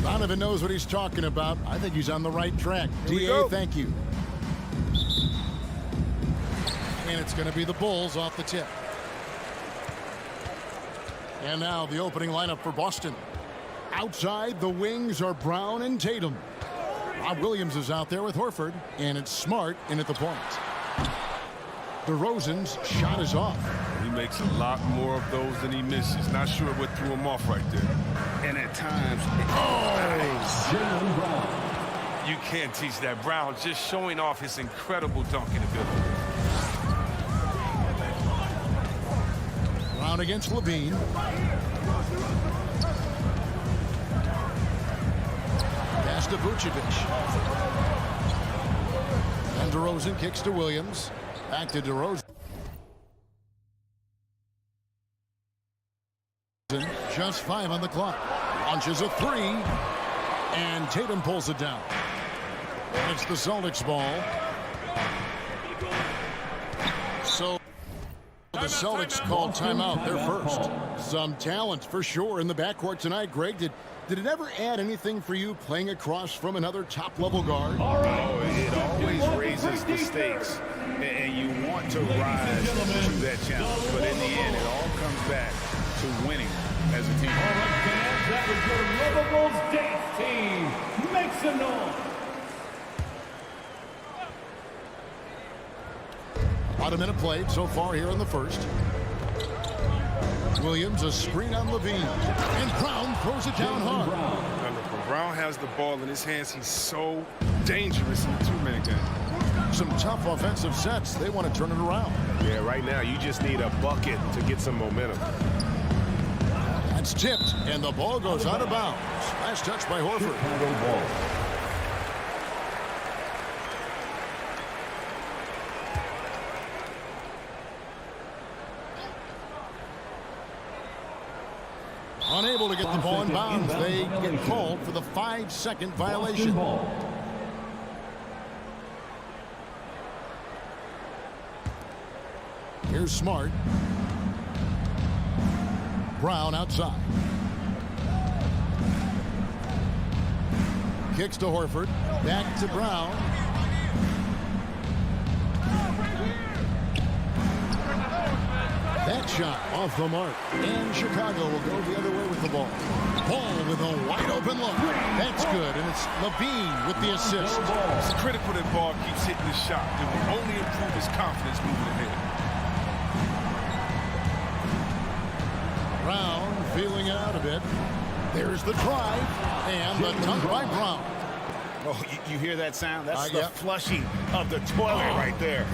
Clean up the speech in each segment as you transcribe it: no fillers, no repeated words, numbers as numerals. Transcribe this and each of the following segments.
Donovan knows what he's talking about. I think he's on the right track. DA, thank you. And it's going to be the Bulls off the tip. And now the opening lineup for Boston. Outside, the wings are Brown and Tatum. Rob Williams is out there with Horford, and it's Smart in at the point. DeRozan's shot is off. He makes a lot more of those than he misses. Not sure what threw him off right there. And at times, you can't teach that. Brown just showing off his incredible dunking ability. Brown against Levine. Pass to Vucevic. And DeRozan kicks to Williams. Back to DeRozan. Just 5 on the clock. Launches a 3. And Tatum pulls it down. It's the Celtics ball. So the Celtics called timeout. They're first. Some talent for sure in the backcourt tonight. Greg, did it ever add anything for you playing across from another top-level guard? Oh, it always raises the stakes. And you want to rise to that challenge. But in the end, it all comes back to winning as a team. All right, fans, that was your Lovables dance team. Make some noise. About a minute played so far here in the first. Williams, a screen on Levine. And Brown throws it down hard. When Brown has the ball in his hands, he's so dangerous in the two-minute game. Some tough offensive sets. They want to turn it around. Yeah, right now you just need a bucket to get some momentum. That's tipped, and the ball goes out of bounds. Last touch by Horford. Unable to get the ball in bounds. They get called for the 5-second violation. Here's Smart. Brown outside. Kicks to Horford. Back to Brown. That shot off the mark. And Chicago will go the other way with the ball. Paul with a wide open look. That's good. And it's Levine with the assist. It's critical that Ball keeps hitting the shot. It will only improve his confidence moving ahead. Brown feeling it out a bit. There's the drive. And the dunk by Brown. Oh, you hear that sound? That's the flushing of the toilet right there.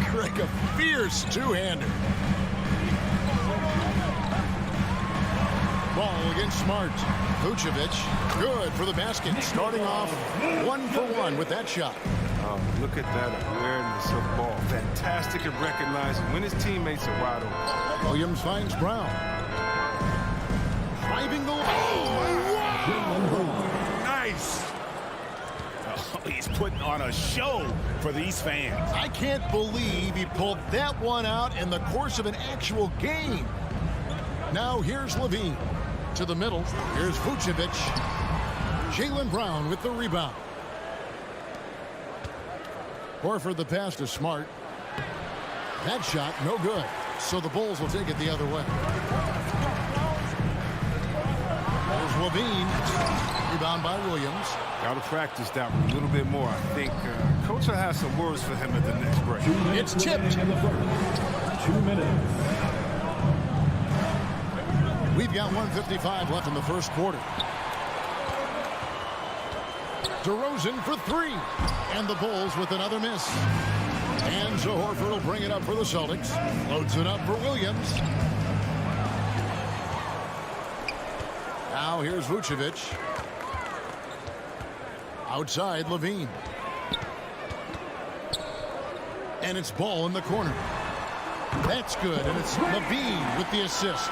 Greg, a fierce two-hander. Ball against Smart. Vucevic, good for the basket. Starting off 1-for-1 with that shot. Look at that awareness of ball. Fantastic at recognizing when his teammates are wide open. Williams finds Brown. Driving the Nice. Oh, he's putting on a show for these fans. I can't believe he pulled that one out in the course of an actual game. Now here's Levine. To the middle. Here's Vucevic. Jaylen Brown with the rebound. Horford the pass to Smart. That shot no good. So the Bulls will take it the other way. There's Levine. Rebound by Williams. Got to practice that one a little bit more. I think Coach will have some words for him at the next break. It's tipped. 2 minutes. We've got 1:55 left in the first quarter. DeRozan for 3. And the Bulls with another miss. And so Horford will bring it up for the Celtics. Loads it up for Williams. Now here's Vucevic. Outside Levine. And it's Ball in the corner. That's good, and it's Levine with the assist.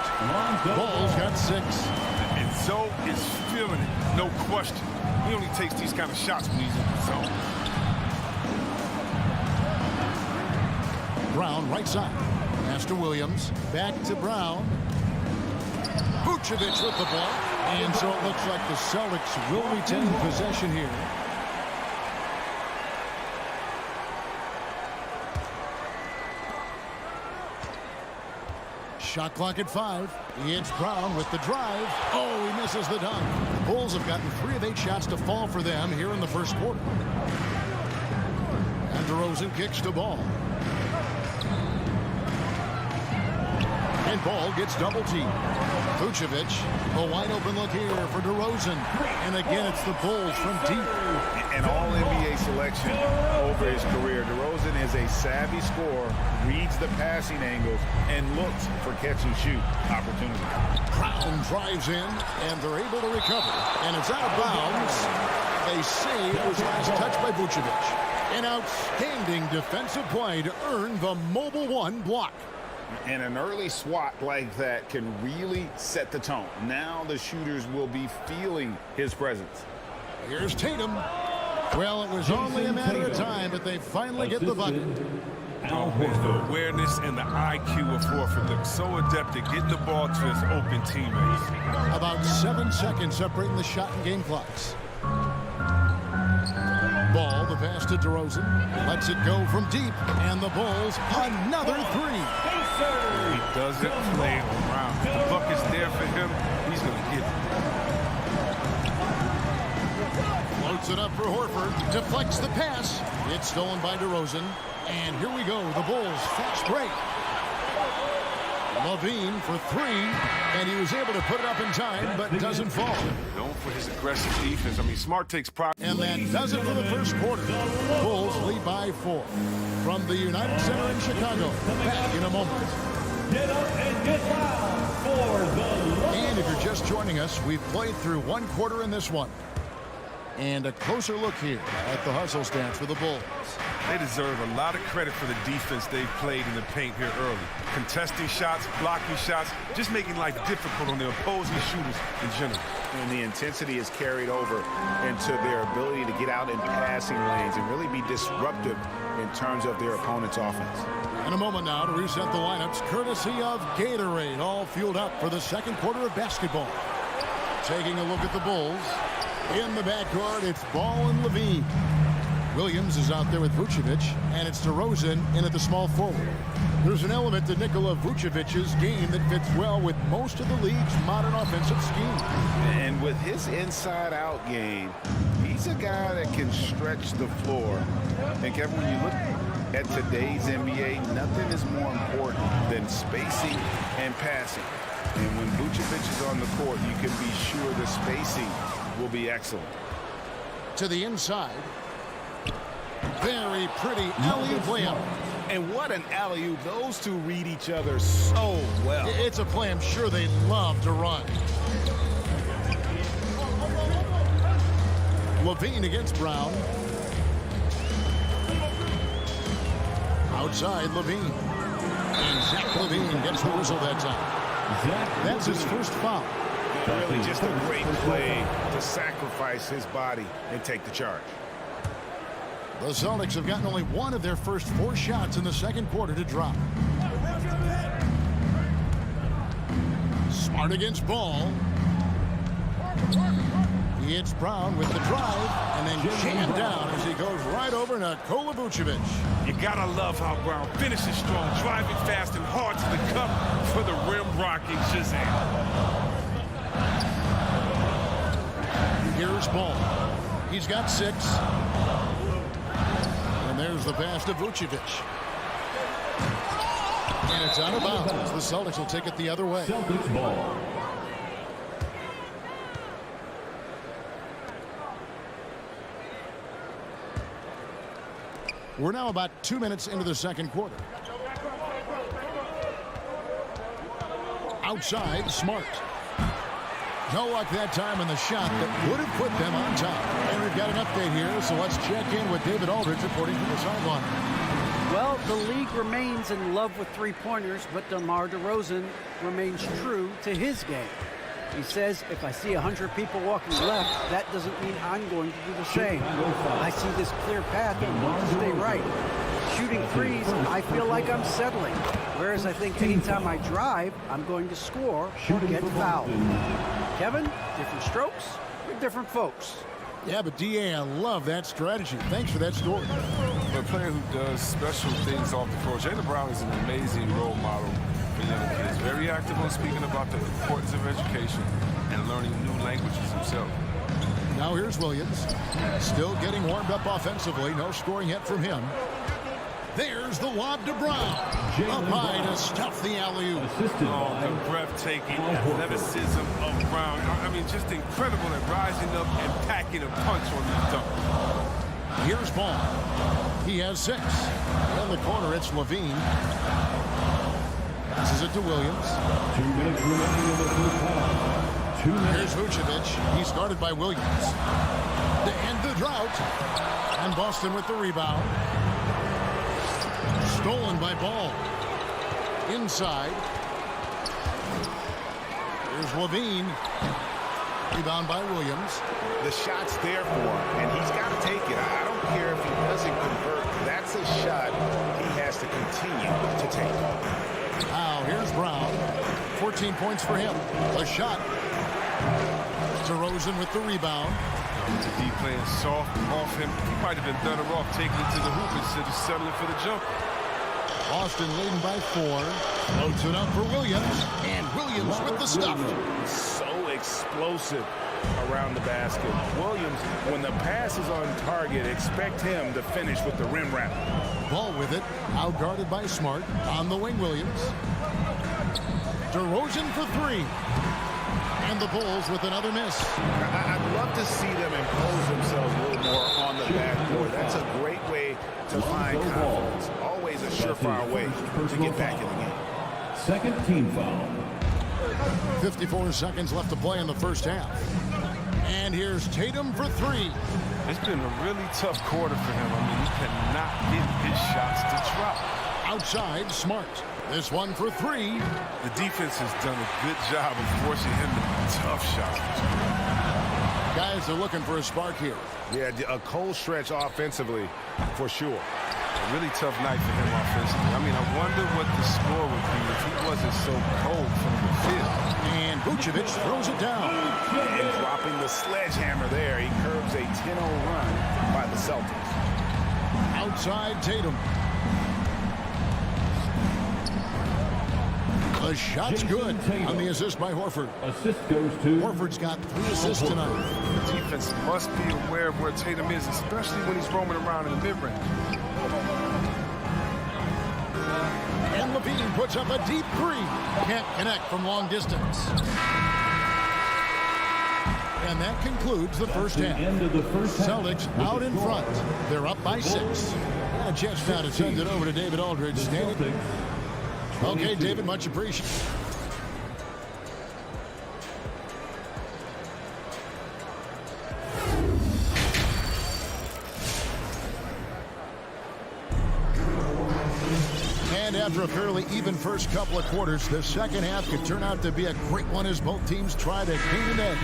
Ball's got 6. And Zoe is feeling it, no question. He only takes these kind of shots when he's in the zone. Brown right side. Pass to Williams. Back to Brown. Vucevic with the ball. And so it looks like the Celtics will retain possession here. Shot clock at 5. It's Brown with the drive. Oh, he misses the dunk. The Bulls have gotten 3 of 8 shots to fall for them here in the first quarter. And DeRozan kicks to Ball. And Ball gets double teamed. Vucevic, a wide open look here for DeRozan. And again, it's the Bulls from deep. An all-NBA selection over his career. DeRozan is a savvy scorer, reads the passing angles, and looks for catch-and-shoot opportunities. Brown drives in, and they're able to recover. And it's out of bounds. They say it was last touched by Vucevic. An outstanding defensive play to earn the mobile 1 block. And an early swat like that can really set the tone. Now the shooters will be feeling his presence. Here's Tatum. Well, it was only a matter of time, but they finally get the bucket. The awareness and the IQ of Horford look so adept at getting the ball to his open teammates. About 7 seconds separating the shot and game clocks. Ball, the pass to DeRozan. Lets it go from deep, and the Bulls, another 3. He doesn't play around. The bucket's there for him. He's going to get it. Floats it up for Horford. Deflects the pass. It's stolen by DeRozan. And here we go. The Bulls fast break. Levine for 3. And he was able to put it up in time, but doesn't fall. Known for his aggressive defense. I mean, Smart takes pride. And that does it for the first quarter. Bulls lead by 4. From the United Center in Chicago. Back in a moment. Get up and get loud for the... And if you're just joining us, we've played through 1 quarter in this one. And a closer look here at the hustle stats for the Bulls. They deserve a lot of credit for the defense they've played in the paint here early. Contesting shots, blocking shots, just making life difficult on the opposing shooters in general. And the intensity is carried over into their ability to get out in passing lanes and really be disruptive in terms of their opponent's offense. In a moment now to reset the lineups, courtesy of Gatorade, all fueled up for the second quarter of basketball. Taking a look at the Bulls. In the backcourt, it's Ball and Levine. Williams is out there with Vucevic, and it's DeRozan in at the small forward. There's an element to Nikola Vucevic's game that fits well with most of the league's modern offensive scheme. And with his inside-out game, he's a guy that can stretch the floor. And Kevin, when you look at today's NBA, nothing is more important than spacing and passing. And when Vucevic is on the court, you can be sure the spacing will be excellent. To the inside. Very pretty alley-oop layup. And what an alley-oop. Those two read each other so well. It's a play I'm sure they love to run. Levine against Brown. Outside, Levine. And Zach Levine gets the whistle that time. That's his first foul. Really just a great play to sacrifice his body and take the charge. The Celtics have gotten only 1 of their first 4 shots in the second quarter to drop. Smart against Ball. It's Brown with the drive, and then jammed down as he goes right over Nikola Vucevic. You gotta love how Brown finishes strong, driving fast and hard to the cup for the rim-rocking Shazam. Here's Ball. He's got 6. And there's the pass to Vucevic. And it's out of bounds. The Celtics will take it the other way. Celtics ball. We're now about 2 minutes into the second quarter. Outside, Smart. No luck that time in the shot that would have put them on top. And we've got an update here, so let's check in with David Aldridge reporting from the sideline. Well, the league remains in love with three-pointers, but DeMar DeRozan remains true to his game. He says, if I see 100 people walking left, that doesn't mean I'm going to do the same. I see this clear path and want to stay right. shooting threes, I feel like I'm settling. Whereas I think anytime I drive, I'm going to score or get fouled. Kevin, different strokes for different folks. Yeah, but D.A., I love that strategy. Thanks for that story. For a player who does special things off the floor, Jaylen Brown is an amazing role model for young kids. Very active on speaking about the importance of education and learning new languages himself. Now here's Williams. Still getting warmed up offensively. No scoring yet from him. There's the lob to Brown. Up high to stuff the alley-oop. Oh, the breathtaking athleticism of Brown. I mean, just incredible at rising up and packing a punch on the dunk. Here's Ball. He has 6. In the corner, it's Levine. Passes it to Williams. 2 minutes remaining in the first half. 2 minutes. Here's Vucevic. He's guarded by Williams. To end the drought. And Boston with the rebound. Stolen by Ball. Inside. Here's Levine. Rebound by Williams. The shot's there for him, and he's got to take it. I don't care if he doesn't convert. That's a shot he has to continue to take. Now, here's Brown. 14 points for him. A shot. DeRozan with the rebound. To be playing soft off him, he might have been better off taking it to the hoop instead of settling for the jump. Boston leading by 4. Floats it up for Williams. And Williams with the stuff. So explosive around the basket. Williams, when the pass is on target, expect him to finish with the rim wrap. Ball with it. Out guarded by Smart. On the wing, Williams. DeRozan for 3. And the Bulls with another miss. I'd love to see them impose themselves a little more on the backboard. That's a great way to find confidence. Always a surefire way to get back in the game. Second team foul. 54 seconds left to play in the first half. And here's Tatum for 3. It's been a really tough quarter for him. I mean, he cannot get his shots to drop. Outside, Smart. This one for 3. The defense has done a good job of forcing him to tough shots. Guys are looking for a spark here. Yeah, a cold stretch offensively, for sure. A really tough night for him offensively. I mean, I wonder what the score would be if he wasn't so cold from the field. And Vucevic throws it down. And dropping the sledgehammer there, he curbs a 10-0 run by the Celtics. Outside, Tatum. The shot's good on the assist by Horford. Assist goes to Horford's got 3 assists tonight. The defense must be aware of where Tatum is, especially when he's roaming around in the mid-range. And Levine puts up a deep 3. Can't connect from long distance. And that concludes the first half. end of the first half. Celtics out in front. They're up by 6. And just now to send it over to David Aldridge. Standing. Okay, David, much appreciated. And after a fairly even first couple of quarters, the second half could turn out to be a great one as both teams try to gain an edge.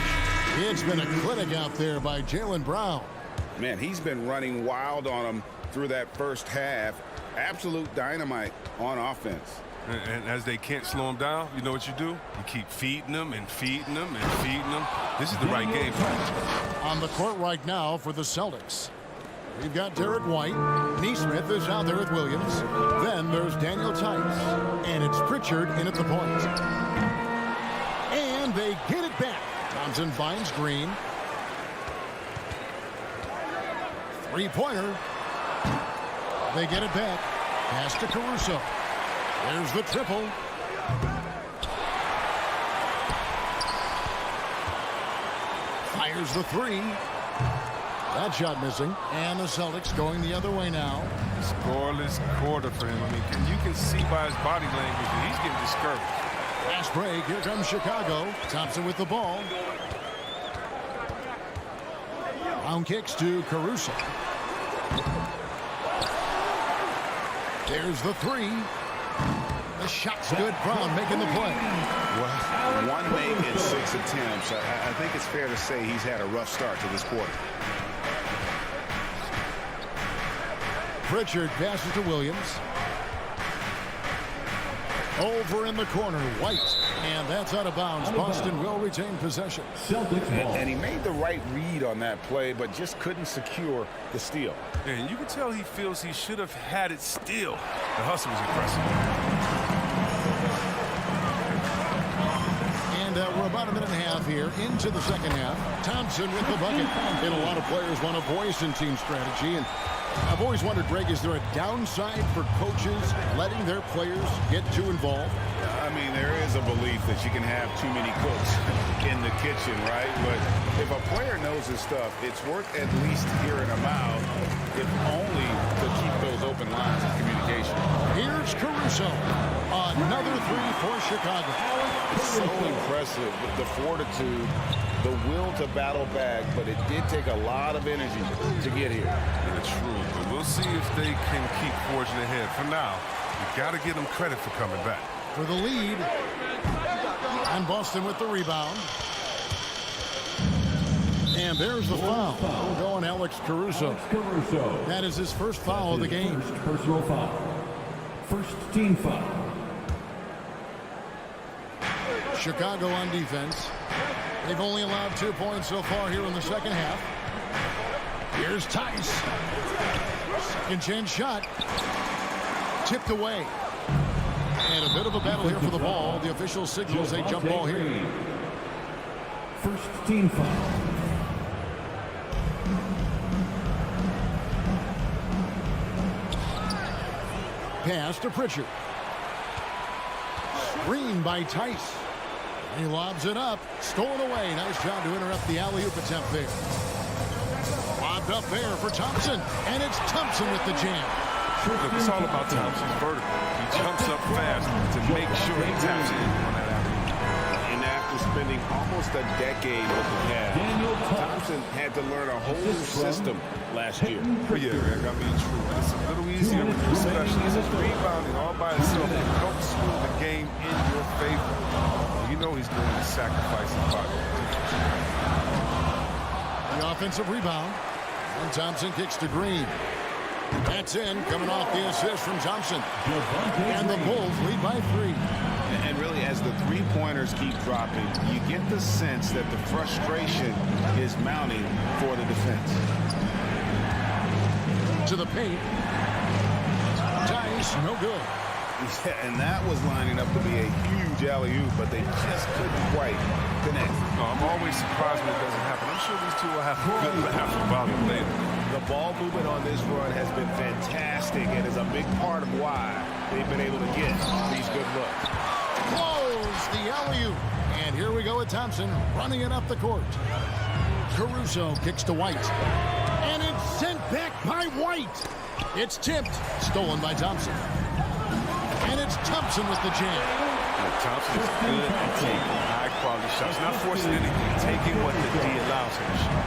It's been a clinic out there by Jaylen Brown. Man, he's been running wild on them through that first half. Absolute dynamite on offense. And as they can't slow him down, you know what you do? You keep feeding them and feeding them and feeding them. This is the right game plan. On the court right now for the Celtics. We've got Derek White. Neesmith is out there with Williams. Then there's Daniel Tice. And it's Pritchard in at the point. And they get it back. Thompson finds Green. 3-pointer. They get it back. Pass to Caruso. There's the triple. Fires the 3. That shot missing. And the Celtics going the other way now. Scoreless quarter for him. I mean, you can see by his body language that he's getting discouraged. Fast break. Here comes Chicago. Thompson with the ball. Brown kicks to Caruso. There's the 3. The shot's good. Brown making the play. Well, 1 make in 6 attempts. I think it's fair to say he's had a rough start to this quarter. Pritchard passes to Williams. Over in the corner, White. And that's out of bounds. Boston will retain possession. Celtics ball. And he made the right read on that play, but just couldn't secure the steal. And you can tell he feels he should have had it still. The hustle was impressive. And we're about a minute and a half here into the second half. Thompson with the bucket. And a lot of players want a voice in team strategy. And I've always wondered, Greg, is there a downside for coaches letting their players get too involved? I mean, there is a belief that you can have too many cooks in the kitchen, right? But if a player knows his stuff, it's worth at least hearing them out, if only to keep those open lines of communication. Here's Caruso. Another three for Chicago. So impressive with the fortitude, the will to battle back, but it did take a lot of energy to get here. Yeah, true, but we'll see if they can keep forging ahead. For now, you got to give them credit for coming back. For the lead. And Boston with the rebound. And there's the foul. We'll go on Alex Caruso. Caruso. That is his first foul of the game. First personal foul. First team foul. Chicago on defense. They've only allowed 2 points so far here in the second half. Here's Tice. Second chance shot. Tipped away. And a bit of a battle here for the ball. The official signals a jump ball here. First team foul. Pass to Pritchard. Screen by Tice. He lobs it up. Stolen away. Nice job to interrupt the alley-oop attempt there. Lobbed up there for Thompson. And it's Thompson with the jam. Look, it's all about Thompson's vertical. He jumps up fast to make sure he taps in on that alley-oop. And after spending almost a decade with the Cavs, Thompson had to learn a whole new system last year. Yeah, Rick, I mean, true. But it's a little easier with new specialists. Rebounding all by itself helps swing the game in your favor. You know he's going to sacrifice his body. The offensive rebound. And Thompson kicks to Green. That's in, coming off the assist from Thompson. And the Bulls lead by 3. And really, as the three-pointers keep dropping, you get the sense that the frustration is mounting for the defense. To the paint. Tice, no good. Yeah, and that was lining up to be a huge alley-oop, but they just couldn't quite connect. No, I'm always surprised when it doesn't happen. I'm sure these two will have a good laugh about it later. The ball movement on this run has been fantastic and is a big part of why they've been able to get these good looks. Close the alley-oop. And here we go with Thompson running it up the court. Caruso kicks to White. And it's sent back by White. It's tipped. Stolen by Thompson. And it's Thompson with the jam. Thompson is good at taking high-quality shots. Not forcing anything, taking what the D allows him to shoot.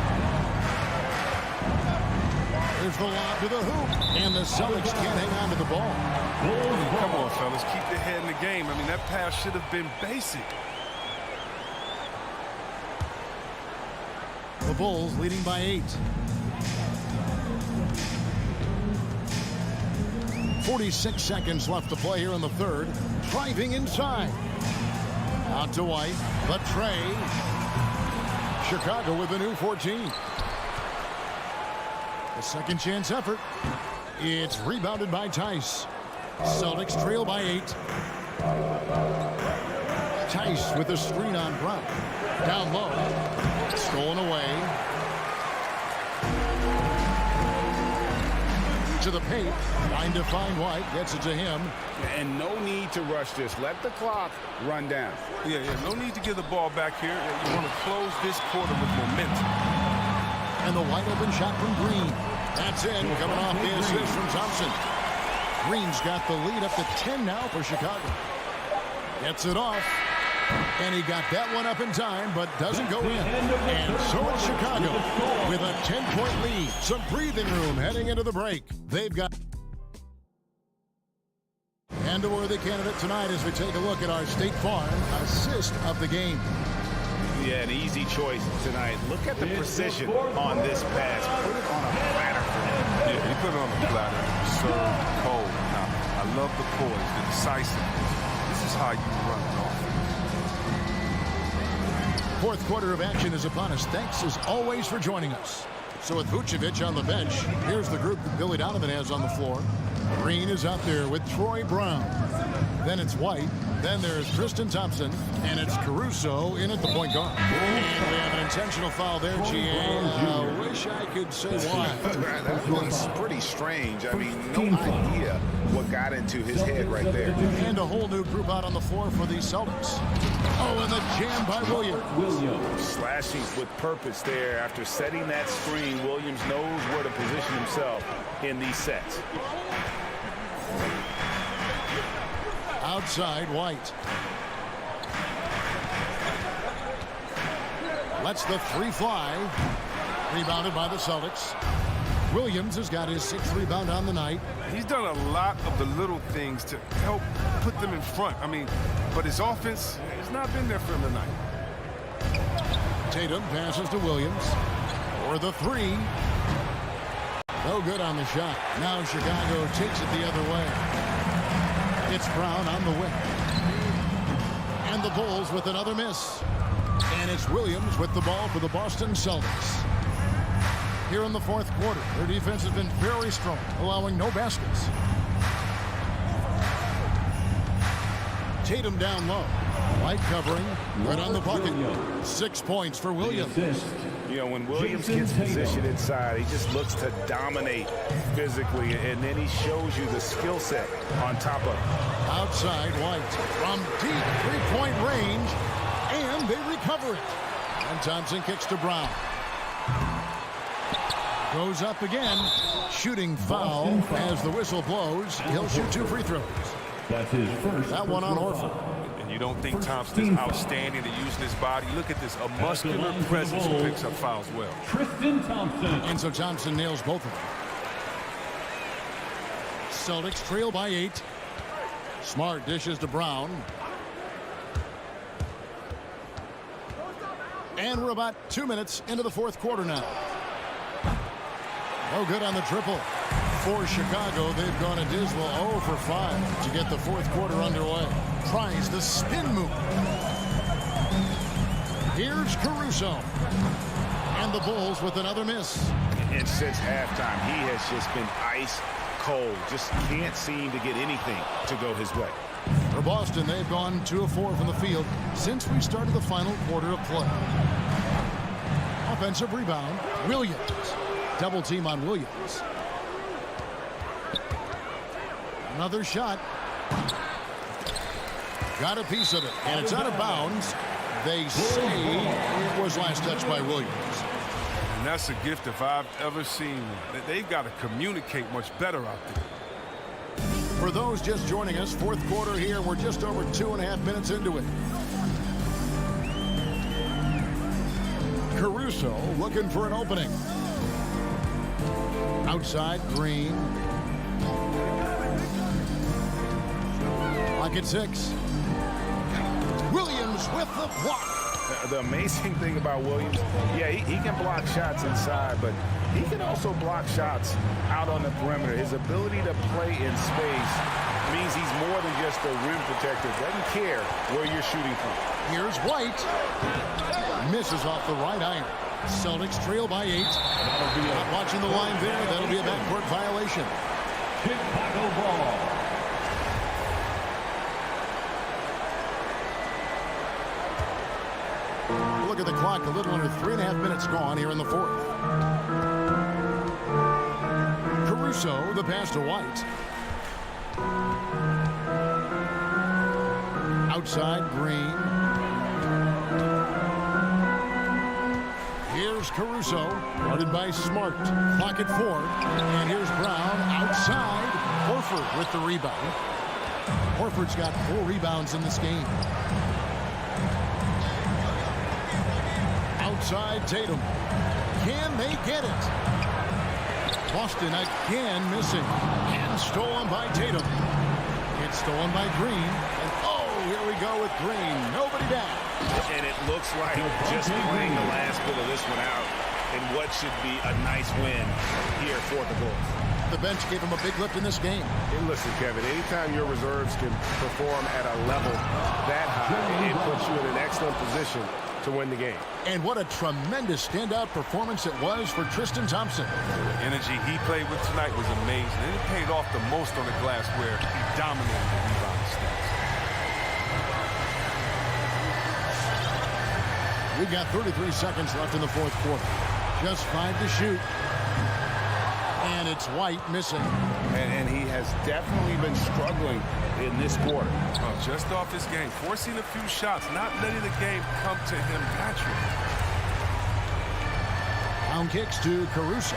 There's the lob to the hoop. And the Celtics can't hang on to the ball. Come on, fellas. Keep your head in the game. I mean, that pass should have been basic. The Bulls leading by 8. 46 seconds left to play here in the third. Driving inside. Out to White. The tray. Chicago with a new 14. The second chance effort. It's rebounded by Tice. Celtics trail by 8. Tice with a screen on Brown. Down low. Stolen away. To the paint. Trying to find White. Gets it to him. And no need to rush this. Let the clock run down. Yeah, no need to give the ball back here. You want to close this quarter with momentum. And the wide open shot from Green. That's in. Coming off the assist from Thompson. Green's got the lead up to 10 now for Chicago. Gets it off. And he got that one up in time, but doesn't go in. And so it's Chicago with a 10-point lead. Some breathing room heading into the break. They've got... And a worthy candidate tonight as we take a look at our State Farm assist of the game. Yeah, an easy choice tonight. Look at the precision on this pass. Put it on a platter for him. Yeah, he put it on the platter. Served cold. Now, I love the poise, the decisiveness. This is how you run an offense. Fourth quarter of action is upon us. Thanks, as always, for joining us. So with Vucevic on the bench, here's the group that Billy Donovan has on the floor. Green is out there with Troy Brown. Then it's White. Then there's Tristan Thompson. And it's Caruso in at the point guard. And we have an intentional foul there, GA. Wish I could say why. That one's pretty strange. I mean, no idea what got into his head right there. And a whole new group out on the floor for the Celtics. Oh, and the jam by Williams. Slashing with purpose there. After setting that screen, Williams knows where to position himself in these sets. Outside, White. Lets the three fly. Rebounded by the Celtics. Williams has got his 6th rebound on the night. He's done a lot of the little things to help put them in front. I mean, but his offense has not been there for him tonight. Tatum passes to Williams for the three. No good on the shot. Now Chicago takes it the other way. It's Brown on the wing. And the Bulls with another miss. And it's Williams with the ball for the Boston Celtics. Here in the fourth quarter, their defense has been very strong, allowing no baskets. Tatum down low. White covering, right on the bucket. 6 points for Williams. You know, when Williams gets positioned inside, he just looks to dominate physically, and then he shows you the skill set on top of it. Outside, White from deep three-point range, and they recover it. And Thompson kicks to Brown. Goes up again. Shooting foul as the whistle blows. He'll shoot 2 free throws. That's his first. That one on Horford. And you don't think Thompson is outstanding at using his body? Look at this, a muscular presence who picks up fouls well. Tristan Thompson. And so Thompson nails both of them. Celtics trail by 8. Smart dishes to Brown. And we're about 2 minutes into the fourth quarter now. No good on the triple. For Chicago, they've gone a dismal 0 for 5 to get the fourth quarter underway. Tries the spin move. Here's Caruso. And the Bulls with another miss. And since halftime, he has just been ice cold. Just can't seem to get anything to go his way. For Boston, they've gone 2 of 4 from the field since we started the final quarter of play. Offensive rebound, Williams. Double team on Williams. Another shot. Got a piece of it, and it's out of bounds. They say it was last touched by Williams. And that's a gift if I've ever seen one. They've got to communicate much better out there. For those just joining us, fourth quarter here. We're just over 2.5 minutes into it. Caruso looking for an opening. Outside, Green. Lock at 6. Williams with the block. The amazing thing about Williams, yeah, he can block shots inside, but he can also block shots out on the perimeter. His ability to play in space means he's more than just a rim protector. Doesn't care where you're shooting from. Here's White. Misses off the right iron. Celtics trail by 8. Not watching the line there. That'll be a backcourt violation. Chicago ball. Look at the clock. A little under 3.5 minutes gone here in the fourth. Caruso, the pass to White. Outside, Green. Here's Caruso, guarded by Smart. Clock at 4. And here's Brown outside. Horford with the rebound. Horford's got 4 rebounds in this game. Outside, Tatum. Can they get it? Boston again missing. And stolen by Tatum. It's stolen by Green. And oh, here we go with Green. Nobody down. And it looks like just playing the last bit of this one out, in what should be a nice win here for the Bulls. The bench gave him a big lift in this game. And listen, Kevin, anytime your reserves can perform at a level that high, it puts you in an excellent position to win the game. And what a tremendous standout performance it was for Tristan Thompson. The energy he played with tonight was amazing, and it paid off the most on the glass where he dominated the rebound stats. We got 33 seconds left in the fourth quarter. Just 5 to shoot. And it's White missing. And he has definitely been struggling in this quarter. Just off his game, forcing a few shots, not letting the game come to him naturally. Down kicks to Caruso.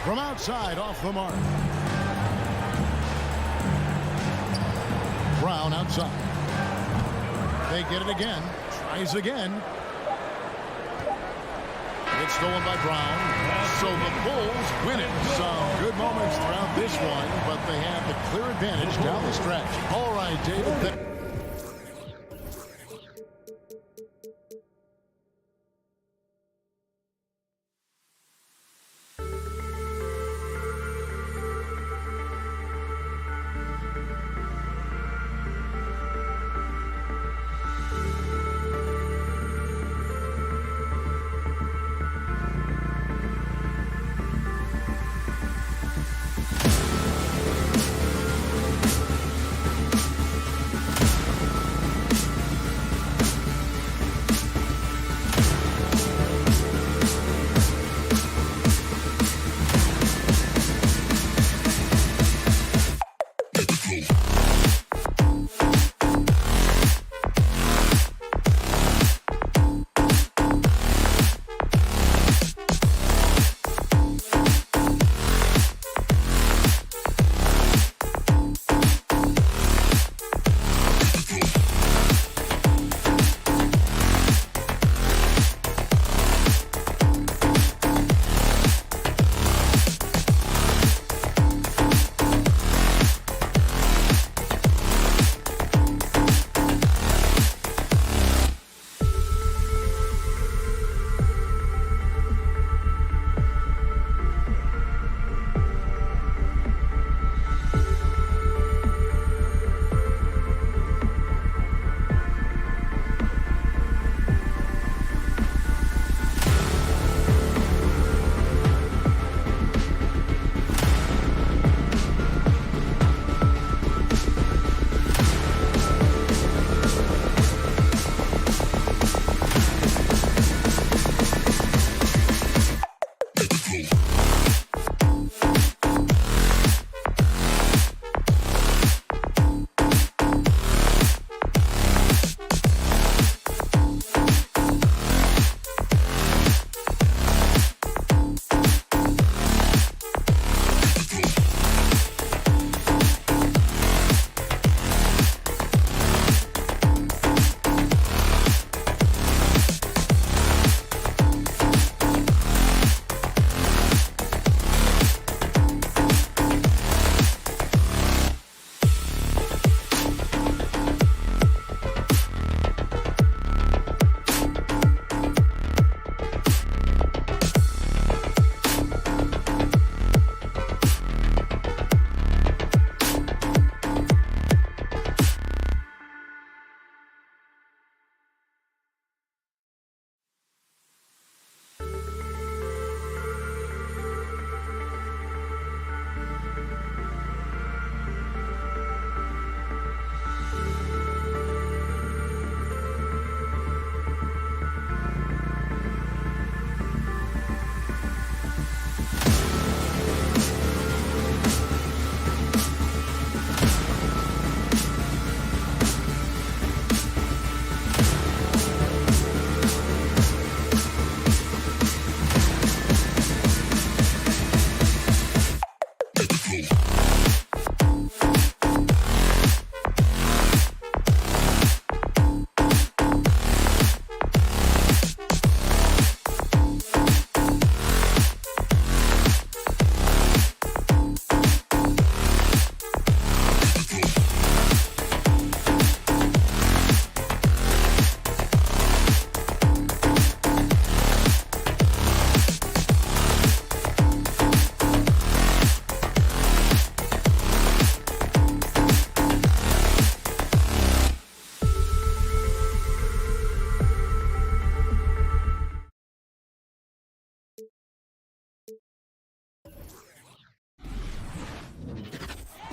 From outside, off the mark. Brown outside. They get it again. Tries again. It's stolen by Brown. So the Bulls win it. Some good moments throughout this one, but they have the clear advantage down the stretch. All right, David.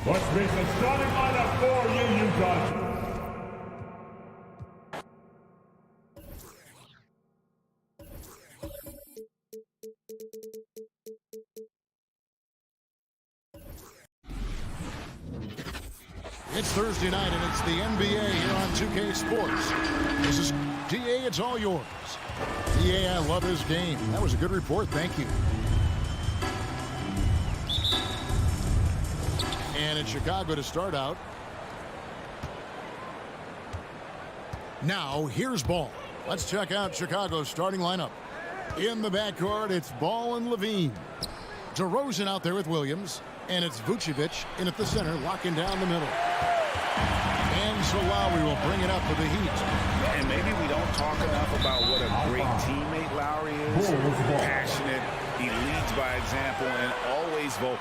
Let's face the starting lineup for you, Utah. It's Thursday night, and it's the NBA here on 2K Sports. This is DA, it's all yours. DA, I love his game. That was a good report, thank you. And it's Chicago to start out. Now, here's Ball. Let's check out Chicago's starting lineup. In the backcourt, it's Ball and Levine. DeRozan out there with Williams. And it's Vucevic in at the center, locking down the middle. And so Lowry will bring it up for the Heat. And maybe we don't talk enough about what a great teammate Lowry is. Passionate, he leads by example, and always vocal.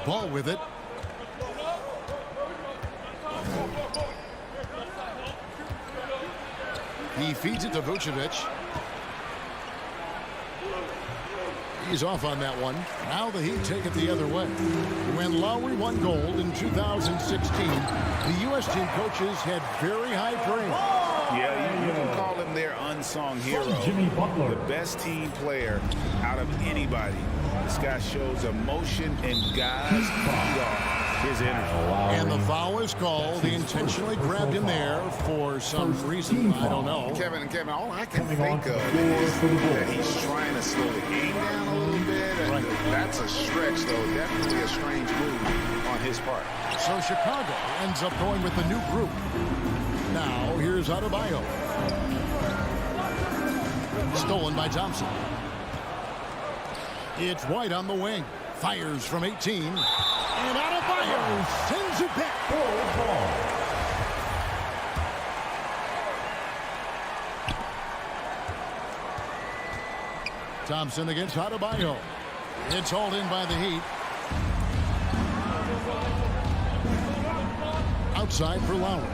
Ball with it. He feeds it to Vucevic. He's off on that one. Now the Heat take it the other way. When Lowry won gold in 2016, the U.S. team coaches had very high praise. Yeah, you can call him their unsung hero. Jimmy Butler. The best team player out of anybody. This guy shows emotion and guys feed off his energy. And the foul is called. He intentionally grabbed him there for some reason. I don't know. Kevin, all I can think of is that he's trying to slow the game down a little bit. And that's a stretch, though. Definitely a strange move on his part. So Chicago ends up going with the new group. Now, here's Adebayo. Stolen by Thompson. It's White on the wing. Fires from 18. And Adebayo sends it back. Thompson against Adebayo. It's hauled in by the Heat. Outside for Lowry.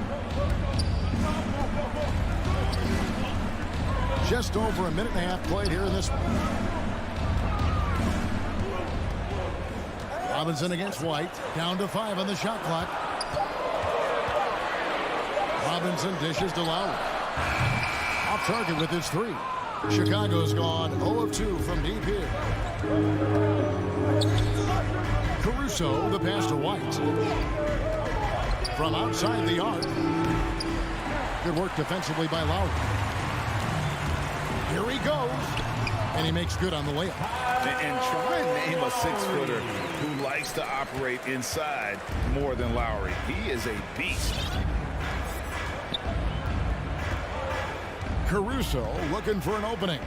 Just over a minute and a half played here in this one. Robinson against White. Down to 5 on the shot clock. Robinson dishes to Lowry. Off target with his 3. Chicago's gone 0 of 2 from deep here. Caruso, the pass to White. From outside the arc. Good work defensively by Lowry. Here he goes. And he makes good on the layup. And try and name a 6-footer who likes to operate inside more than Lowry. He is a beast. Caruso looking for an opening.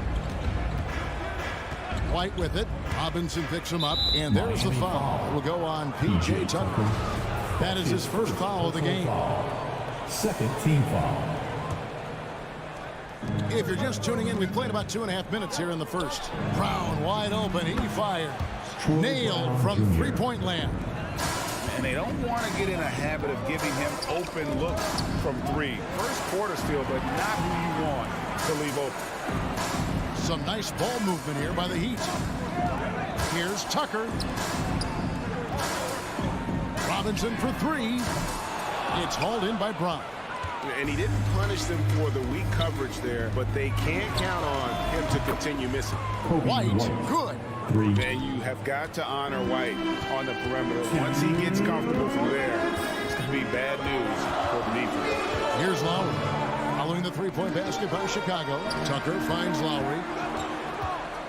White with it. Robinson picks him up. And there's the foul. It will go on P.J. Tucker. That is his first foul of the game. Second team foul. If you're just tuning in, we've played about 2.5 minutes here in the first. Brown wide open. He fires. Nailed from three-point land. And they don't want to get in a habit of giving him open looks from 3. First quarter still, but not who you want to leave open. Some nice ball movement here by the Heat. Here's Tucker. Robinson for 3. It's hauled in by Brown. And he didn't punish them for the weak coverage there, but they can't count on him to continue missing. White, good. And you have got to honor White on the perimeter. Once he gets comfortable from there, it's going to be bad news for the defense. Here's Lowry. Following the three-point basket by Chicago. Tucker finds Lowry.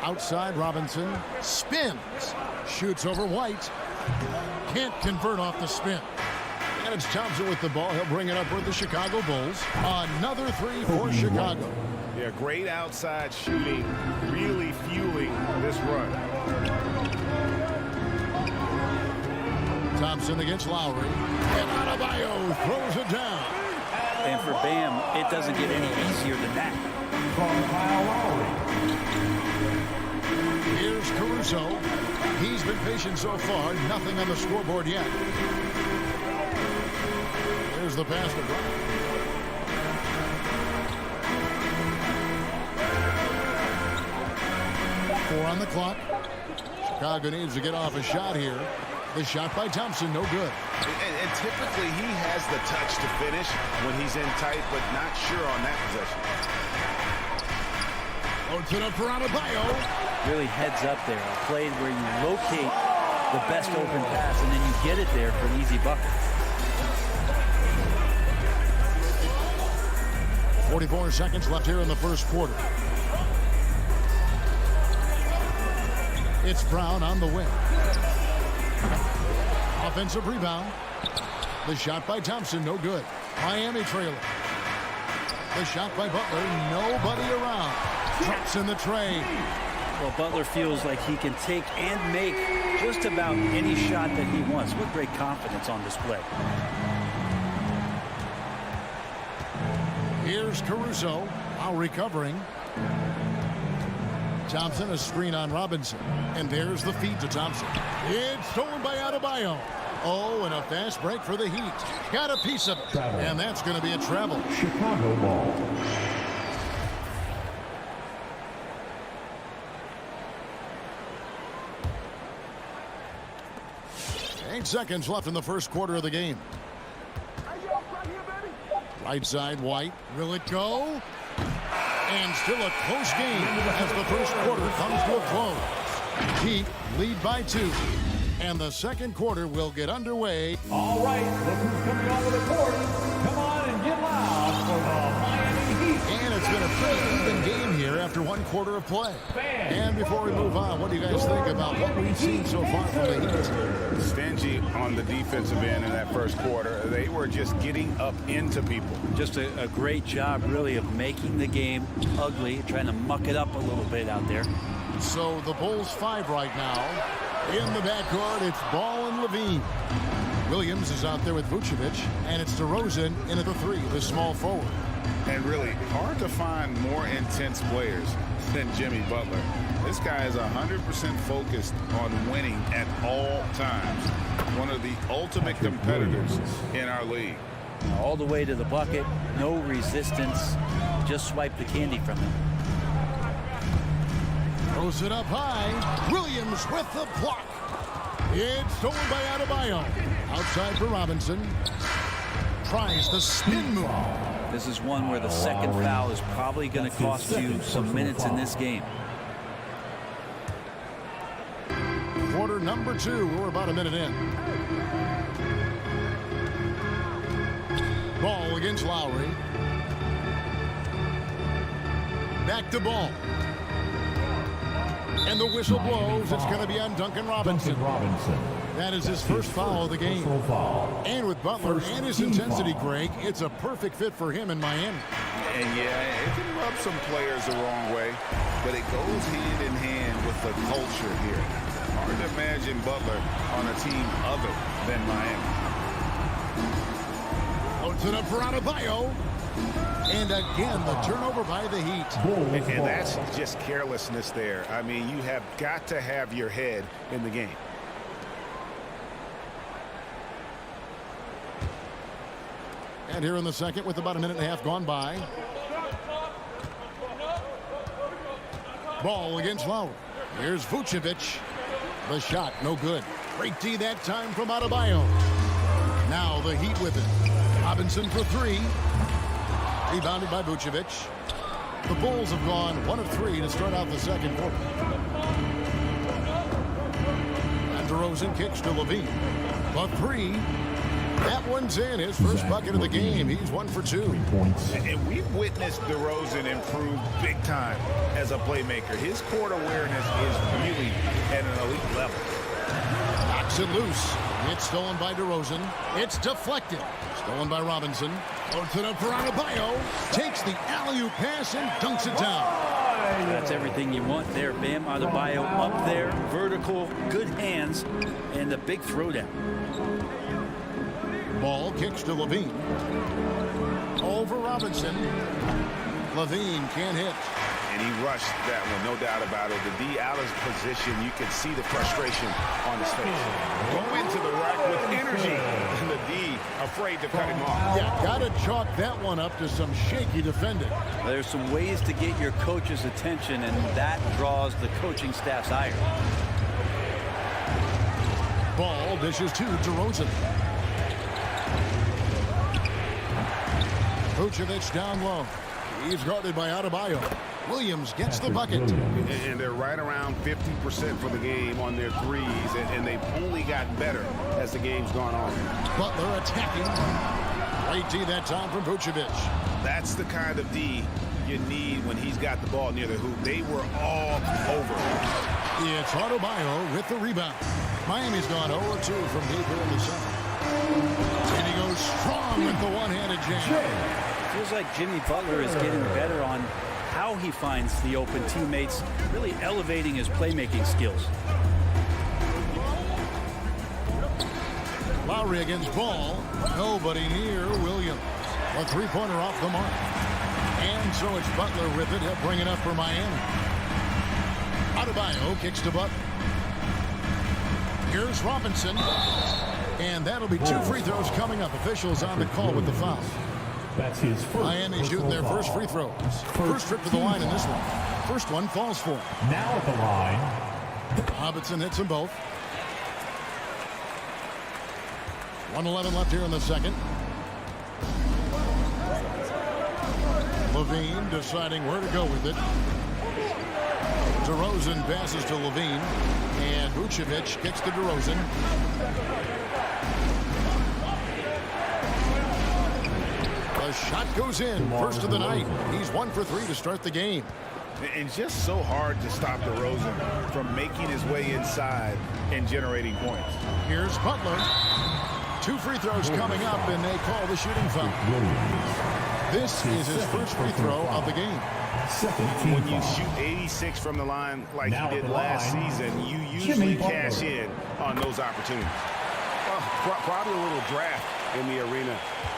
Outside, Robinson spins. Shoots over White. Can't convert off the spin. And it's Thompson with the ball. He'll bring it up for the Chicago Bulls. Another 3 for Chicago. Yeah, great outside shooting, really fueling this run. Thompson against Lowry. And Adebayo throws it down. And for Bam, it doesn't get any easier than that. Here's Caruso. He's been patient so far. Nothing on the scoreboard yet. There's the pass to Brown. For on the clock. Chicago needs to get off a shot here. The shot by Thompson, no good. And typically he has the touch to finish when he's in tight, but not sure on that possession. Loads it up for Adebayo. Really heads up there. A play where you locate the best open pass and then you get it there for an easy bucket. 44 seconds left here in the first quarter. It's Brown on the wing. Offensive rebound. The shot by Thompson, no good. Miami trailer. The shot by Butler, nobody around. Drops in the tray. Well, Butler feels like he can take and make just about any shot that he wants. With great confidence on display. Here's Caruso, now recovering. Thompson, a screen on Robinson. And there's the feed to Thompson. It's stolen by Adebayo. Oh, and a fast break for the Heat. Got a piece of it. And that's going to be a travel. Chicago ball. Eight seconds left in the first quarter of the game. Right side, White. Will it go? And still a close game as the first quarter comes to a close. Heat lead by 2. And the second quarter will get underway. All right, look who's coming onto the court. Come on and get loud for the Miami Heat. And it's been a pretty even game here after one quarter of play. And before we move on, what do you guys think about what we've seen so far from the Heat? Stingy on the defensive end in that first quarter. They were just getting up into people. Just a great job, really, of making the game ugly, trying to muck it up a little bit out there. So the Bulls 5 right now. In the backcourt, it's Ball and Levine. Williams is out there with Vucevic, and it's DeRozan in at the 3, the small forward. And really hard to find more intense players than Jimmy Butler. This guy is 100% focused on winning at all times. One of the ultimate competitors in our league. All the way to the bucket, no resistance, just swipe the candy from him. Throws it up high. Williams with the block. It's stolen by Adebayo. Outside for Robinson. Tries the spin move. This is one where the second foul is probably going to cost you some minutes in this game. Quarter number 2. We're about a minute in. Ball against Lowry. Back to Ball. And the whistle blows. It's going to be on Duncan Robinson. That is his first foul of the game. And with Butler and his intensity, Greg, it's a perfect fit for him in Miami. And yeah, it can rub some players the wrong way, but it goes hand in hand with the culture here. Hard to imagine Butler on a team other than Miami. Loads it up for Adebayo. And again, the turnover by the Heat. And that's just carelessness there. I mean, you have got to have your head in the game. And here in the second with about a minute and a half gone by. Ball against Lowry. Here's Vucevic. The shot, no good. Great D that time from Adebayo. Now the Heat with it. Robinson for 3. Rebounded by Vucevic. The Bulls have gone 1 of 3 to start out the second quarter. And DeRozan kicks to Levine. The 3. That one's in. His first bucket of the game. He's 1 for 2. And we've witnessed DeRozan improve big time as a playmaker. His court awareness is really at an elite level. Knocks it loose. It's stolen by DeRozan. It's deflected. Stolen by Robinson. Loads it up for Adebayo. Takes the alley-oop pass and dunks it down. That's everything you want there. Bam Adebayo up there. Vertical, good hands, and a big throwdown. Ball kicks to Levine. Over Robinson. Levine can't hit. And he rushed that one, no doubt about it. The D out of position, you can see the frustration on his face. Go into the rack with energy, and the D afraid to cut him off. Yeah, got to chalk that one up to some shaky defending. There's some ways to get your coach's attention, and that draws the coaching staff's ire. Ball dishes to DeRozan. Vucevic down low. He's guarded by Adebayo. Williams gets the bucket. And they're right around 50% for the game on their threes, and they've only gotten better as the game's gone on. Butler attacking. Great D that time from Vucevic. That's the kind of D you need when he's got the ball near the hoop. They were all over. It's Adebayo with the rebound. Miami's gone 0-2 from deep here in the second. And he goes strong with the one-handed jam. Feels like Jimmy Butler is getting better on how he finds the open teammates, really elevating his playmaking skills. Lowry against Ball. Nobody near Williams. A three-pointer off the mark. And so it's Butler with it. He'll bring it up for Miami. Adebayo kicks to Butler. Here's Robinson. And that'll be 2 free throws coming up. Officials on the call with the foul. That's his first. Miami shooting their first free throws. First trip to the line in this one. First one falls for him. Now at the line. Robinson hits them both. 1:11 left here in the second. Levine deciding where to go with it. DeRozan passes to Levine. And Vucevic kicks to DeRozan. The shot goes in. First of the night. He's 1 for 3 to start the game. And just so hard to stop DeRozan from making his way inside and generating points. Here's Butler. 2 free throws coming up, and they call the shooting foul. This is his first free throw of the game. When you shoot 86 from the line like he did last season, you usually cash in on those opportunities. Well, probably a little draft in the arena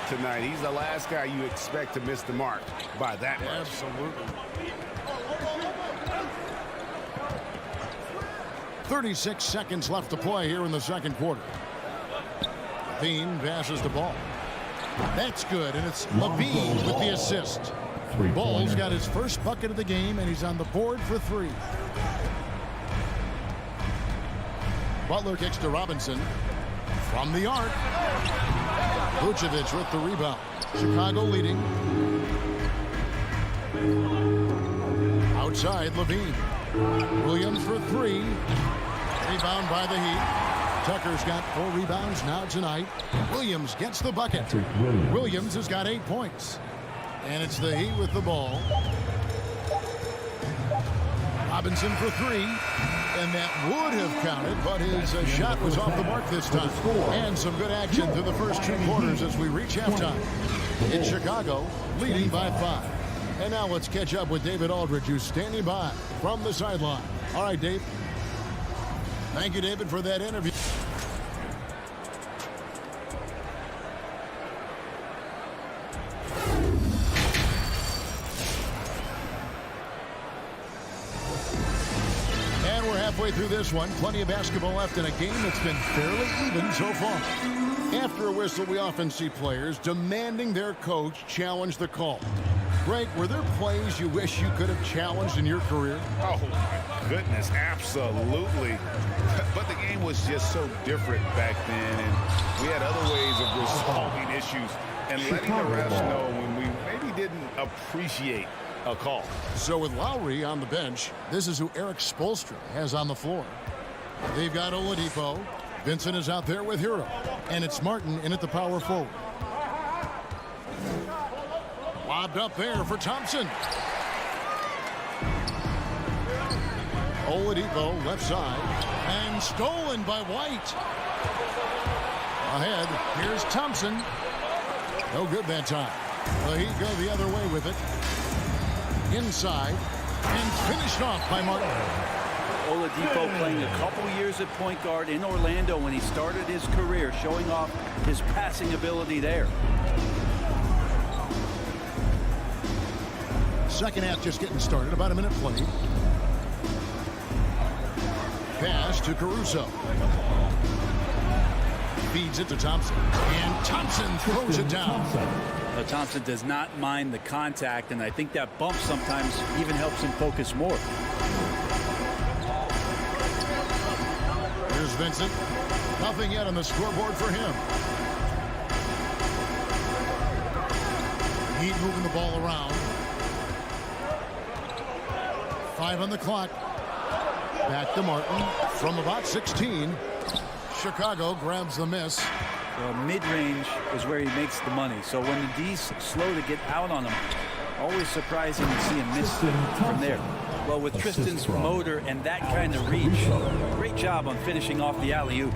tonight. He's the last guy you expect to miss the mark by that much. Absolutely. 36 seconds left to play here in the second quarter. Levine passes the ball. That's good, and it's Levine with the assist. Ball's got his first bucket of the game, and he's on the board for 3. Butler kicks to Robinson. From the arc. Vucevic with the rebound. Chicago leading. Outside, Levine. Williams for 3. Rebound by the Heat. Tucker's got 4 rebounds now tonight. Williams gets the bucket. Williams has got 8 points. And it's the Heat with the ball. Robinson for 3. And that would have counted, but his shot was off the mark this time. And some good action through the first 2 quarters as we reach halftime. In Chicago, leading by 5. And now let's catch up with David Aldridge, who's standing by from the sideline. All right, Dave. Thank you, David, for that interview. And we're halfway through this one. Plenty of basketball left in a game that's been fairly even so far. After a whistle, we often see players demanding their coach challenge the call. Greg, were there plays you wish you could have challenged in your career? Oh, my goodness, absolutely. But the game was just so different back then, and we had other ways of resolving issues and letting the refs know when we maybe didn't appreciate a call. So with Lowry on the bench, this is who Eric Spoelstra has on the floor. They've got Oladipo. Vincent is out there with Hero. And it's Martin in at the power forward. Lobbed up there for Thompson. Oladipo left side. And stolen by White. Ahead, here's Thompson. No good that time. The Heat go the other way with it. Inside. And finished off by Martin. Oladipo playing a couple years at point guard in Orlando when he started his career, showing off his passing ability there. Second half just getting started. About a minute played. Pass to Caruso. Feeds it to Thompson. And Thompson throws it down. Thompson does not mind the contact, and I think that bump sometimes even helps him focus more. Here's Vincent. Nothing yet on the scoreboard for him. Heat moving the ball around. 5 on the clock. Back to Martin from about 16. Chicago grabs the miss. Well, mid-range is where he makes the money. So when the D's slow to get out on him, always surprising to see him miss from there. Well, with Tristan's motor and that kind of reach, great job on finishing off the alley-oop.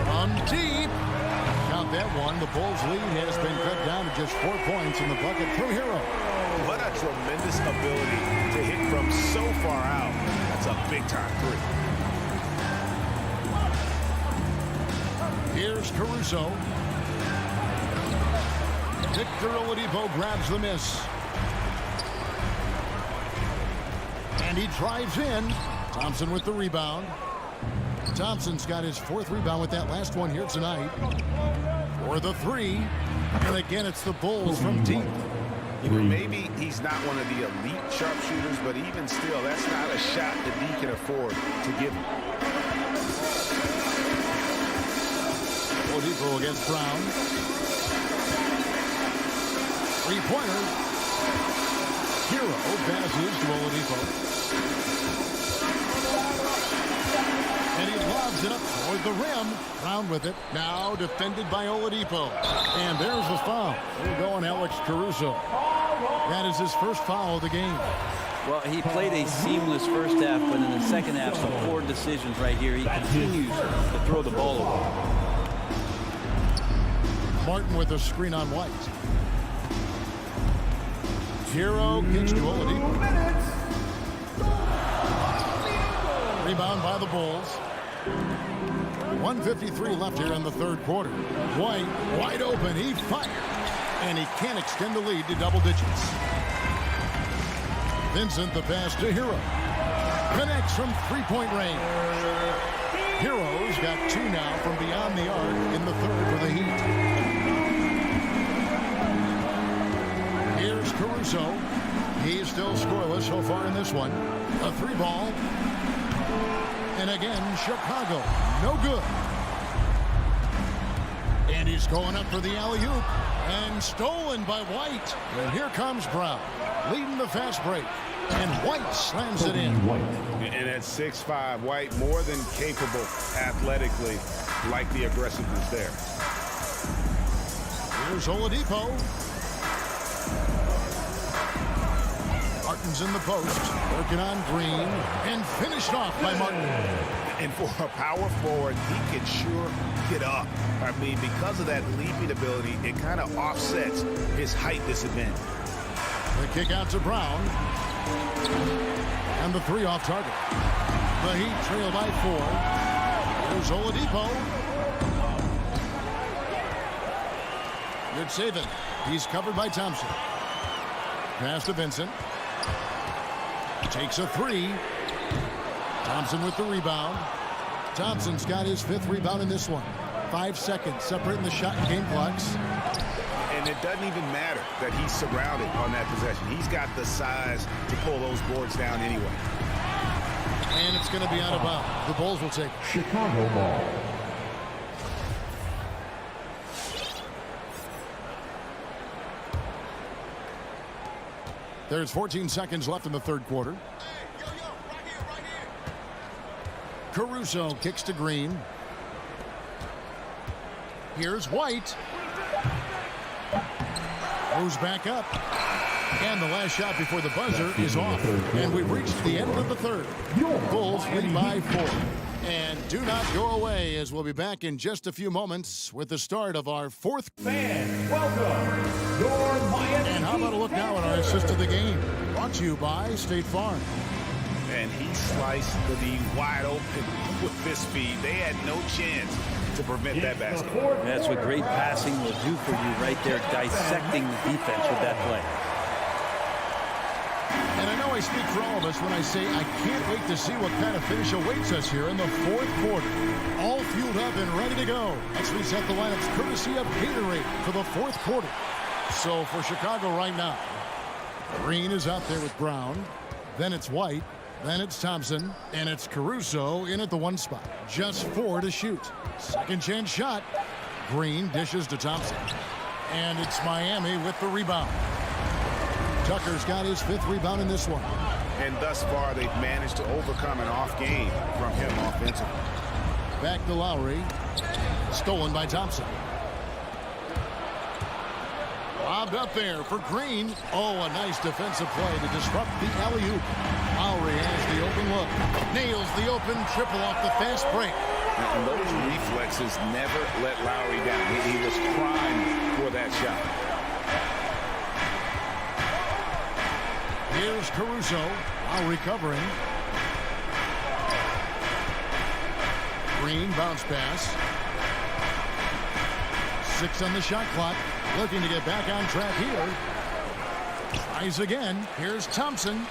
From deep. Count that one. The Bulls' lead has been cut down to just 4 points in the bucket from Hero. What a tremendous ability to hit from so far out. That's a big-time three. Here's Caruso. Victor Oladipo grabs the miss. And he drives in. Thompson with the rebound. Thompson's got his 4th rebound with that last one here tonight. For the 3. And again, it's the Bulls from deep. You know, maybe he's not one of the elite sharpshooters, but even still, that's not a shot that he can afford to give him. Oladipo against Brown. 3-pointer. Hero passes to Oladipo. And he lobs it up toward the rim. Brown with it. Now defended by Oladipo. And there's the foul. We're going Alex Caruso. That is his first foul of the game. Well, he played a seamless first half, but in the second half, some poor decisions right here. He continues to throw the ball away. Martin with a screen on White. Hero gets to Oladipo. Rebound by the Bulls. 1:53 left here in the 3rd quarter. White wide open. He fired. And he can't extend the lead to double digits. Vincent the pass to Hero. Connects from 3-point range. Hero's got 2 now from beyond the arc in the 3rd for the Heat. Here's Caruso. He's still scoreless so far in this one. A 3-ball. And again, Chicago. No good. And he's going up for the alley-oop. And stolen by White. And here comes Brown. Leading the fast break. And White slams it in. And at 6'5", White more than capable athletically, like the aggressiveness there. Here's Oladipo. Martin's in the post. Working on Green. And finished off by Martin. And for a power forward, he can sure get up. I mean, because of that leaping ability, it kind of offsets his height disadvantage. The kick out to Brown. And the 3 off target. The Heat trail by 4. Here's Oladipo. Good saving. He's covered by Thompson. Pass to Vincent. Takes a 3. Thompson with the rebound. Thompson's got his 5th rebound in this one. 5 seconds separating the shot and game clocks. And it doesn't even matter that he's surrounded on that possession. He's got the size to pull those boards down anyway. And it's going to be out of bounds. The Bulls will take Chicago ball. There's 14 seconds left in the 3rd quarter. Caruso kicks to Green. Here's White. Moves back up. And the last shot before the buzzer is off. And we've reached the end of the 3rd. Bulls lead by 4. And do not go away, as we'll be back in just a few moments with the start of our 4th. Fans, welcome your Miami. And how about a look now at our assist of the game? Brought to you by State Farm. And he sliced the D wide open with this speed. They had no chance to prevent that basket. That's what great passing will do for you right there, dissecting the defense with that play. And I know I speak for all of us when I say I can't wait to see what kind of finish awaits us here in the fourth quarter. All fueled up and ready to go. Let's reset the lineups courtesy of Gatorade for the fourth quarter. So for Chicago right now, Green is out there with Brown. Then it's White. Then it's Thompson. And it's Caruso in at the one spot. Just 4 to shoot. Second chance shot. Green dishes to Thompson. And it's Miami with the rebound. Tucker's got his 5th rebound in this one. And thus far, they've managed to overcome an off game from him offensively. Back to Lowry. Stolen by Thompson. Lobbed up there for Green. Oh, a nice defensive play to disrupt the alley-oop. Lowry has the open look. Nails the open triple off the fast break. And those reflexes never let Lowry down. He was primed for that shot. Here's Caruso. Lowry covering. Green bounce pass. 6 on the shot clock. Looking to get back on track here. Tries again. Here's Thompson.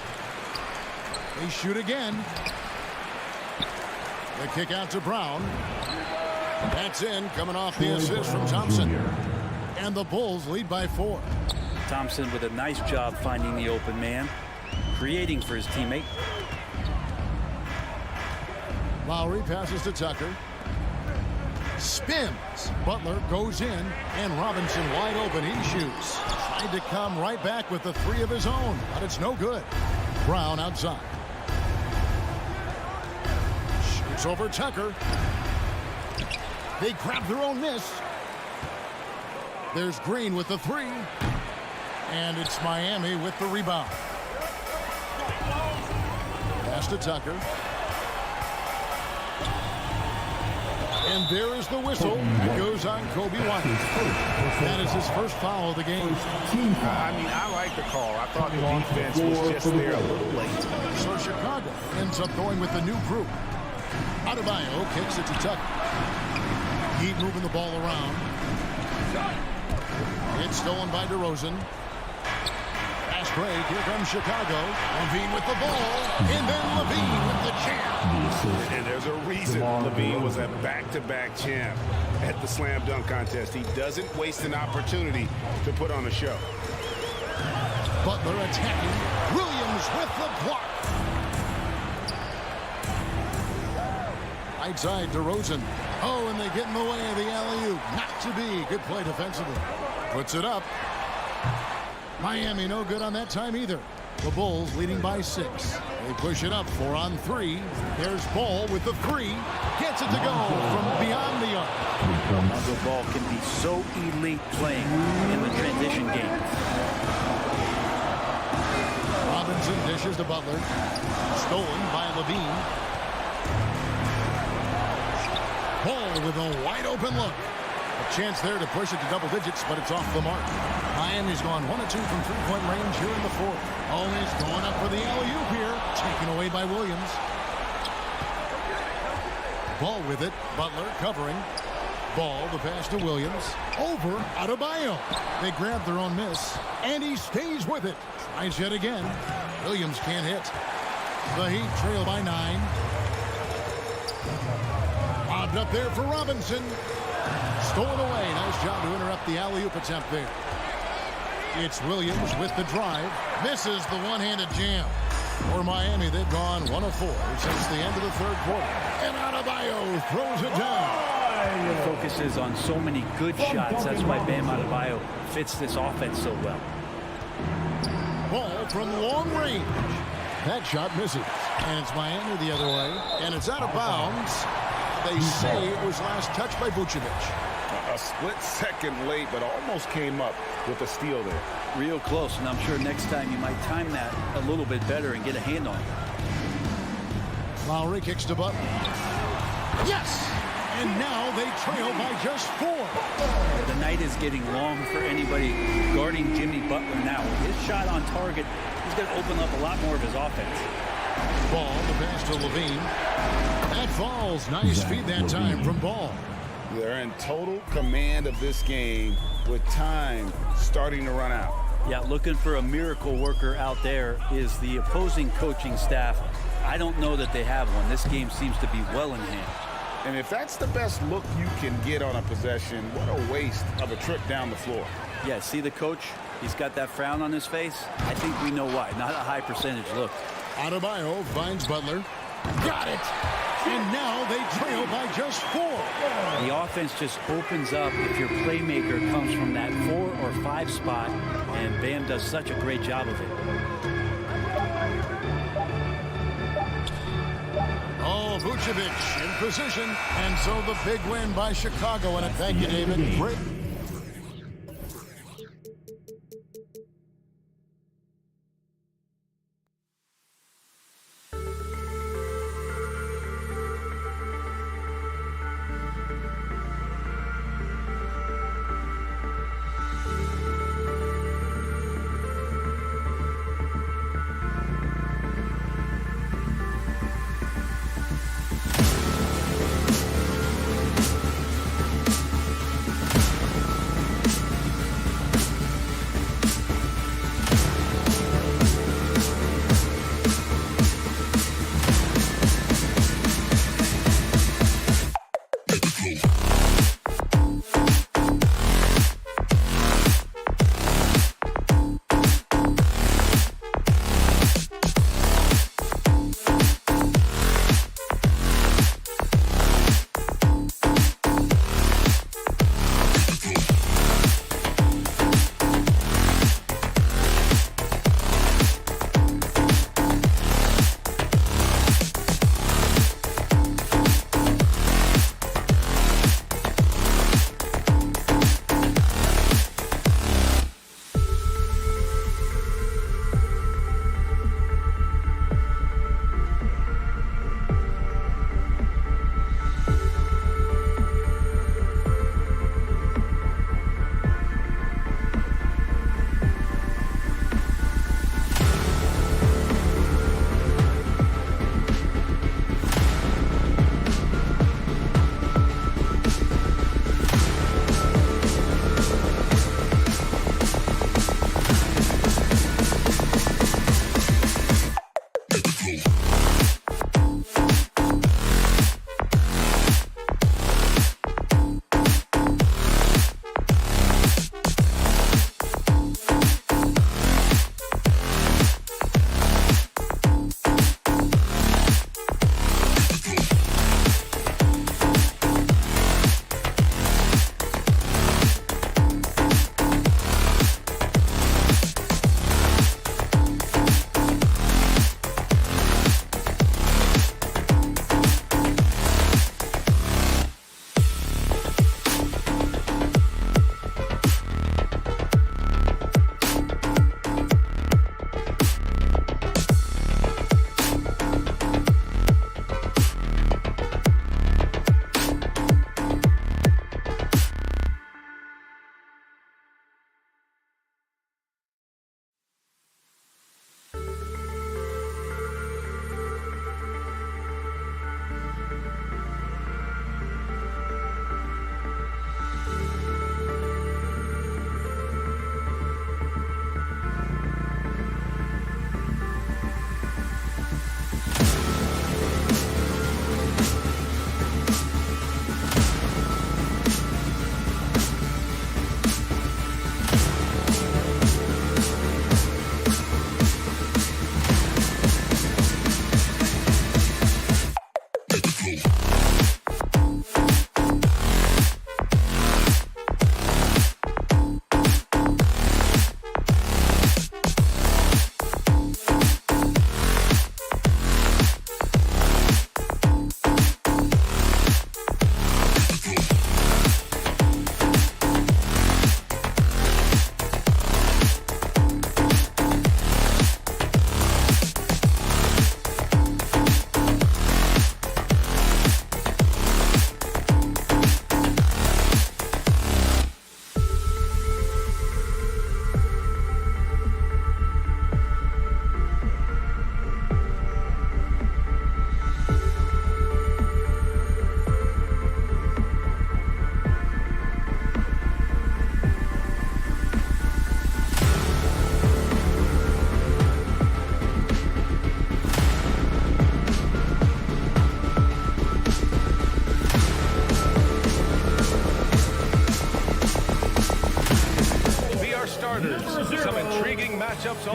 They shoot again. The kick out to Brown. That's in, coming off the assist from Thompson. And the Bulls lead by 4. Thompson with a nice job finding the open man, creating for his teammate. Lowry passes to Tucker. Spins. Butler goes in, and Robinson wide open. He shoots. Tried to come right back with the 3 of his own, but it's no good. Brown outside. Shoots over Tucker. They grab their own miss. There's Green with the 3. And it's Miami with the rebound. Pass to Tucker. And there is the whistle. It goes on Kobe White. That is his first foul of the game. I mean, I like the call. I thought the defense was just there a little late. So Chicago ends up going with the new group. Adebayo kicks it to Tucker. Heat moving the ball around. It's stolen by DeRozan. Fast break. Here comes Chicago. Levine with the ball. And then Levine with the champ. And there's a reason Levine was a back-to-back champ at the slam dunk contest. He doesn't waste an opportunity to put on a show. Butler attacking. Williams with the block. Right side, DeRozan. Oh, and they get in the way of the alley-oop. Not to be. Good play defensively. Puts it up. Miami no good on that time either. The Bulls leading by 6. They push it up 4 on 3. There's Ball with the 3. Gets it to go from beyond the arc. The ball can be so elite playing in the transition game. Robinson dishes to Butler. Stolen by Levine. Ball with a wide open look. A chance there to push it to double digits, but it's off the mark. Miami's gone 1 of 2 from 3-point range here in the fourth. Always going up for the alley-oop here. Taken away by Williams. Ball with it. Butler covering. Ball, the pass to Williams. Over Adebayo. They grab their own miss. And he stays with it. Tries yet again. Williams can't hit. The Heat trail by 9. Lobbed up there for Robinson. Stolen away. Nice job to interrupt the alley-oop attempt there. It's Williams with the drive. Misses the one-handed jam. For Miami, they've gone 1 of 4 since the end of the third quarter. And Adebayo throws it down. He focuses on so many good shots. That's why Bam Adebayo fits this offense so well. Ball from long range. That shot misses. And it's Miami the other way. And it's out of bounds. They say it was last touched by Vucevic. A split second late, but almost came up with a steal there. Real close, and I'm sure next time you might time that a little bit better and get a hand on it. Lowry kicks to Butler. Yes! And now they trail by just 4. The night is getting long for anybody guarding Jimmy Butler now. His shot on target, he's going to open up a lot more of his offense. Ball, the pass to Levine. That falls. Nice feed that time from Ball. They're in total command of this game with time starting to run out. Yeah, looking for a miracle worker out there is the opposing coaching staff. I don't know that they have one. This game seems to be well in hand. And if that's the best look you can get on a possession, what a waste of a trip down the floor. Yeah, see the coach? He's got that frown on his face. I think we know why. Not a high percentage look. Adebayo finds Butler. Got it! And now they trail by just 4. The offense just opens up if your playmaker comes from that 4 or 5 spot, and Bam does such a great job of it. Oh, Vucevic in position. And so the big win by Chicago. And thank you, David. Great.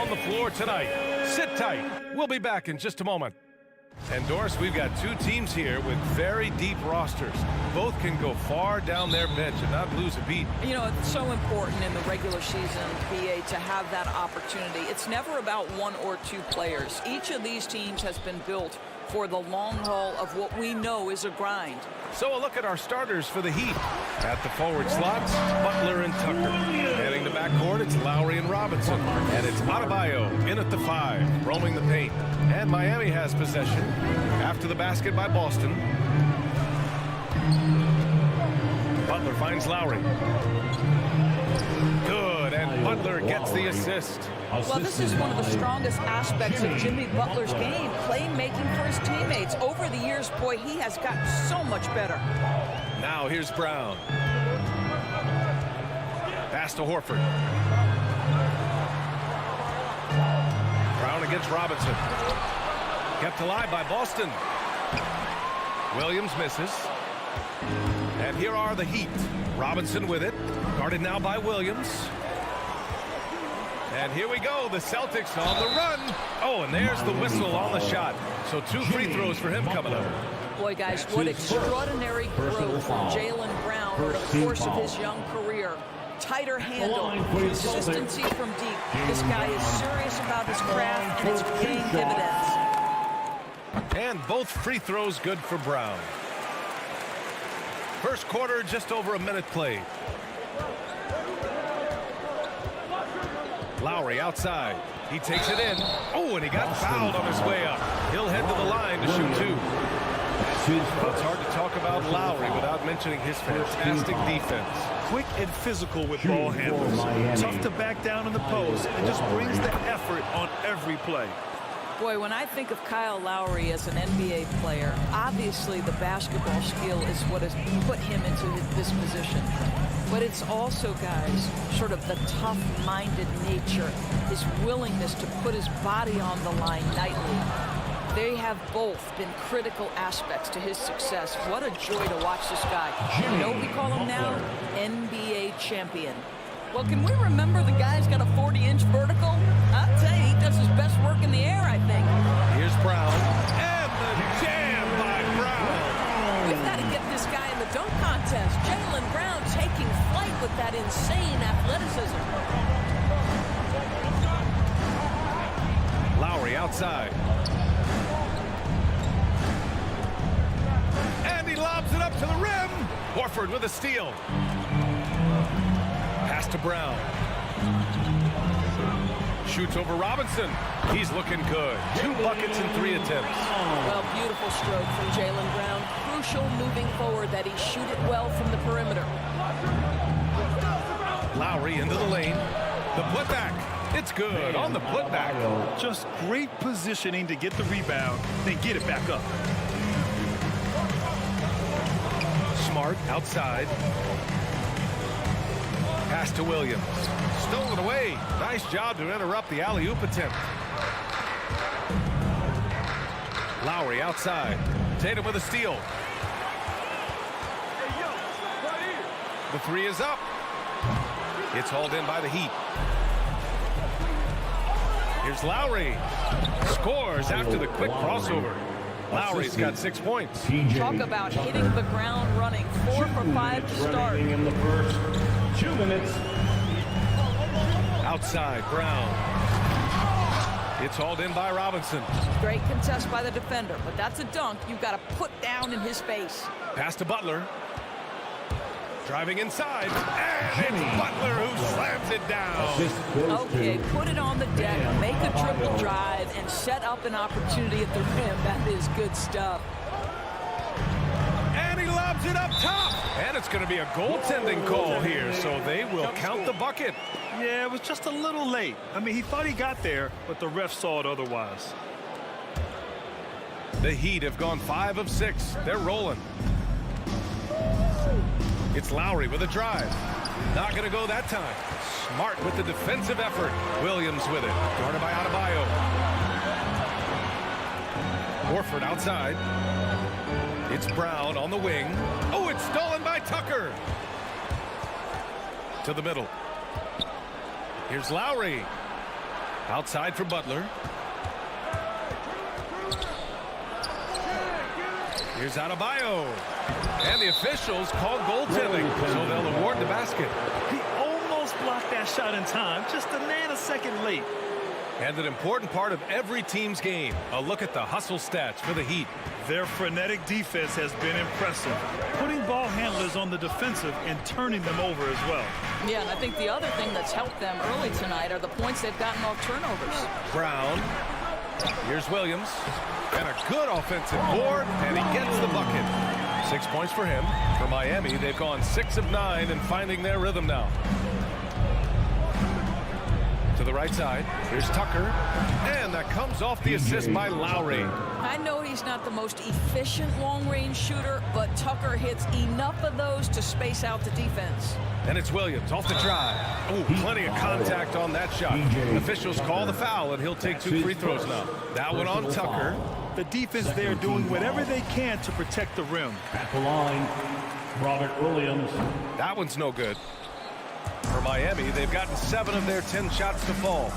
on the floor tonight. Sit tight. We'll be back in just a moment. And Doris, we've got two teams here with very deep rosters. Both can go far down their bench and not lose a beat. You know, it's so important in the regular season, BA, to have that opportunity. It's never about one or two players. Each of these teams has been built for the long haul of what we know is a grind. So a look at our starters for the Heat. At the forward slots, Butler and Tucker. Heading the backcourt, it's Lowry and Robinson. And it's Adebayo in at the 5, roaming the paint. And Miami has possession. After the basket by Boston. Butler finds Lowry. Good, and Butler gets the assist. Well, this is one of the strongest aspects of Jimmy Butler's game, playmaking for his teammates. Over the years, boy, he has gotten so much better. Now here's Brown. Pass to Horford. Brown against Robinson. Kept alive by Boston. Williams misses. And here are the Heat. Robinson with it. Guarded now by Williams. And here we go, the Celtics on the run. Oh, and there's the whistle on the shot. So 2 free throws for him coming up. Boy, guys, what extraordinary growth from Jaylen Brown over the course of his young career. Tighter handle, consistency from deep. This guy is serious about his craft, and it's paying dividends. And both free throws good for Brown. First quarter, just over a minute played. Lowry outside. He takes it in. Oh, and he got fouled on his way up. He'll head to the line to shoot 2. It's hard to talk about Lowry without mentioning his fantastic defense. Quick and physical with ball handlers. Tough to back down in the post and just brings the effort on every play. Boy, when I think of Kyle Lowry as an NBA player, obviously the basketball skill is what has put him into this position. But it's also, guys, sort of the tough-minded nature, his willingness to put his body on the line nightly. They have both been critical aspects to his success. What a joy to watch this guy. You know what we call him now? NBA champion. Well, can we remember the guy's got a 40-inch vertical? I'll tell you, he does his best work in the air, I think. Here's Brown. And the jam by Brown. We've got to get this guy in the dunk contest. Jaylen Brown taking flight with that insane athleticism. Lowry outside. And he lobs it up to the rim. Horford with a steal. Pass to Brown. Shoots over Robinson. He's looking good. 2 buckets in 3 attempts. Well, beautiful stroke from Jaylen Brown. Crucial moving forward that he shoot it well from the perimeter. Lowry into the lane. The putback. It's good on the putback. Just great positioning to get the rebound, then get it back up. Smart outside. Pass to Williams. Stolen away. Nice job to interrupt the alley-oop attempt. Lowry outside. Tatum with a steal. The 3 is up. It's hauled in by the Heat. Here's Lowry. Scores after the quick crossover. Lowry's got 6 points. Talk about hitting the ground running. 4 for 5 to start. In the first 2 minutes. Outside, Brown. It's hauled in by Robinson. Great contest by the defender, but that's a dunk you've got to put down in his face. Pass to Butler. Driving inside. And it's Butler who slams it down. Okay, put it on the deck, make a triple drive, and set up an opportunity at the rim. That is good stuff. And he lobs it up top. And it's going to be a goaltending call here, so they will count the bucket. Yeah, it was just a little late. I mean, he thought he got there, but the ref saw it otherwise. The Heat have gone 5 of 6. They're rolling. It's Lowry with a drive. Not going to go that time. Smart with the defensive effort. Williams with it. Guarded by Adebayo. Horford outside. It's Brown on the wing. Oh, it's stolen by Tucker. To the middle. Here's Lowry. Outside for Butler. Here's Adebayo. And the officials called goaltending, so they'll award the basket. He almost blocked that shot in time, just a nanosecond late. And an important part of every team's game, a look at the hustle stats for the Heat. Their frenetic defense has been impressive, putting ball handlers on the defensive and turning them over as well. Yeah, and I think the other thing that's helped them early tonight are the points they've gotten off turnovers. Brown. Here's Williams. And a good offensive board, and he gets the bucket. 6 points for him. For Miami, they've gone 6 of 9 and finding their rhythm now. To the right side, here's Tucker, and that comes off the assist by Lowry. I know he's not the most efficient long-range shooter, but Tucker hits enough of those to space out the defense. And it's Williams off the drive. Ooh, plenty of contact on that shot. Officials call the foul, and he'll take 2 free throws now. That one on Tucker. The defense there doing whatever they can to protect the rim. At the line, Robert Williams. That one's no good. For Miami, they've gotten 7 of their 10 shots to fall.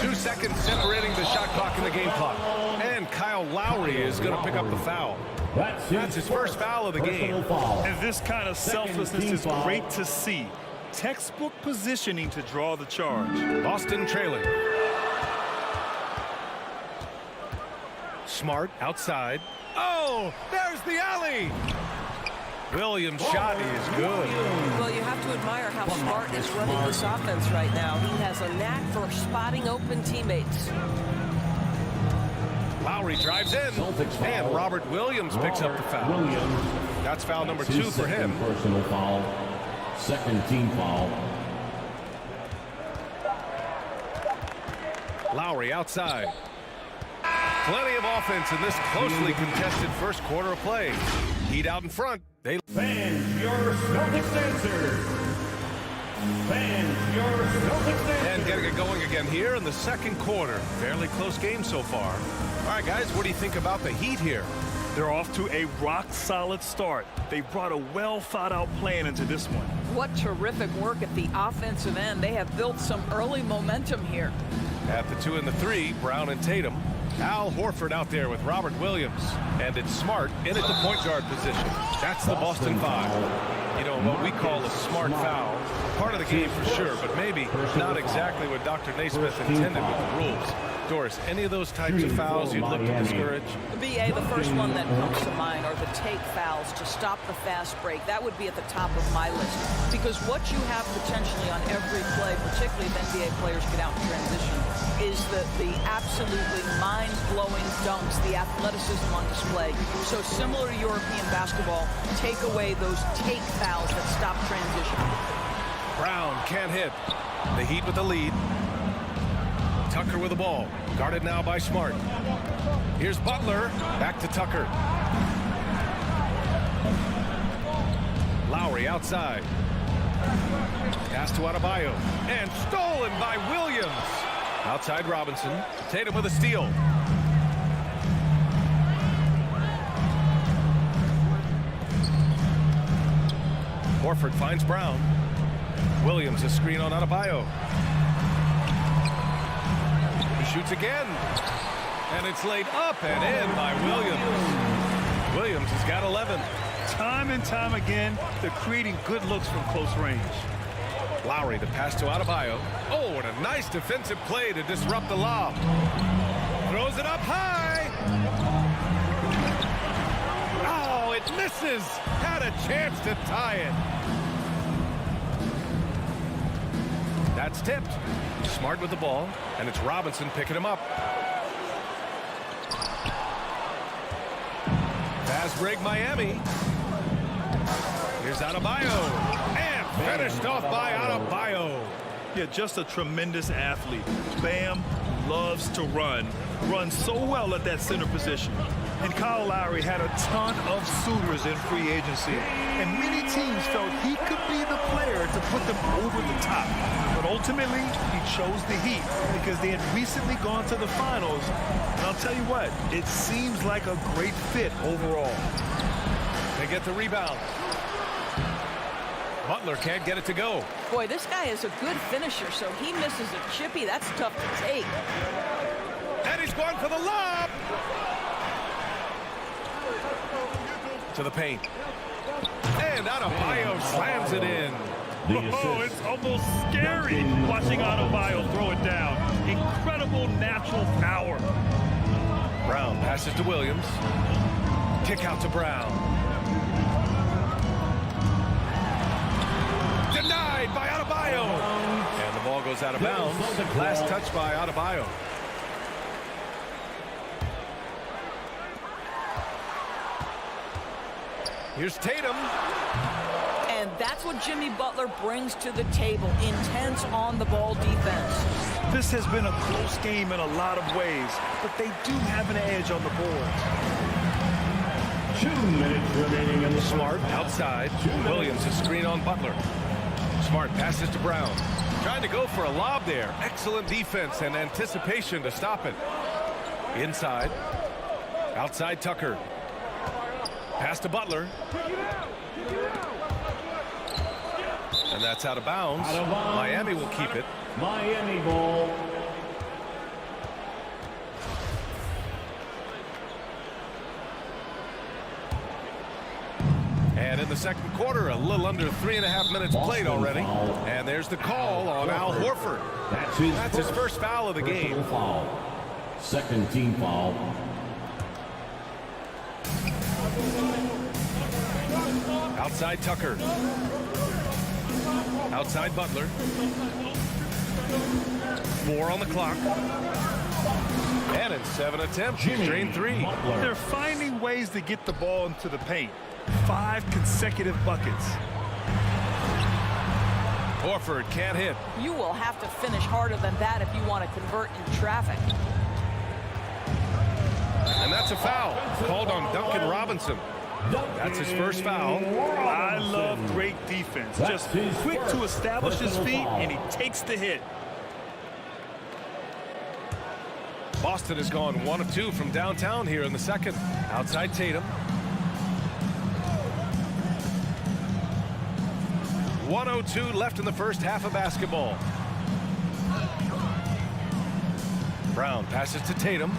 2 seconds separating the shot clock and the game clock. And Kyle Lowry is going to pick up the foul. That's his first foul of the game. And this kind of selflessness is great to see. Textbook positioning to draw the charge. Boston trailing. Smart outside. Oh, there's the alley. Williams' shot is good. Well, you have to admire how Smart is running this offense right now. He has a knack for spotting open teammates. Lowry drives in, and Robert Williams picks up the foul. That's foul number 2 for him. Personal foul. Second team foul. Lowry outside. Plenty of offense in this closely contested first quarter of play. Heat out in front. Fans, your Celtics answer. Fans, your Celtics answer. And getting it going again here in the second quarter. Fairly close game so far. All right, guys, what do you think about the Heat here? They're off to a rock-solid start. They brought a well-thought-out plan into this one. What terrific work at the offensive end. They have built some early momentum here. At the 2 and the 3, Brown and Tatum. Al Horford out there with Robert Williams. And it's Smart in at the point guard position. That's the Boston 5. You know, what we call a smart foul. Part of the game for sure, but maybe not exactly what Dr. Naismith intended with the rules. Doris, any of those types of fouls you'd look to discourage? BA, the first one that comes to mind are the take fouls to stop the fast break. That would be at the top of my list. Because what you have potentially on every play, particularly if NBA players get out in transition, is the absolutely mind-blowing dunks, the athleticism on display. So similar to European basketball, take away those take fouls that stop transition. Brown can't hit. The Heat with the lead. Tucker with the ball. Guarded now by Smart. Here's Butler. Back to Tucker. Lowry outside. Pass to Adebayo. And stolen by Williams. Outside Robinson. Tatum with a steal. Horford finds Brown. Williams a screen on Adebayo. He shoots again. And it's laid up and in by Williams. Williams has got 11. Time and time again, they're creating good looks from close range. Lowry the pass to Adebayo. Oh, and a nice defensive play to disrupt the lob. Throws it up high. Oh, it misses. Had a chance to tie it. That's tipped. Smart with the ball, and it's Robinson picking him up. Fast break Miami. Here's Adebayo. And finished off by Adebayo. Yeah, just a tremendous athlete. Bam loves to run. Runs so well at that center position. And Kyle Lowry had a ton of suitors in free agency. And many teams felt he could be the player to put them over the top. But ultimately, he chose the Heat because they had recently gone to the finals. And I'll tell you what, it seems like a great fit overall. They get the rebound. Butler can't get it to go. Boy, this guy is a good finisher, so he misses a chippy. That's tough to take. And he's going for the lob. To the paint. And Adebayo slams it in. Oh, it's almost scary watching Adebayo throw it down. Incredible natural power. Brown passes to Williams. Kick out to Brown. Denied by Adebayo. And the ball goes out of bounds. Last touch by Adebayo. Here's Tatum. And that's what Jimmy Butler brings to the table. Intense on-the-ball defense. This has been a close game in a lot of ways, but they do have an edge on the boards. 2 minutes remaining in the Smart outside. Williams is screen on Butler. Smart passes to Brown. Trying to go for a lob there. Excellent defense and anticipation to stop it. Inside. Outside Tucker. Pass to Butler. And that's out of bounds. Miami will keep it. Miami ball. And in the second quarter, a little under 3.5 minutes played already. And there's the call on Al Horford. That's his first foul of the game. Foul. Second team foul. Outside Tucker. Outside Butler. 4 on the clock. And in 7 attempts, he's drained 3. They're finding ways to get the ball into the paint. 5 consecutive buckets. Horford can't hit. You will have to finish harder than that if you want to convert in traffic. And that's a foul called on Duncan Robinson. That's his first foul. I love great defense. Just quick to establish his feet, and he takes the hit. Boston has gone 1 of 2 from downtown here in the second. Outside Tatum. 1:02 left in the first half of basketball. Brown passes to Tatum.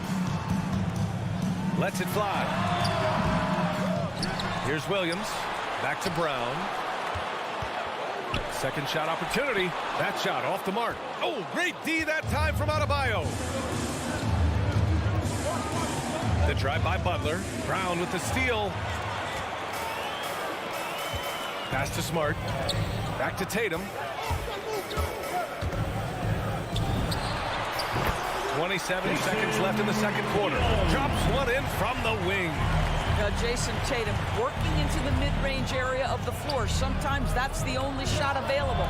Lets it fly. Here's Williams. Back to Brown. Second shot opportunity. That shot off the mark. Oh, great D that time from Adebayo. The drive by Butler. Brown with the steal. Pass to Smart. Back to Tatum. 27 seconds left in the second quarter. Drops one in from the wing. Now Jason Tatum working into the mid-range area of the floor. Sometimes that's the only shot available.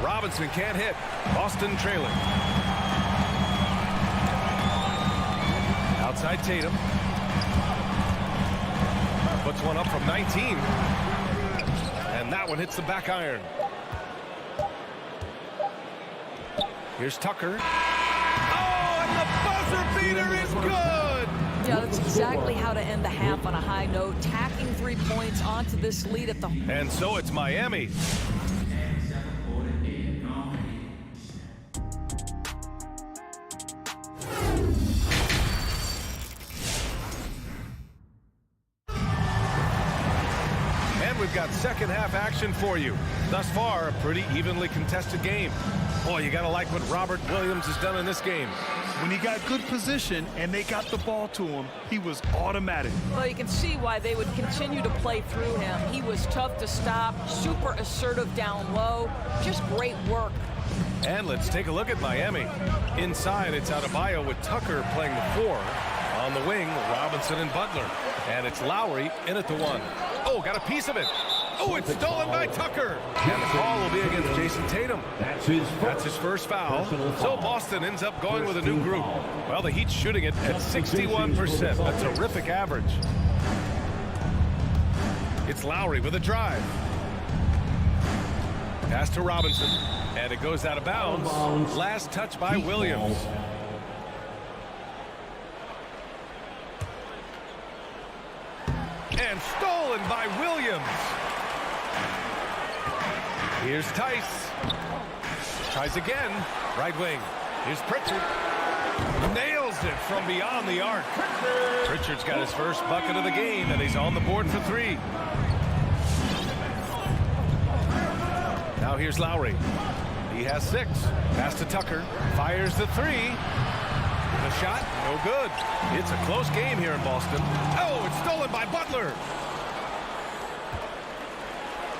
Robinson can't hit. Boston trailing. Outside Tatum. Puts one up from 19. And that one hits the back iron. Here's Tucker. Oh, and the buzzer beater is good! Yeah, that's exactly how to end the half on a high note. Tacking 3 points onto this lead at the... And so it's Miami. We've got second half action for you. Thus far, a pretty evenly contested game. Boy, you gotta like what Robert Williams has done in this game. When he got good position and they got the ball to him, he was automatic. Well, you can see why they would continue to play through him. He was tough to stop, super assertive down low, just great work. And let's take a look at Miami. Inside, it's Adebayo with Tucker playing the 4. On the wing, Robinson and Butler. And it's Lowry in at the 1. Oh, got a piece of it. Oh, it's stolen by Tucker. And the call will be against Jason Tatum. That's his first foul. So Boston ends up going with a new group. Well, the Heat's shooting it at 61%. A terrific average. It's Lowry with a drive. Pass to Robinson. And it goes out of bounds. Last touch by Williams. And stolen by Williams. Here's Tice. Tries again. Right wing. Here's Pritchard. Nails it from beyond the arc. Pritchard's got his first bucket of the game, and he's on the board for 3. Now here's Lowry. He has 6. Pass to Tucker. Fires the 3. The shot, no good. It's a close game here in Boston. Oh, it's stolen by Butler.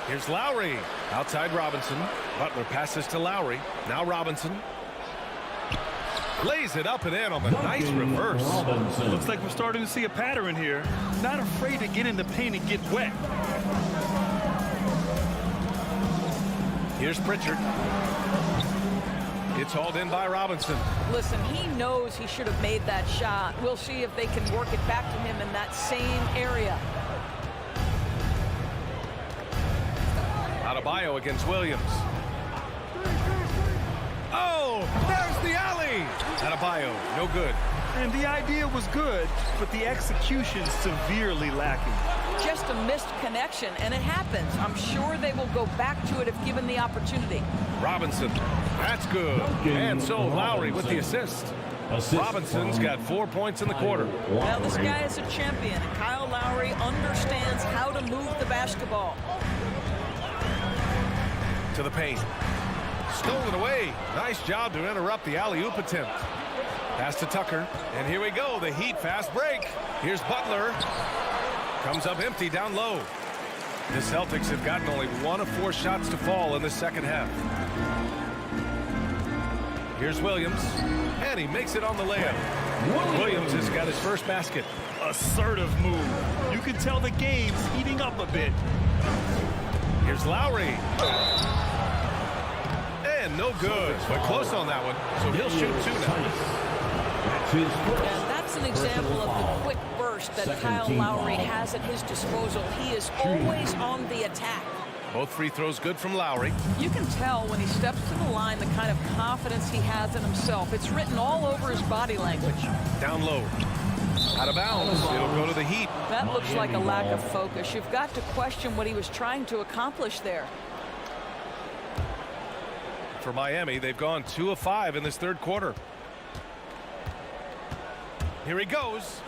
Here's Lowry. Outside Robinson. Butler passes to Lowry. Now Robinson. Lays it up and in on the nice reverse. Looks like we're starting to see a pattern here. Not afraid to get in the paint and get wet. Here's Pritchard. It's hauled in by Robinson. Listen, he knows he should have made that shot. We'll see if they can work it back to him in that same area. Adebayo against Williams. Oh, there's the alley. Adebayo, no good. And the idea was good, but the execution severely lacking. Just a missed connection, and it happens. I'm sure they will go back to it if given the opportunity. Robinson, that's good. And so Lowry with the assist. Robinson's got 4 points in the quarter. Now this guy is a champion. Kyle Lowry understands how to move the basketball. To the paint. Stolen away. Nice job to interrupt the alley-oop attempt. Pass to Tucker. And here we go. The Heat fast break. Here's Butler. Comes up empty down low. The Celtics have gotten only 1 of 4 shots to fall in the second half. Here's Williams. And he makes it on the layup. Williams has got his first basket. Assertive move. You can tell the game's heating up a bit. Here's Lowry. And no good. But close on that one. So he'll shoot 2 now. And that's an example of the quick burst that Kyle Lowry has at his disposal. He is always on the attack. Both free throws good from Lowry. You can tell when he steps to the line the kind of confidence he has in himself. It's written all over his body language. Down low. Out of bounds. It'll go to the Heat. That looks like a lack of focus. You've got to question what he was trying to accomplish there. For Miami, they've gone 2 of 5 in this third quarter. Here he goes.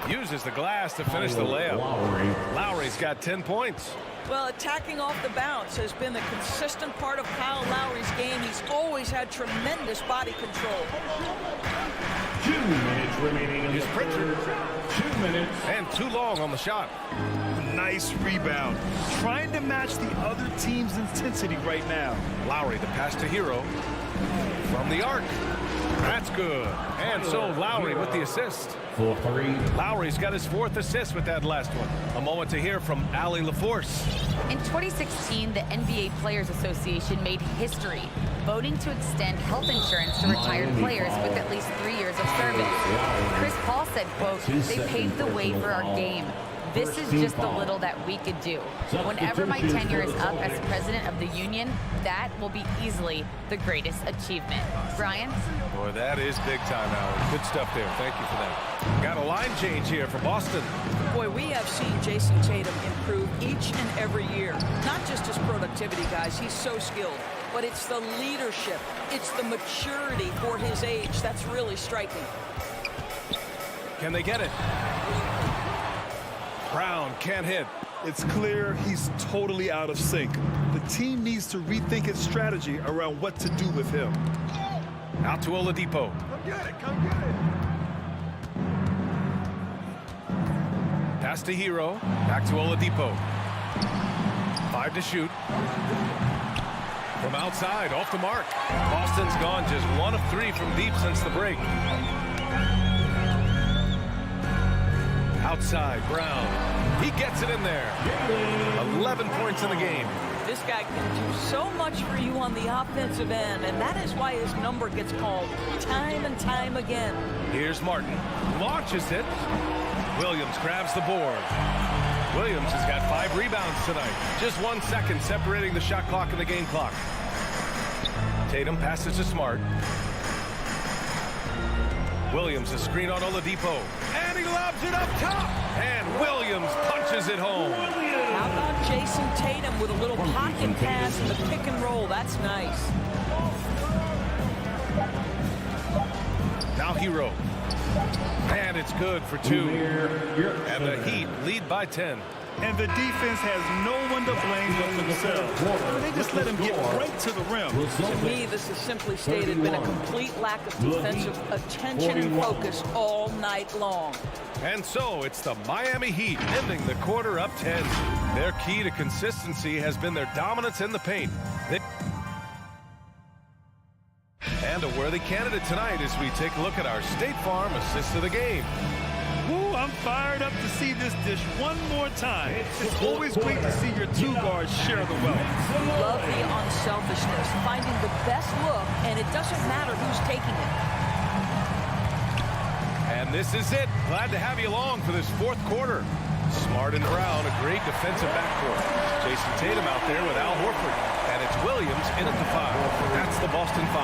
Uses the glass to finish the layup. Lowry's got 10 points. Well, attacking off the bounce has been a consistent part of Kyle Lowry's game. He's always had tremendous body control. 2 minutes remaining in Here's the Pritchard. third. 2 minutes. And too long on the shot. Nice rebound. Trying to match the other team's intensity right now. Lowry, the pass to Hero. From the arc. That's good. And so Lowry with the assist. For 3. Lowry's got his 4th assist with that last one. A moment to hear from Allie LaForce. In 2016, the NBA Players Association made history, voting to extend health insurance to retired players with at least 3 years of service. Chris Paul said, quote, "They paved the way for our game. This is just the little that we could do. Whenever my tenure is up as president of the union, that will be easily the greatest achievement." Brian? Boy, that is big time, Allie. Good stuff there. Thank you for that. Got a line change here for Boston. Boy, we have seen Jason Tatum improve each and every year. Not just his productivity, guys. He's so skilled. But it's the leadership. It's the maturity for his age. That's really striking. Can they get it? Brown can't hit. It's clear he's totally out of sync. The team needs to rethink its strategy around what to do with him. Out to Oladipo. Come get it, come get it. Pass to Hero. Back to Oladipo. 5 to shoot. From outside, off the mark. Boston's gone just 1 of 3 from deep since the break. Outside, Brown. He gets it in there. 11 points in the game. This guy can do so much for you on the offensive end, and that is why his number gets called time and time again. Here's Martin. Launches it. Williams grabs the board. Williams has got 5 rebounds tonight. Just 1 second separating the shot clock and the game clock. Tatum passes to Smart. Williams, a screen on Oladipo. And he lobs it up top. And Williams punches it home. How about Jason Tatum with a little pocket pass and the pick and roll? That's nice. Now Hero. And it's good for 2. And the Heat lead by 10. And the defense has no one to blame but themselves. They just let him get right to the rim. To me, this has simply stated been a complete lack of defensive attention and focus all night long. And so it's the Miami Heat ending the quarter up 10. Their key to consistency has been their dominance in the paint. And a worthy candidate tonight as we take a look at our State Farm assist of the game. Ooh, I'm fired up to see this dish one more time. It's always great to see your 2 guards share the wealth. Love the unselfishness, finding the best look, and it doesn't matter who's taking it. And this is it. Glad to have you along for this 4th quarter. Smart and Brown, a great defensive backcourt. Jason Tatum out there with Al Horford. And it's Williams in at the 5. That's the Boston 5.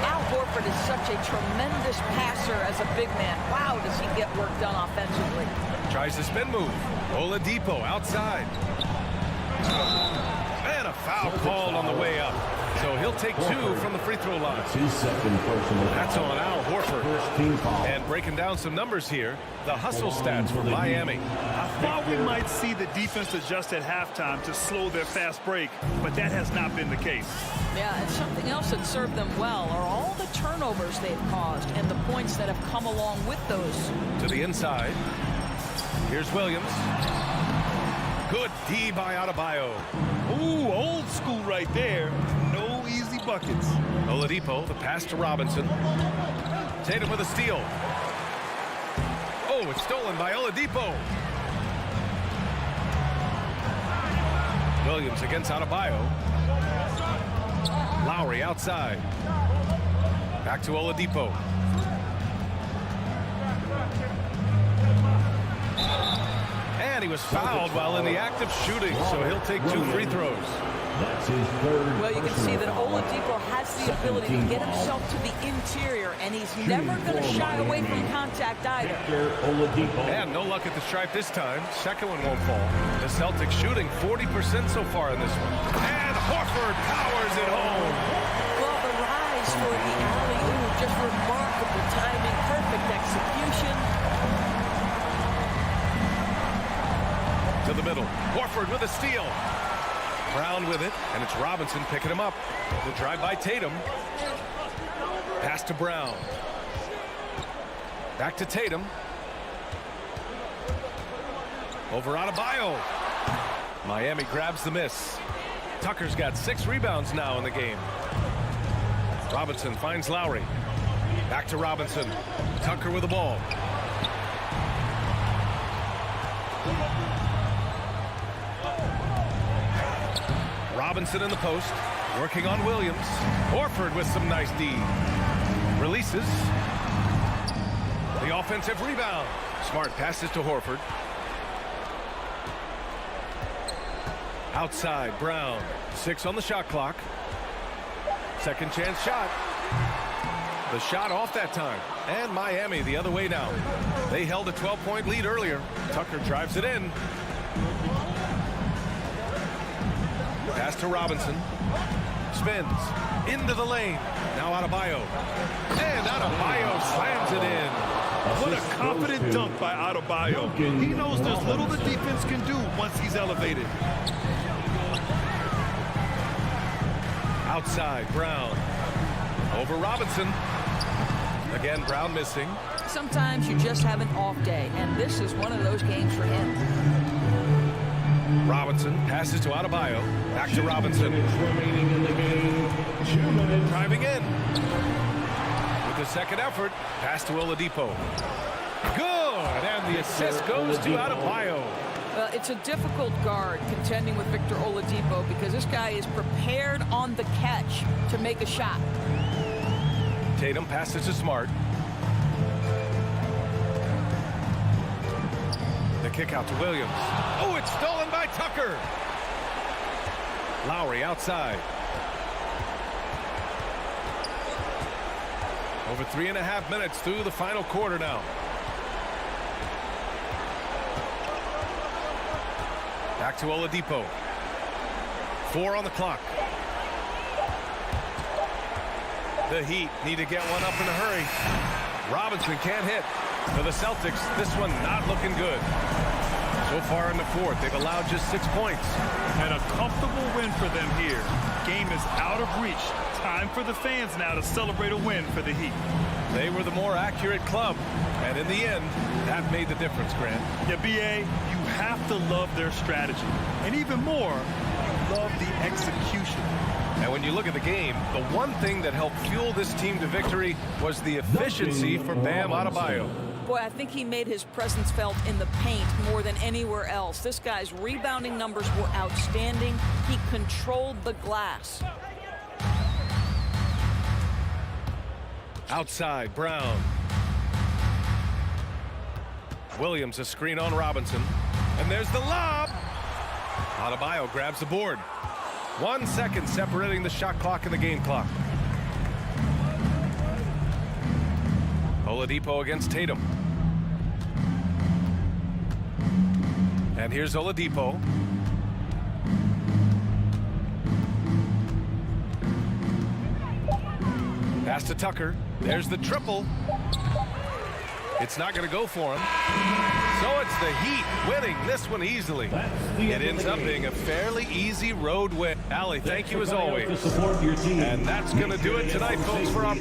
Al Horford is such a tremendous passer as a big man. Wow, does he get work done offensively. Tries the spin move. Oladipo outside. And a foul called on the way up. So he'll take 2 from the free throw line. That's on Al Horford. And breaking down some numbers here, the hustle stats for Miami. I thought we might see the defense adjust at halftime to slow their fast break, but that has not been the case. Yeah, and something else that served them well are all the turnovers they've caused and the points that have come along with those. To the inside. Here's Williams. Good D by Adebayo. Ooh, old school right there. No easy buckets. Oladipo, the pass to Robinson. Tatum with a steal. Oh, it's stolen by Oladipo. Williams against Adebayo. Lowry outside. Back to Oladipo. And he was fouled while in the act of shooting, so he'll take 2 free throws. Well, you can see that Oladipo has the ability to get himself to the interior, and he's never going to shy away from contact either. And no luck at the stripe this time. Second one won't fall. The Celtics shooting 40% so far in this one. And Horford powers it home. Well, the rise for the alley-oop, just remarkable timing, perfect execution. To the middle. Horford with a steal. Brown with it, and it's Robinson picking him up. The drive by Tatum. Pass to Brown. Back to Tatum. Over Adebayo. Miami grabs the miss. Tucker's got 6 rebounds now in the game. Robinson finds Lowry. Back to Robinson. Tucker with the ball. Robinson in the post, working on Williams. Horford with some nice D. Releases. The offensive rebound. Smart passes to Horford. Outside, Brown. 6 on the shot clock. Second chance shot. The shot off that time. And Miami the other way now. They held a 12-point lead earlier. Tucker drives it in. Pass to Robinson. Spins. Into the lane. Now Adebayo. And Adebayo slams it in. What a confident dunk by Adebayo. He knows there's little the defense can do once he's elevated. Outside, Brown. Over Robinson. Again, Brown missing. Sometimes you just have an off day, and this is one of those games for him. Robinson passes to Adebayo. Back to Robinson. Driving in. With the second effort, pass to Oladipo. Good, and the assist goes to Adebayo. Well, it's a difficult guard contending with Victor Oladipo because this guy is prepared on the catch to make a shot. Tatum passes to Smart. The kick out to Williams. Oh, it's stolen by Tucker. Lowry outside. Over 3.5 minutes through the final quarter now. Back to Oladipo. 4 on the clock. The Heat need to get one up in a hurry. Robinson can't hit. For the Celtics, this one not looking good. So far in the fourth, they've allowed just 6 points. And a comfortable win for them here. Game is out of reach. Time for the fans now to celebrate a win for the Heat. They were the more accurate club, and in the end, that made the difference, Grant. Yeah, B.A., you have to love their strategy. And even more, you love the execution. And when you look at the game, the one thing that helped fuel this team to victory was the efficiency for Bam Adebayo. Boy, I think he made his presence felt in the paint more than anywhere else. This guy's rebounding numbers were outstanding. He controlled the glass. Outside, Brown. Williams a screen on Robinson. And there's the lob. Adebayo grabs the board. 1 second separating the shot clock and the game clock. Oladipo against Tatum. And here's Oladipo. Pass to Tucker. There's the triple. It's not going to go for him. So it's the Heat winning this one easily. It ends up being a fairly easy road win. Allie, thank you as always. And that's going to do it tonight, folks, for our...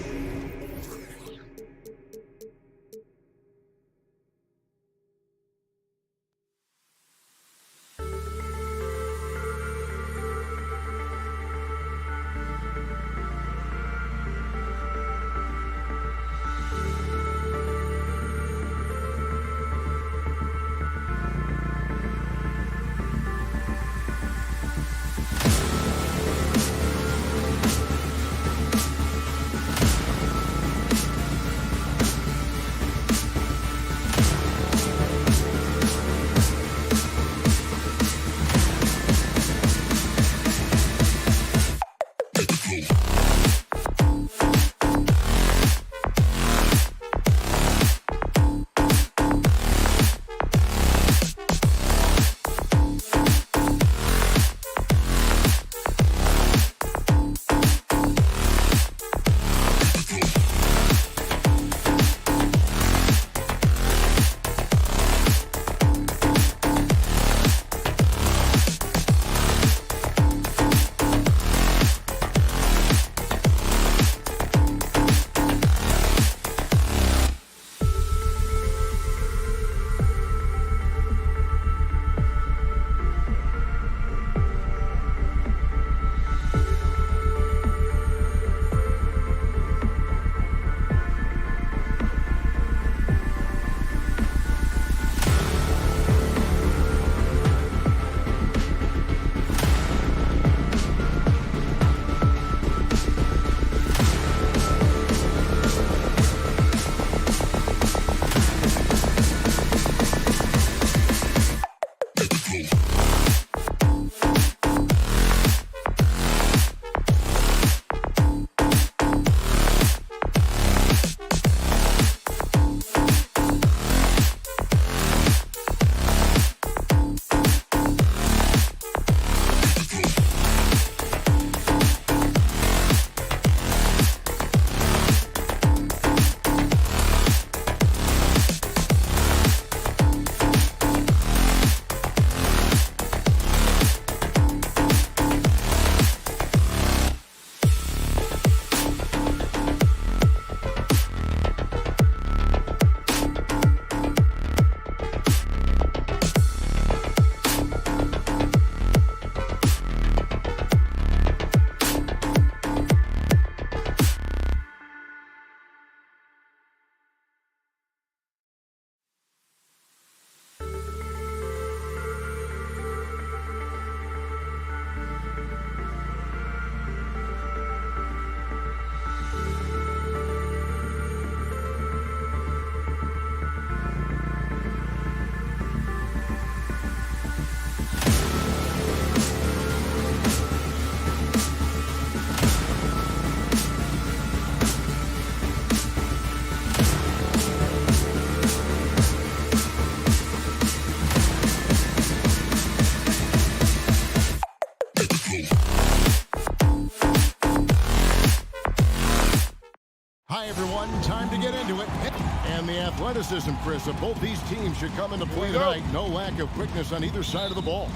And the athleticism, Chris, of both these teams should come into play tonight. No lack of quickness on either side of the ball.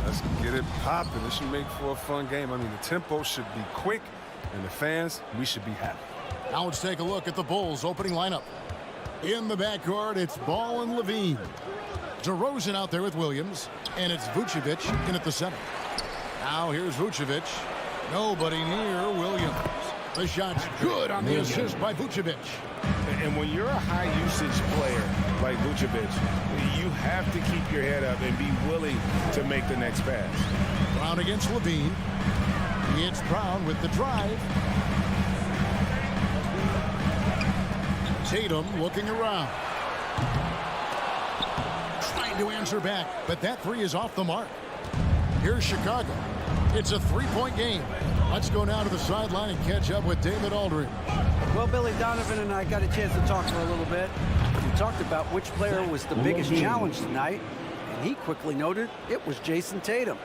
Let's get it popping. This should make for a fun game. I mean, the tempo should be quick, and the fans, we should be happy. Now let's take a look at the Bulls' opening lineup. In the backcourt, it's Ball and Levine. DeRozan out there with Williams, and it's Vucevic in at the center. Now here's Vucevic. Nobody near Williams. The shot's good on the assist by Vucevic. And when you're a high-usage player like Vucevic, you have to keep your head up and be willing to make the next pass. Brown against Levine. It's Brown with the drive. Tatum looking around. Trying to answer back, but that three is off the mark. Here's Chicago. It's a three-point game. Let's go now to the sideline and catch up with David Aldridge. Well, Billy, Donovan and I got a chance to talk for a little bit. We talked about which player was the biggest challenge tonight, and he quickly noted it was Jason Tatum.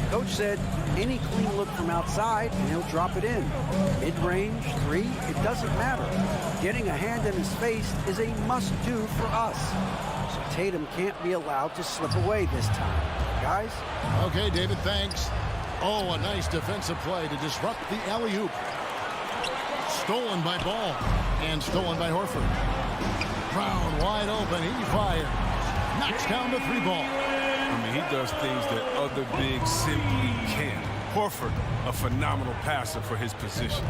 Coach said any clean look from outside, and he'll drop it in. Mid-range, three, it doesn't matter. Getting a hand in his face is a must-do for us. So Tatum can't be allowed to slip away this time. Guys? Okay, David, thanks. Oh, a nice defensive play to disrupt the alley-oop. Stolen by Ball and stolen by Horford. Brown wide open. He fires. Knocks down the three ball. I mean, he does things that other bigs simply can't. Horford, a phenomenal passer for his position.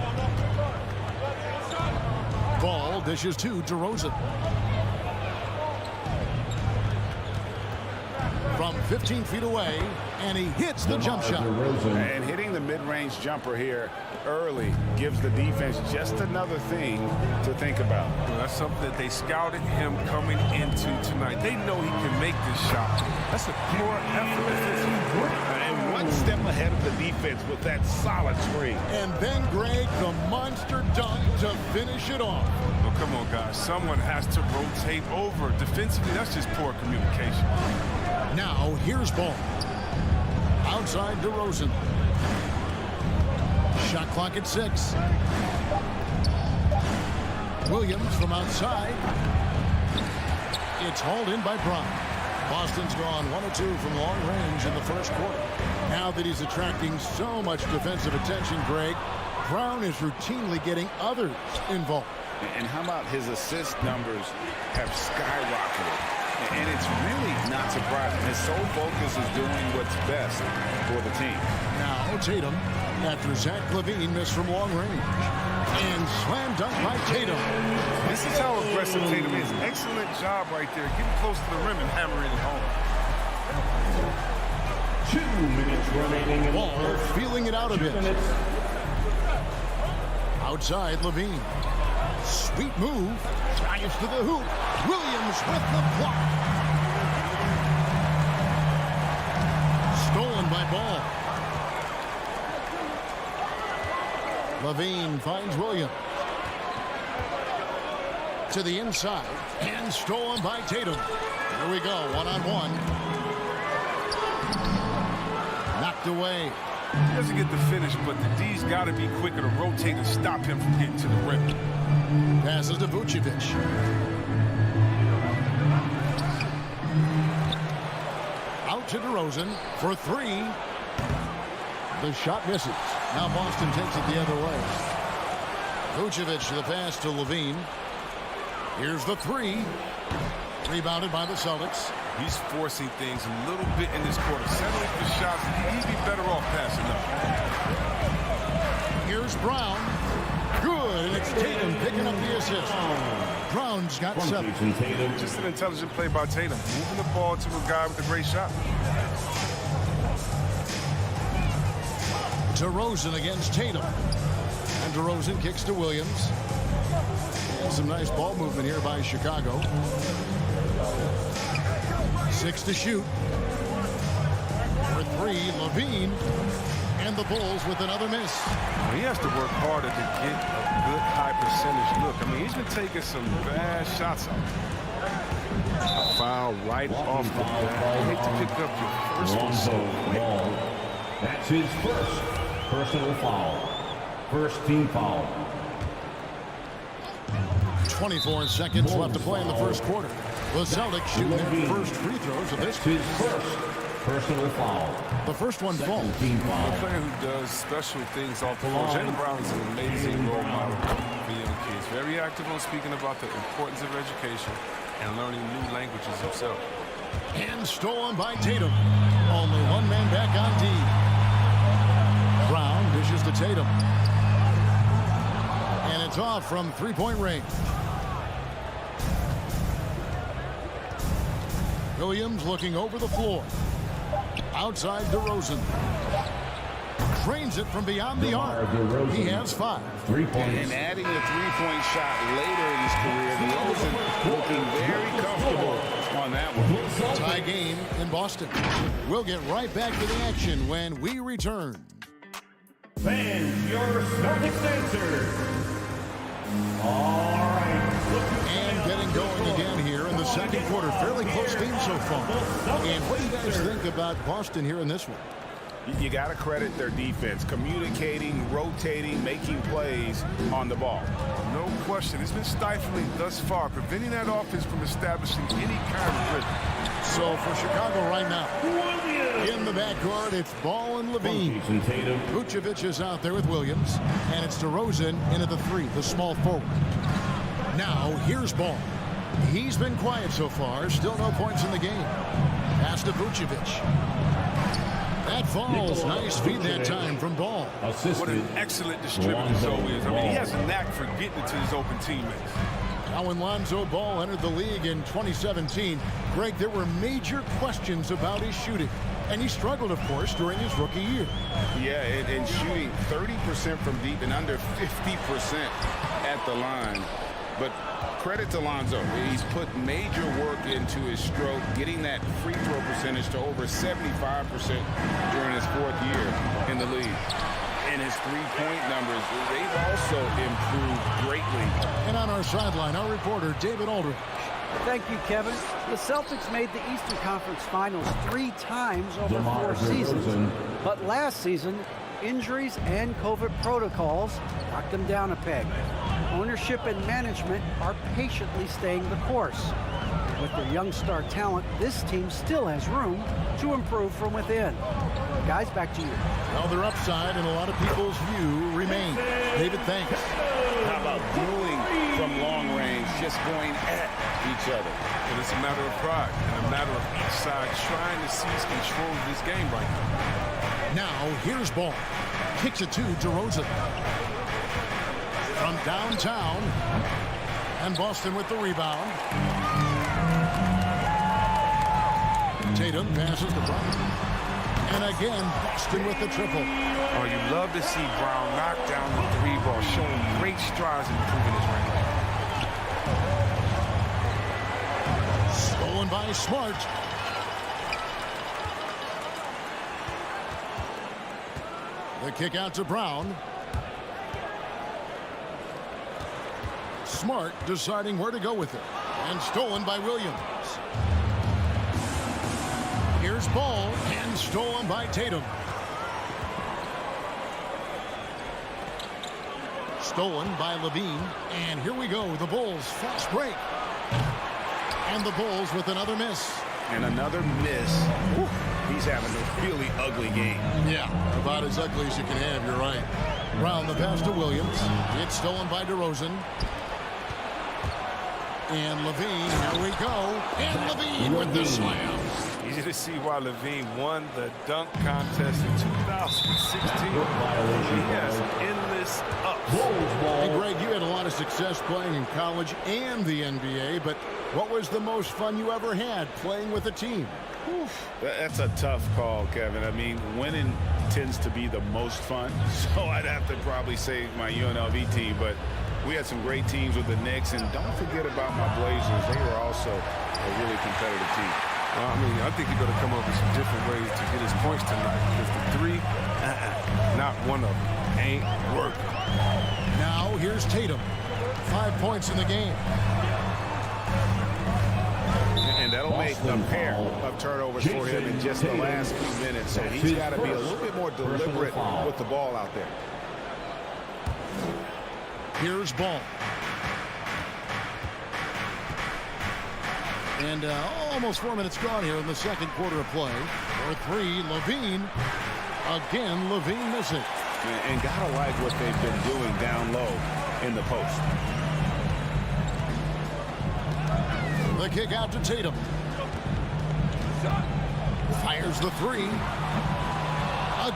Ball dishes to DeRozan. From 15 feet away, and he hits the jump shot. And hitting the mid-range jumper here early gives the defense just another thing to think about. Well, that's something that they scouted him coming into tonight. They know he can make this shot. That's a pure effort. And one step ahead of the defense with that solid screen. And then, Greg, the monster dunk to finish it off. Well, come on, guys. Someone has to rotate over. Defensively, that's just poor communication. Now, here's Ball. Outside DeRozan. Shot clock at 6. Williams from outside. It's hauled in by Brown. Boston's gone 1 of 2 from long range in the first quarter. Now that he's attracting so much defensive attention, Greg, Brown is routinely getting others involved. And how about his assist numbers have skyrocketed? And it's really not surprising. His sole focus is doing what's best for the team. Now Tatum, after Zach LaVine missed from long range. And slam dunk by Tatum. This is how aggressive Tatum is. Excellent job right there. Getting close to the rim and hammering it home. 2 minutes remaining. Ball feeling it out a bit. Outside LaVine. Sweet move. Drives to the hoop. Williams with the block. Stolen by Ball. LaVine finds Williams. To the inside. And stolen by Tatum. Here we go. One-on-one. Knocked away. He doesn't get the finish, but the D's got to be quicker to rotate and stop him from getting to the rim. Passes to Vucevic. Out to DeRozan for 3. The shot misses. Now Boston takes it the other way. Vucevic the pass to Levine. Here's the 3. Rebounded by the Celtics. He's forcing things a little bit in this quarter. Settling for shots. He'd be better off passing up. Here's Brown. Good, and it's Tatum picking up the assist. Brown's got 7. Just an intelligent play by Tatum. Moving the ball to a guy with a great shot. DeRozan against Tatum. And DeRozan kicks to Williams. And some nice ball movement here by Chicago. 6 to shoot. For 3, Levine. And the Bulls with another miss. Well, he has to work harder to get a good high percentage look. I mean, he's been taking some bad shots out. A foul right off the bat. You hate to pick up your first one so quick. That's his first personal foul. First team foul. 24 seconds left to play in the first quarter. The Celtics shooting their first free throws of this game. Personal foul. The first one falls. A player who does special things off the floor. Jaylen Brown is an amazing role model for young kids. Very active on speaking about the importance of education and learning new languages himself. And stolen by Tatum. Only one man back on D. Brown dishes to Tatum. And it's off from three-point range. Williams looking over the floor. Outside DeRozan. Drains it from beyond the arc. He has 5. 3 points. And adding a three-point shot later in his career, DeRozan looking very comfortable on that one. Tie game in Boston. We'll get right back to the action when we return. Fans, your Celtics answer. All right. And getting going again here in the second quarter. Fairly close game so far. And what do you guys think about Boston here in this one? You got to credit their defense. Communicating, rotating, making plays on the ball. No question. It's been stifling thus far, preventing that offense from establishing any kind of rhythm. So for Chicago right now, in the backcourt, it's Ball and Levine. Vucevic is out there with Williams, and it's DeRozan into the 3, the small forward. Now, here's Ball. He's been quiet so far, still no points in the game. Pass to Vucevic. That falls. Nice feed that time from Ball. What an excellent distributor Zoe is. I mean, he has a knack for getting it to his open teammates. Now, when Lonzo Ball entered the league in 2017, Greg, there were major questions about his shooting. And he struggled, of course, during his rookie year. Yeah, and shooting 30% from deep and under 50% at the line. But credit to Lonzo. He's put major work into his stroke, getting that free throw percentage to over 75% during his 4th year in the league. And his three-point numbers, they've also improved greatly. And on our sideline, our reporter, David Aldridge. Thank you, Kevin. The Celtics made the Eastern Conference Finals 3 times over 4 seasons. But last season, injuries and COVID protocols knocked them down a peg. Ownership and management are patiently staying the course. With their young star talent, this team still has room to improve from within. Guys, back to you. Well, their upside in a lot of people's view remains. David, thanks. How about dueling from long range, just going at each other? And it's a matter of pride and a matter of each side trying to seize control of this game right now. Now, here's Ball. Kicks it to DeRozan. From downtown. And Boston with the rebound. Tatum passes to Brown. And again, Boston with the triple. Oh, you love to see Brown knock down the 3-ball, showing great strides in improving his range. Stolen by Smart. The kick out to Brown. Smart deciding where to go with it. And stolen by Williams. Here's Ball, and stolen by Tatum. Stolen by Levine. And here we go, the Bulls fast break. And the Bulls with another miss. And another miss. Whew. He's having a really ugly game. Yeah, about as ugly as you can have, you're right. Brown the pass to Williams. It's stolen by DeRozan. And Levine, here we go. And Levine with the slam. Easy to see why Levine won the dunk contest in 2016. He has endless ups. Hey, Greg, you had a lot of success playing in college and the NBA, but what was the most fun you ever had playing with a team? That's a tough call, Kevin. I mean, winning tends to be the most fun, so I'd have to probably say my UNLV team, but we had some great teams with the Knicks, and don't forget about my Blazers. They were also a really competitive team. I mean, I think you're going to come up with some different ways to get his points tonight, because the 3, not one of them, ain't working. Now, here's Tatum. 5 points in the game. And that'll make a pair of turnovers for him in just the last few minutes. So he's got to be a little bit more deliberate with the ball out there. Here's Ball. And almost 4 minutes gone here in the second quarter of play. For three, Levine. Again, Levine missing. And gotta like what they've been doing down low in the post. The kick out to Tatum. Fires the three.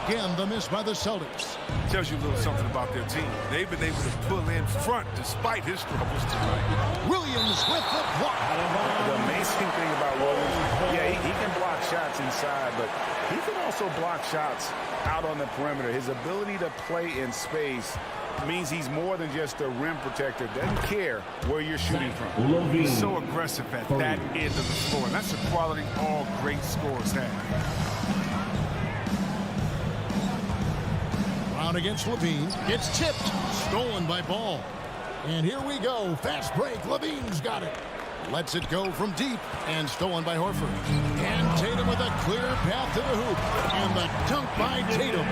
Again, the miss by the Celtics. Tells you a little something about their team. They've been able to pull in front despite his struggles tonight. Williams with the block. The amazing thing about Williams, yeah, he can block shots inside, but he can also block shots out on the perimeter. His ability to play in space means he's more than just a rim protector. Doesn't care where you're shooting from. He's so aggressive at that end of the floor. And that's a quality all great scorers have. Brown against Levine. It's tipped. Stolen by Ball. And here we go. Fast break. Levine's got it. Lets it go from deep. And stolen by Horford. And Tatum with a clear path to the hoop. And the dunk by Tatum.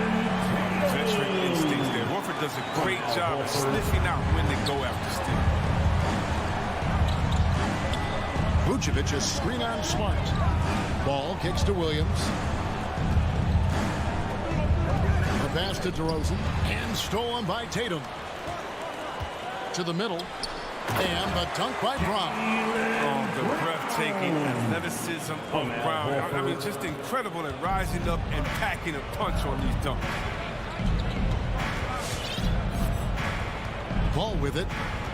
Veteran instincts there. Horford does a great job of sniffing out when they go after steal. Vucevic is screen on Smart. Ball kicks to Williams. The pass to DeRozan. And stolen by Tatum. To the middle. And the dunk by Brown. Oh, the breathtaking athleticism of Brown. I mean, just incredible at rising up and packing a punch on these dunks. Ball with it.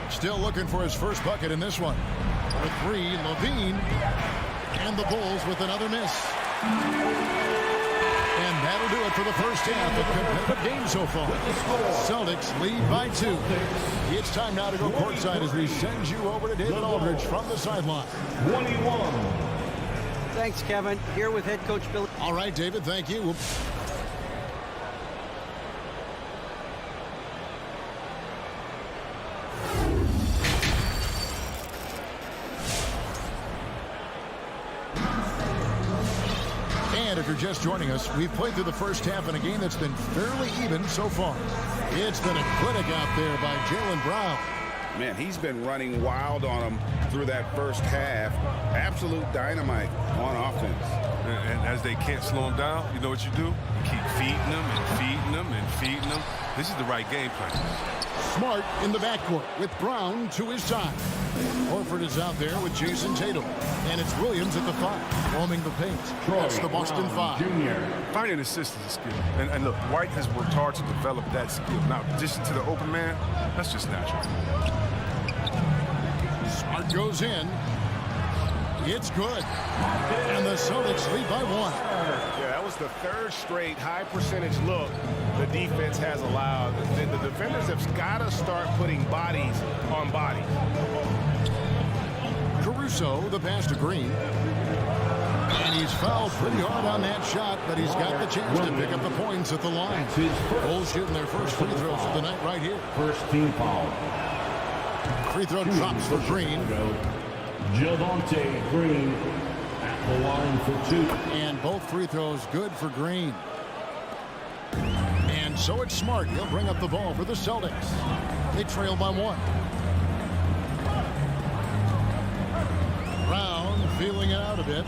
Still looking for his first bucket in this one. For three, Levine. And the Bulls with another miss. And that'll do it for the first half of competitive game so far. Celtics lead by 2. It's time now to go courtside as we send you over to David Aldridge from the sideline. 21. Thanks, Kevin. Here with head coach Billy. All right, David, thank you. And if you're just joining us, we've played through the first half in a game that's been fairly even so far. It's been a clinic out there by Jaylen Brown. Man, he's been running wild on him through that first half. Absolute dynamite on offense. And as they can't slow him down, you know what you do? You keep feeding them and feeding them and feeding them. This is the right game plan. Smart in the backcourt with Brown to his side. Horford is out there with Jason Tatum. And it's Williams at the 5, roaming the paint. That's the Boston 5. Finding assists is a skill. And look, White has worked hard to develop that skill. Now, in addition to the open man, that's just natural. Smart goes in. It's good. And the Celtics lead by 1. Yeah, that was the third straight high percentage look the defense has allowed. The defenders have got to start putting bodies on bodies. Caruso, the pass to Green. And he's fouled pretty hard on that shot, but he's got the chance to pick up the points at the line. Bulls shooting their first free throws of the night right here. First team foul. Free throw drops for Green. Javonte Green at the line for 2. And both free throws good for Green. And so it's Smart. He'll bring up the ball for the Celtics. They trail by 1. Brown feeling it out a bit.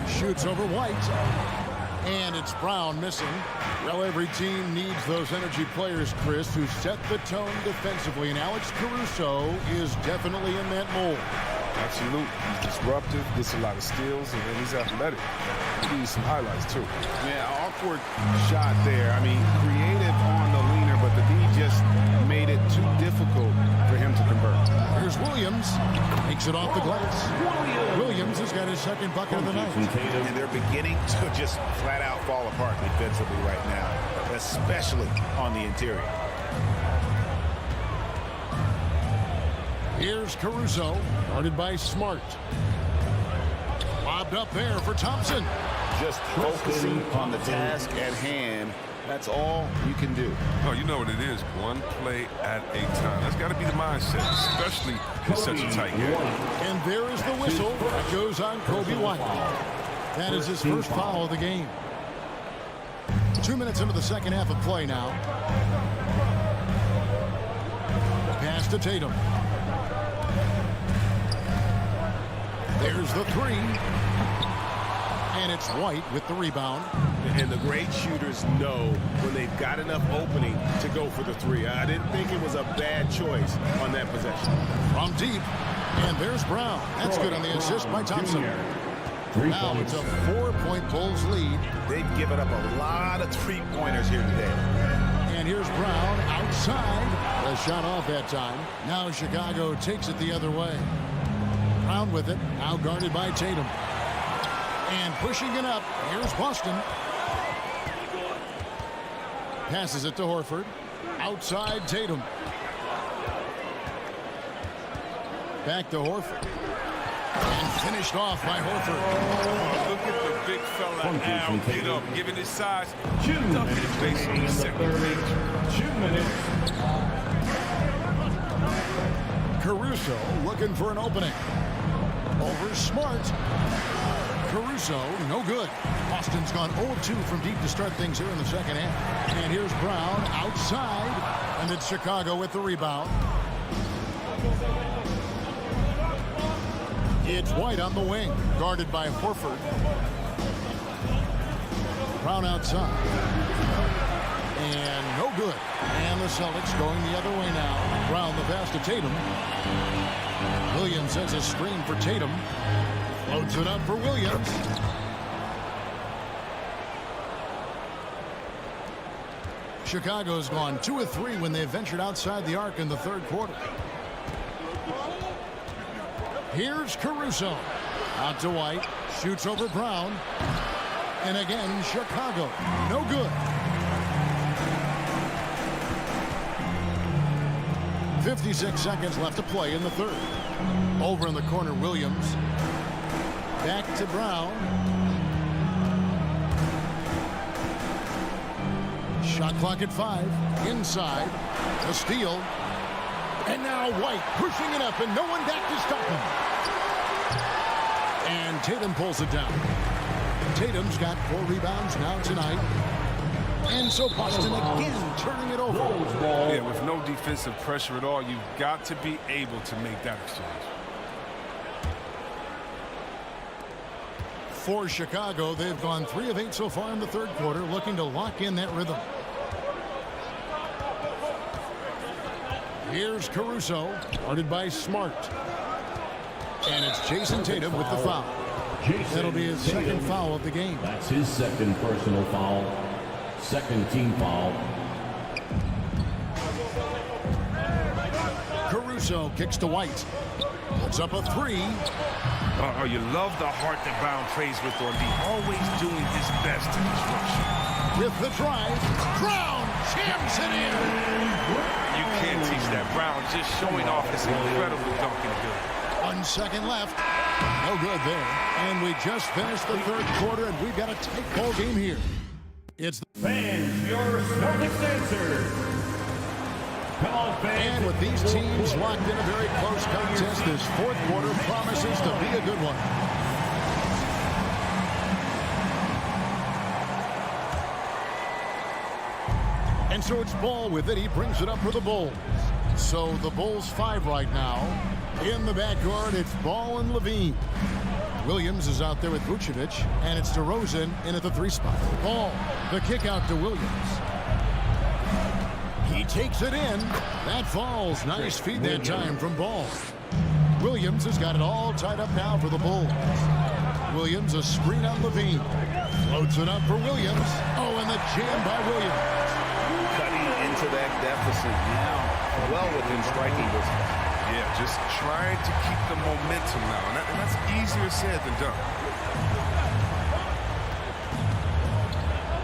Shoots over White. And it's Brown missing. Well, every team needs those energy players, Chris, who set the tone defensively. And Alex Caruso is definitely in that mold. Absolutely. He's disruptive, gets a lot of steals, and then he's athletic. He needs some highlights, too. Yeah, awkward shot there. I mean, creative on the leaner, but the D just made it too difficult for him to convert. Here's Williams. Takes it off the glass. Williams has got his second bucket of the night. And they're beginning to just flat out fall apart defensively right now, especially on the interior. Here's Caruso, guarded by Smart. Lobbed up there for Thompson. Just focusing on the task at hand. That's all you can do. Oh, you know what it is. One play at a time. That's got to be the mindset, especially in such a tight game. And there is the whistle that goes on Kobe White. That is his first foul of the game. 2 minutes into the second half of play now. Pass to Tatum. There's the three. And it's White with the rebound. And the great shooters know when they've got enough opening to go for the three. I didn't think it was a bad choice on that possession. From deep. And there's Brown. That's good on the assist by Thompson. Now it's a 4-point Bulls lead. They've given up a lot of three-pointers here today. And here's Brown outside. The shot off that time. Now Chicago takes it the other way. Brown with it. Now guarded by Tatum. And pushing it up. Here's Boston. Passes it to Horford. Outside Tatum. Back to Horford. And finished off by Horford. Oh, look at the big fella Al get up, given his size. Up in his face on the second page. 2 minutes. Caruso looking for an opening. Over Smart. Caruso, no good. Boston's gone 0-2 from deep to start things here in the second half. And here's Brown outside. And it's Chicago with the rebound. It's White on the wing, guarded by Horford. Brown outside. And no good. And the Celtics going the other way now. Brown the pass to Tatum. Williams sets a screen for Tatum. Floats it up for Williams. Chicago's gone 2 of 3 when they ventured outside the arc in the third quarter. Here's Caruso. Out to White. Shoots over Brown. And again, Chicago. No good. 56 seconds left to play in the third. Over in the corner, Williams. Back to Brown. Shot clock at 5. Inside. A steal. And now White pushing it up and no one back to stop him. And Tatum pulls it down. Tatum's got 4 rebounds now tonight. And so Boston again turning it over. Yeah, with no defensive pressure at all, you've got to be able to make that exchange. For Chicago, they've gone 3 of 8 so far in the third quarter, looking to lock in that rhythm. Here's Caruso, guarded by Smart. And it's Jason Tatum with the foul. That'll be his second foul of the game. That's his second personal foul. Second team foul. Caruso kicks to White. Puts up a 3. Oh, you love the heart that Brown plays with on D. Always doing his best to construction. With the drive, Brown jams it in. You can't teach that. Brown just showing off his incredible dunking ability. 1 second left. No good there. And we just finished the third quarter, and we've got a tight ball game here. It's the Fans, your Celtics answer. Come on, fans. And with these teams locked in a very close contest, this fourth quarter promises to be a good one. And so it's Ball with it. He brings it up for the Bulls. So the Bulls 5 right now. In the backcourt, it's Ball and Levine. Williams is out there with Vucevic, and it's DeRozan in at the 3 spot. Ball, the kick out to Williams. He takes it in. That falls. Nice feed that time from Ball. Williams has got it all tied up now for the Bulls. Williams, a screen on Levine. Floats it up for Williams. Oh, and the jam by Williams. Cutting into that deficit now. Well within striking distance. Yeah, just trying to keep the momentum now. And that's easier said than done.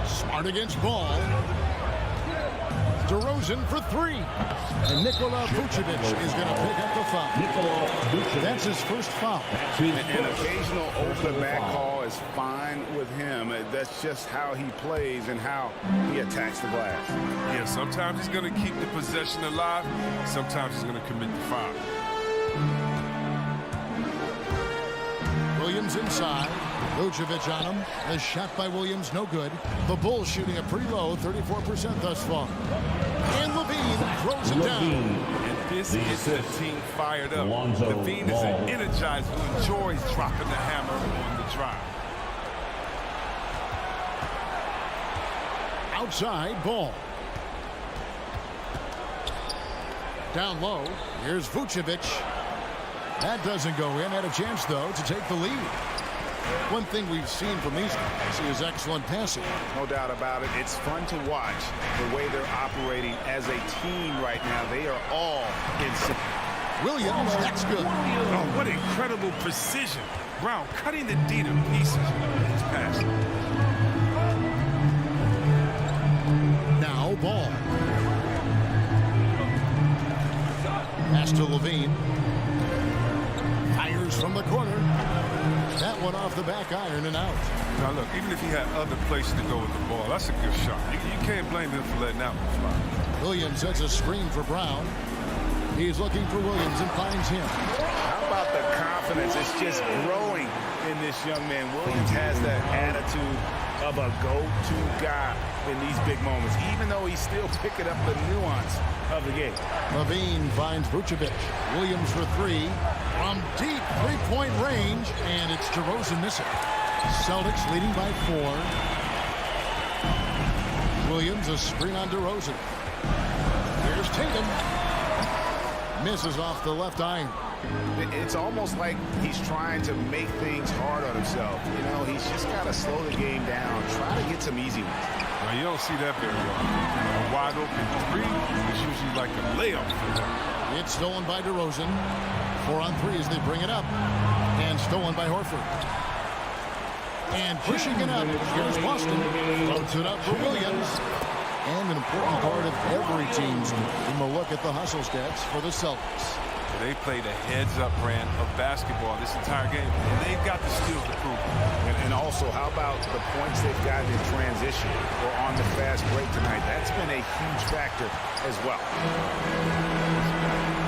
Smart against Ball. DeRozan for 3. And Nikola Vucevic is going to pick up the foul. That's his first foul. An occasional over-the-back call is fine with him. That's just how he plays and how he attacks the glass. Yeah, sometimes he's going to keep the possession alive. Sometimes he's going to commit the foul. Williams inside. Vucevic on him. A shot by Williams, no good. The Bulls shooting a pretty low, 34% thus far. And Levine throws it down. This gets the team fired up. Levine is an energizer who enjoys dropping the hammer on the drive. Outside ball. Down low. Here's Vucevic. That doesn't go in. Had a chance, though, to take the lead. One thing we've seen from these guys is excellent passing. No doubt about it. It's fun to watch the way they're operating as a team right now. They are all in sync. Williams, that's good. Oh, what incredible precision. Brown cutting the D to pieces with his pass. Now ball. Pass to Levine. Fires from the corner. That one off the back iron and out. Now look, even if he had other places to go with the ball, that's a good shot. You can't blame him for letting that one fly. Williams sets a screen for Brown. He's looking for Williams and finds him. How about the confidence? It's just growing in this young man. Williams has that attitude of a go-to guy in these big moments, even though he's still picking up the nuance of the game. Levine finds Vucevic. Williams for three. From deep three-point range, and it's DeRozan missing. Celtics leading by 4. Williams, a screen on DeRozan. Here's Tatum. Misses off the left iron. It's almost like he's trying to make things hard on himself. You know, he's just got to slow the game down, try to get some easy ones. Now, you don't see that very well. A wide open three is usually like a layup for them. It's stolen by DeRozan. 4 on 3 as they bring it up. And stolen by Horford. And pushing it up. Here's Boston. Floats it up for Williams. And an important part of every team's game. We'll look at the hustle stats for the Celtics. They played a heads-up brand of basketball this entire game, and they've got the skills to prove it. And also, how about the points they've gotten in transition or on the fast break tonight? That's been a huge factor as well.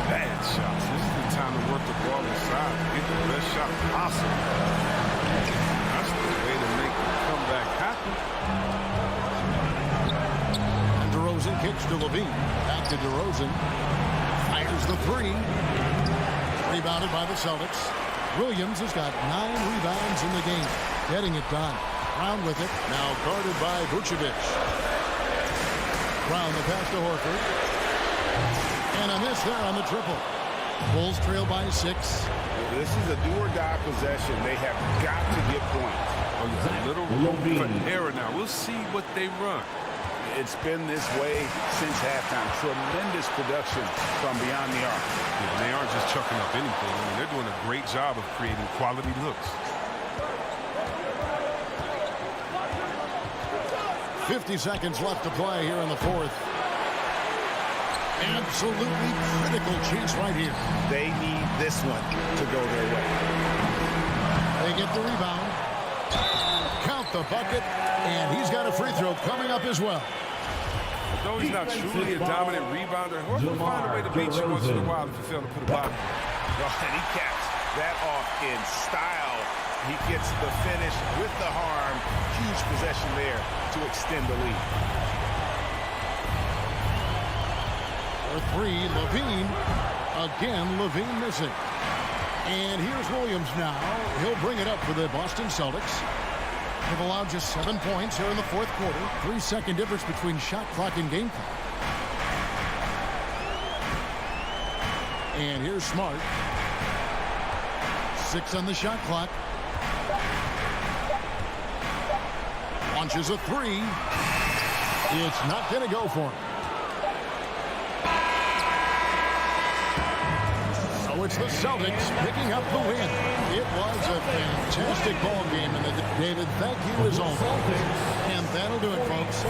Bad shots. This is the time to work the ball inside, get the best shot possible. That's the way to make the comeback happen. And DeRozan kicks to Levine. Back to DeRozan. Fires the three. Rebounded by the Celtics. Williams has got 9 rebounds in the game. Getting it done. Brown with it. Now guarded by Vucevic. Brown the pass to Horford. And a miss there on the triple. Bulls trail by 6. This is a do-or-die possession. They have got to get points. Oh, there's a little room for error now. We'll see what they run. It's been this way since halftime. Tremendous production from beyond the arc. Yeah, they aren't just chucking up anything. I mean, they're doing a great job of creating quality looks. 50 seconds left to play here in the 4th. Absolutely critical chance right here. They need this one to go their way. They get the rebound. Count the bucket. And he's got a free throw coming up as well. Though he's not truly a dominant rebounder, Horford will find a way to beat you once in a while if you fail to put a bottom. And he caps that off in style. He gets the finish with the harm. Huge possession there to extend the lead. For 3, Levine. Again, Levine missing. And here's Williams now. He'll bring it up for the Boston Celtics. They've allowed just 7 points here in the 4th quarter. 3-second difference between shot clock and game clock. And here's Smart. 6 on the shot clock. Launches a 3. It's not going to go for him. So it's the Celtics picking up the win. It was a fantastic ball game, and David, thank you as always. And that'll do it, folks.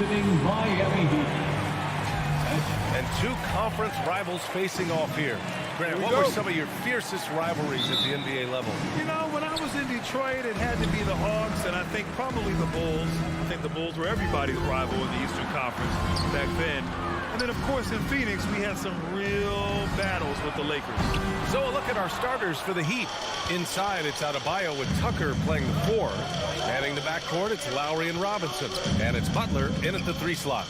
Miami Heat. And two conference rivals facing off here. Grant, what were some of your fiercest rivalries at the NBA level? You know, when I was in Detroit, it had to be the Hawks, and I think probably the Bulls. I think the Bulls were everybody's rival in the Eastern Conference back then. And then, of course, in Phoenix, we had some real battles with the Lakers. So a look at our starters for the Heat. Inside, it's Adebayo with Tucker playing the 4. Manning the backcourt, it's Lowry and Robinson. And it's Butler in at the 3 slot.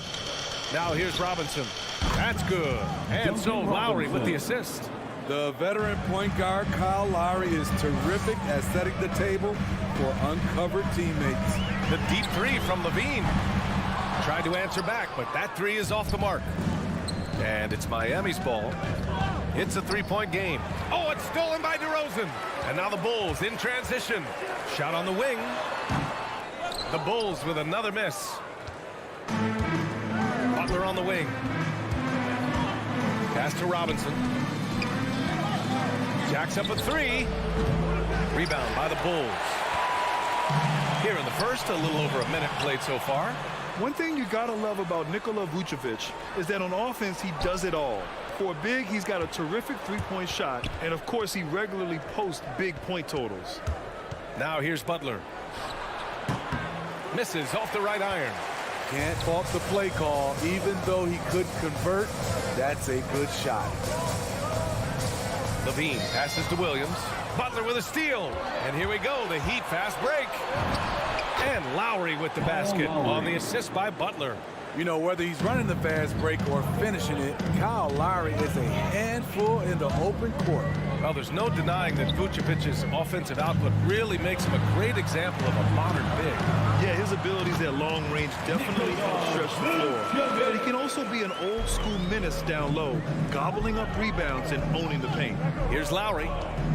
Now here's Robinson. That's good. And so Lowry with the assist. The veteran point guard Kyle Lowry is terrific at setting the table for uncovered teammates. The deep 3 from Levine. Tried to answer back, but that 3 is off the mark. And it's Miami's ball. It's a 3-point game. Oh, it's stolen by DeRozan. And now the Bulls in transition. Shot on the wing. The Bulls with another miss. Butler on the wing. Pass to Robinson. Jacks up a 3. Rebound by the Bulls. Here in the first, a little over a minute played so far. One thing you gotta love about Nikola Vucevic is that on offense, he does it all. For a big, he's got a terrific three-point shot, and of course, he regularly posts big point totals. Now here's Butler. Misses off the right iron. Can't fault the play call. Even though he couldn't convert, that's a good shot. Levine passes to Williams. Butler with a steal. And here we go, the Heat fast break. And Lowry with the basket on the assist by Butler. You know, whether he's running the fast break or finishing it, Kyle Lowry is a handful in the open court. Well, there's no denying that Vucevic's offensive output really makes him a great example of a modern big. Yeah, his abilities at long range definitely help stretch the floor. But he can also be an old-school menace down low, gobbling up rebounds and owning the paint. Here's Lowry.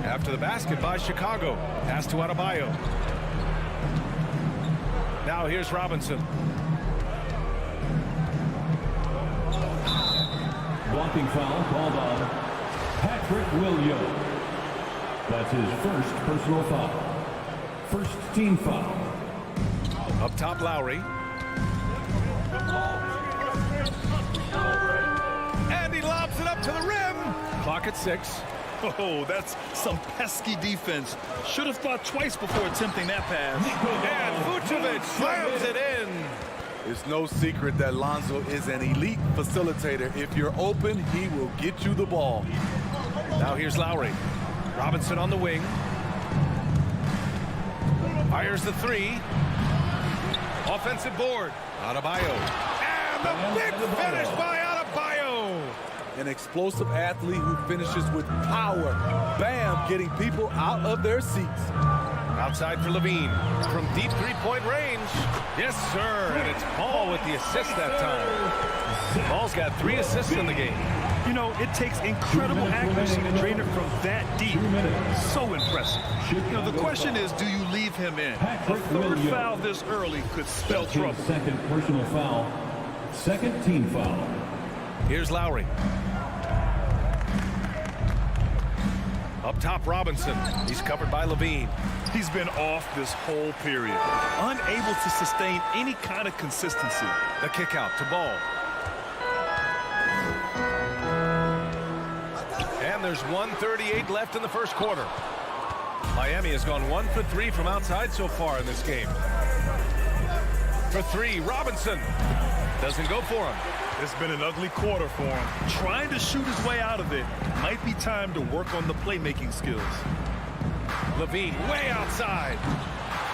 After the basket by Chicago. Pass to Adebayo. Now here's Robinson. Blocking foul called on Patrick Williams. That's his first personal foul. First team foul. Up top, Lowry. And he lobs it up to the rim. Clock at 6. Oh, that's some pesky defense. Should have thought twice before attempting that pass. And Vucevic slams it in. It's no secret that Lonzo is an elite facilitator. If you're open, he will get you the ball. Now here's Lowry. Robinson on the wing. Fires the 3. Offensive board. Adebayo. And the big finish by Adebayo. An explosive athlete who finishes with power. Bam, getting people out of their seats. Outside for Levine. From deep three-point range. Yes, sir. And it's Paul with the assist that time. Paul's got 3 assists in the game. You know, it takes incredible accuracy to drain it from that deep. So impressive. You know, the question is, do you leave him in? A third foul this early could spell trouble. Second personal foul. Second team foul. Here's Lowry. Up top, Robinson. He's covered by Levine. He's been off this whole period. Unable to sustain any kind of consistency. The kick out to Ball. And there's 1:38 left in the first quarter. Miami has gone 1 for 3 from outside so far in this game. For 3, Robinson. Doesn't go for him. It's been an ugly quarter for him. Trying to shoot his way out of it. Might be time to work on the playmaking skills. Levine way outside.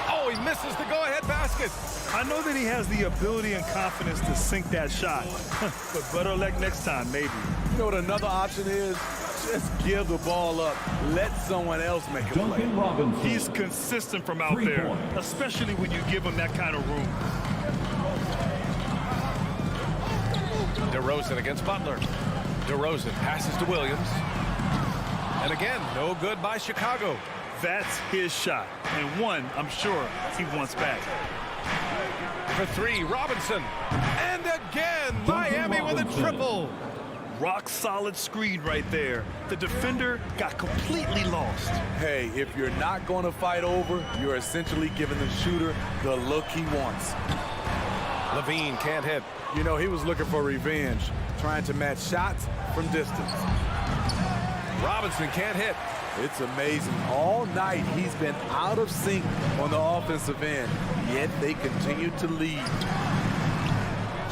Oh, he misses the go-ahead basket. I know that he has the ability and confidence to sink that shot. But better luck next time, maybe. You know what another option is? Just give the ball up. Let someone else make a play. Robinson. He's consistent from out there, especially when you give him that kind of room. DeRozan against Butler. DeRozan passes to Williams. And again, no good by Chicago. That's his shot, and one I'm sure he wants back. For 3, Robinson. And again, Miami with a triple. Rock solid screen right there. The defender got completely lost. Hey, if you're not going to fight over, you're essentially giving the shooter the look he wants. Levine can't hit. You know, he was looking for revenge, trying to match shots from distance. Robinson can't hit. It's amazing. All night he's been out of sync on the offensive end, yet they continue to lead.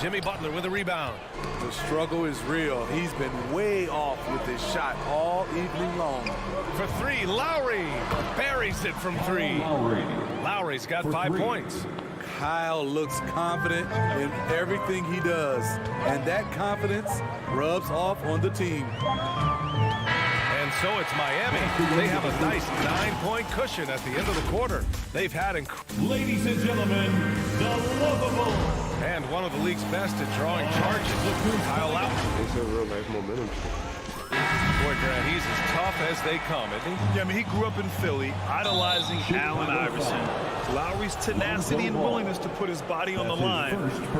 Jimmy Butler with a rebound. The struggle is real. He's been way off with his shot all evening long. For three, Lowry buries it from three. Lowry's got 5 points. Kyle looks confident in everything he does, and that confidence rubs off on the team. And so it's Miami. They have a nice 9-point cushion at the end of the quarter. They've had Ladies and gentlemen, the lovable. And one of the league's best at drawing charges. Kyle Lowry. It's a real nice momentum. Boy, Grant, he's as tough as they come, isn't he? Yeah, I mean, he grew up in Philly, idolizing Allen Iverson. Lowry's tenacity and willingness to put his body on the line,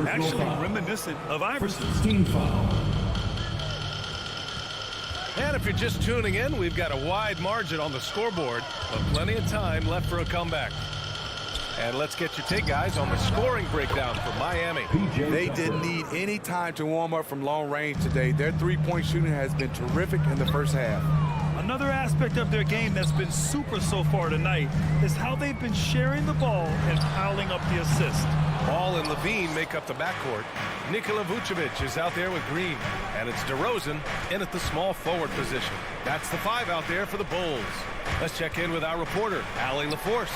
actually reminiscent of Iverson. Team foul. And if you're just tuning in, we've got a wide margin on the scoreboard, but plenty of time left for a comeback. And let's get your take, guys, on the scoring breakdown for Miami. They didn't need any time to warm up from long range today. Their three-point shooting has been terrific in the first half. Another aspect of their game that's been super so far tonight is how they've been sharing the ball and piling up the assist. Ball and Levine make up the backcourt. Nikola Vucevic is out there with Green, and it's DeRozan in at the small forward position. That's the 5 out there for the Bulls. Let's check in with our reporter, Allie LaForce.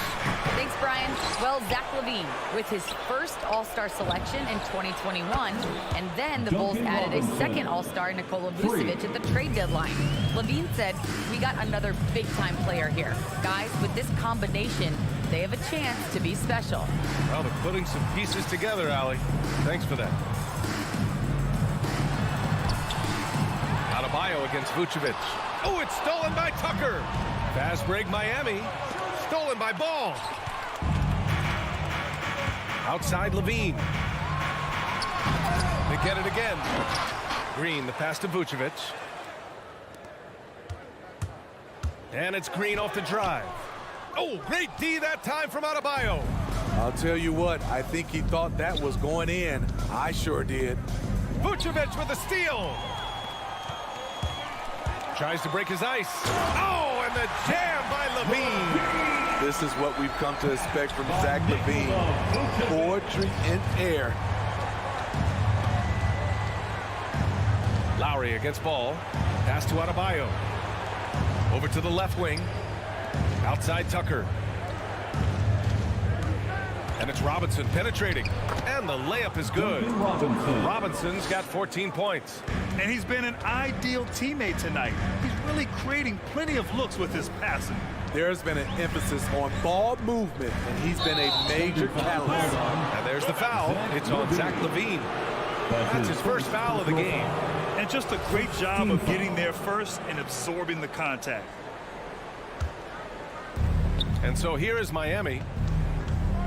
Thanks, Brian. Well, Zach LaVine with his first All-Star selection in 2021, and then the Bulls added a second All-Star, Nikola Vucevic, at the trade deadline. LaVine said, "We got another big-time player here. Guys, with this combination, they have a chance to be special." Well, they're putting some pieces together, Allie. Thanks for that. Adebayo against Vucevic. Oh, it's stolen by Tucker. Fast break, Miami. Stolen by Ball. Outside Levine. They get it again. Green, the pass to Vucevic. And it's Green off the drive. Oh, great D that time from Adebayo. I'll tell you what, I think he thought that was going in. I sure did. Vucevic with a steal. Tries to break his ice. Oh, and the jam by Levine. This is what we've come to expect from Zach LaVine. Poetry in air. Lowry against Ball. Pass to Adebayo. Over to the left wing. Outside Tucker. And it's Robinson penetrating. And the layup is good. Robinson's got 14 points. And he's been an ideal teammate tonight. He's really creating plenty of looks with his passing. There's been an emphasis on ball movement, and he's been a major catalyst. And there's the foul. It's on Zach LaVine. That's his first foul of the game. And just a great job of getting there first and absorbing the contact. And so here is Miami.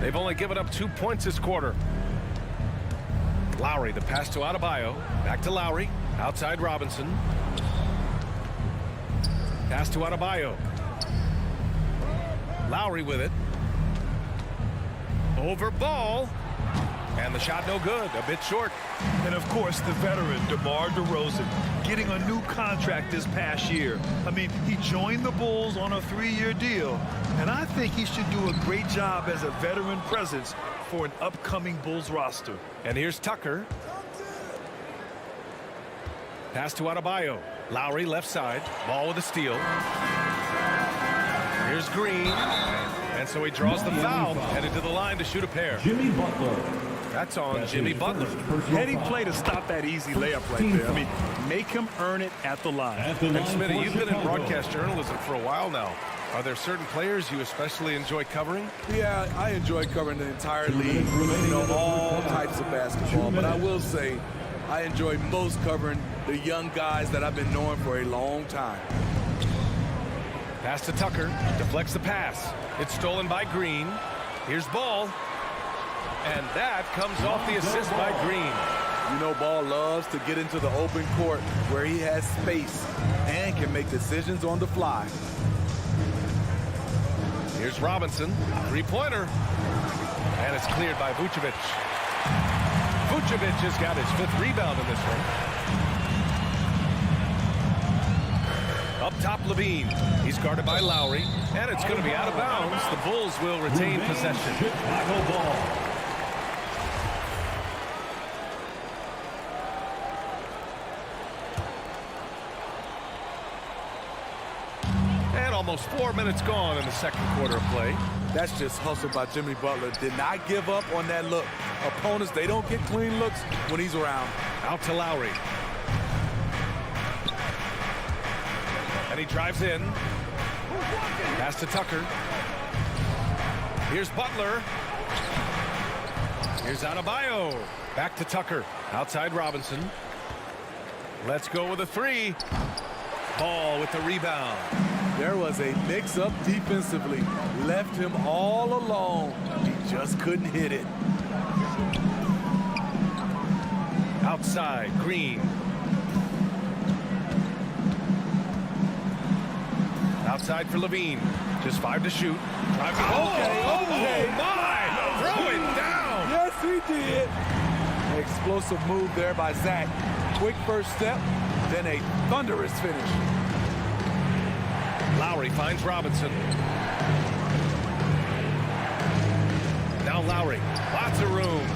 They've only given up 2 points this quarter. Lowry, the pass to Adebayo. Back to Lowry. Outside Robinson. Pass to Adebayo. Lowry with it. Over Ball. And the shot no good. A bit short. And of course, the veteran, DeMar DeRozan, getting a new contract this past year. I mean, he joined the Bulls on a 3-year deal. And I think he should do a great job as a veteran presence for an upcoming Bulls roster. And here's Tucker. Pass to Adebayo. Lowry left side. Ball with a steal. Here's Green. And so he draws the foul. Headed to the line to shoot a pair. Jimmy Butler. That's on Jimmy Butler. Heady play to stop that easy layup right there. I mean, make him earn it at the line. And Smitty, you've been in broadcast journalism for a while now. Are there certain players you especially enjoy covering? Yeah, I enjoy covering the entire league, you know, all types of basketball. But I will say, I enjoy most covering the young guys that I've been knowing for a long time. Pass to Tucker. Deflects the pass. It's stolen by Green. Here's Ball. And that comes off the assist by Green. You know, Ball loves to get into the open court where he has space and can make decisions on the fly. Here's Robinson. Three-pointer. And it's cleared by Vucevic. Vucevic has got his 5th rebound in this one. Up top, Levine. He's guarded by Lowry, and it's going to be out of bounds. The Bulls will retain possession. Chicago ball. And almost 4 minutes gone in the second quarter of play. That's just hustle by Jimmy Butler. Did not give up on that look. Opponents, they don't get clean looks when he's around. Out to Lowry. And he drives in. Pass to Tucker. Here's Butler. Here's Adebayo. Back to Tucker. Outside Robinson. Let's go with a 3. Ball with the rebound. There was a mix-up defensively. Left him all alone. He just couldn't hit it. Outside, Green. Outside for Levine. Just 5 to shoot. Drives it. Okay. My! Throw it down! Yes, he did. Explosive move there by Zach. Quick first step, then a thunderous finish. Lowry finds Robinson. Now Lowry. Lots of room.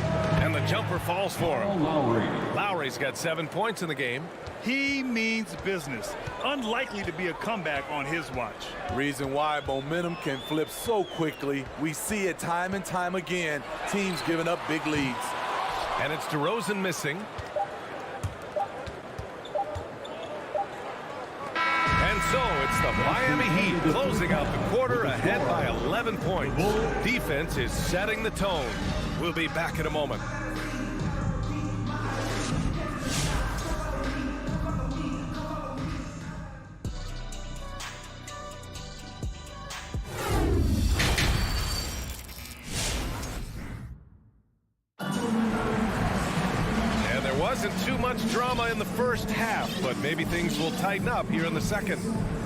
And the jumper falls for him. Lowry's got 7 points in the game. He means business. Unlikely to be a comeback on his watch. Reason why momentum can flip so quickly. We see it time and time again. Teams giving up big leads. And it's DeRozan missing. And so it's the Miami Heat closing out the quarter ahead by 11 points. Defense is setting the tone. We'll be back in a moment. Wasn't too much drama in the first half, but maybe things will tighten up here in the second.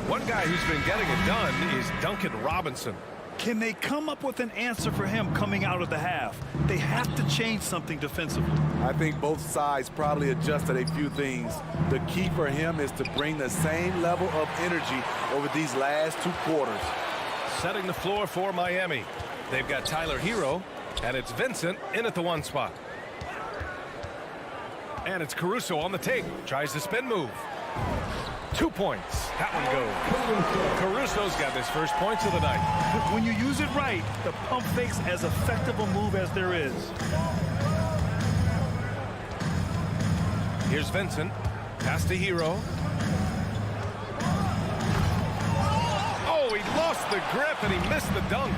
One guy who's been getting it done is Duncan Robinson. Can they come up with an answer for him coming out of the half? They have to change something defensively. I think both sides probably adjusted a few things. The key for him is to bring the same level of energy over these last 2 quarters. Setting the floor for Miami. They've got Tyler Hero, and it's Vincent in at the 1 spot. And it's Caruso on the take. Tries the spin move. 2 points. That one goes. Caruso's got his first points of the night. When you use it right, the pump fake's as effective a move as there is. Here's Vincent. Pass to Hero. Oh, he lost the grip and he missed the dunk.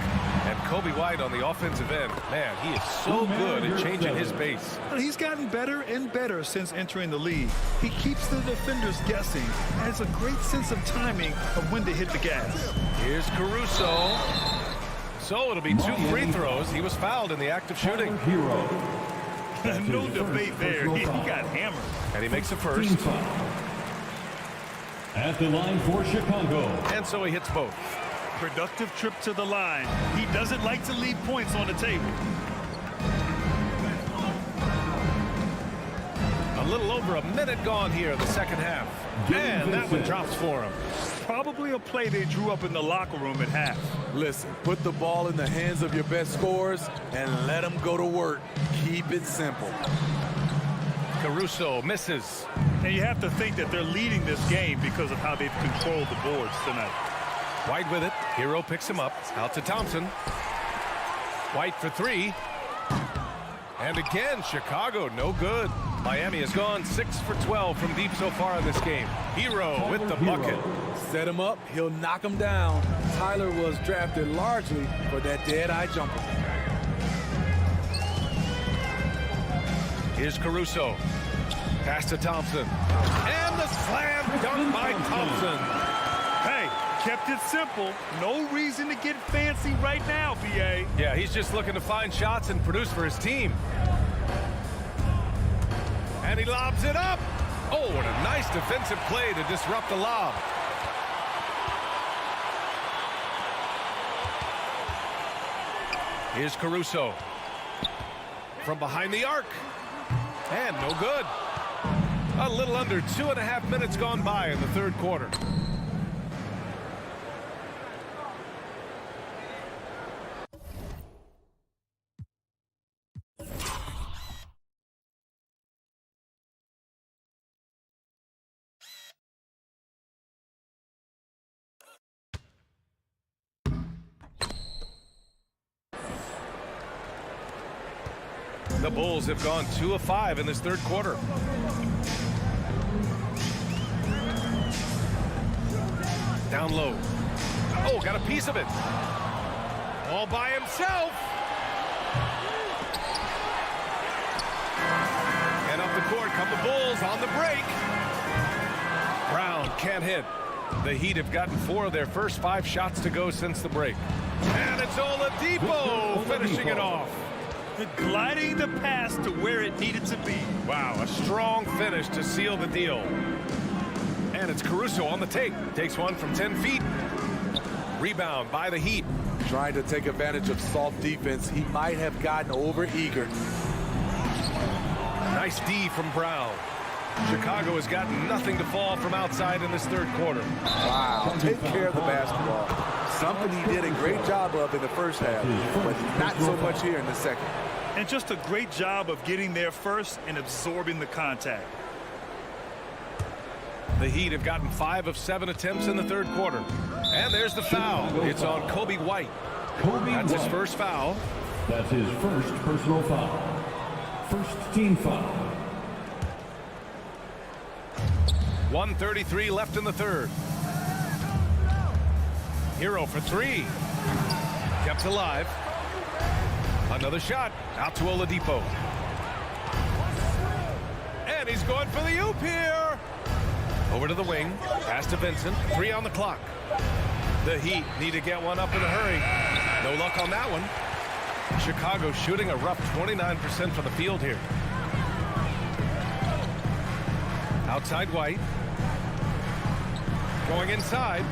And Kobe White on the offensive end. Man, he is so good at changing his base. He's gotten better and better since entering the league. He keeps the defenders guessing and has a great sense of timing of when to hit the gas. Here's Caruso. So it'll be 2 free throws. He was fouled in the act of shooting. No debate there. He got hammered. And he makes the first. At the line for Chicago. And so he hits both. Productive trip to the line. He doesn't like to leave points on the table. A little over a minute gone here in the second half. And that one drops for him. Probably a play they drew up in the locker room at half. Listen, put the ball in the hands of your best scorers and let them go to work. Keep it simple. Caruso misses. And you have to think that they're leading this game because of how they've controlled the boards tonight. White with it. Hero picks him up. Out to Thompson. White for 3. And again, Chicago, no good. Miami has gone 6 for 12 from deep so far in this game. Hero with the bucket. Set him up. He'll knock him down. Tyler was drafted largely for that dead-eye jumper. Here's Caruso. Pass to Thompson. And the slam dunk by Thompson. Hey, kept it simple. No reason to get fancy right now, BA. Yeah, he's just looking to find shots and produce for his team. And he lobs it up. Oh, what a nice defensive play to disrupt the lob. Here's Caruso. From behind the arc. And no good. A little under 2.5 minutes gone by in the third quarter. The Bulls have gone 2 of 5 in this third quarter. Down low. Oh, got a piece of it. All by himself. And up the court come the Bulls on the break. Brown can't hit. The Heat have gotten 4 of their first 5 shots to go since the break. And it's Oladipo finishing it off. Gliding the pass to where it needed to be. Wow, a strong finish to seal the deal. And it's Caruso on the take. Takes one from 10 feet. Rebound by the Heat. Trying to take advantage of soft defense. He might have gotten over-eager. Nice D from Brown. Chicago has gotten nothing to fall from outside in this third quarter. Wow, take care of the basketball. Something he did a great job of in the first half, but not so much here in the second. And just a great job of getting there first and absorbing the contact. The Heat have gotten 5 of 7 attempts in the third quarter. And there's the foul. It's on Kobe White. That's his first foul. That's his first personal foul. First team foul. 1:33 left in the third. Hero for 3. Kept alive. Another shot. Out to Oladipo. And he's going for the oop here. Over to the wing. Pass to Vincent. 3 on the clock. The Heat need to get one up in a hurry. No luck on that one. Chicago shooting a rough 29% from the field here. Outside White. Going inside.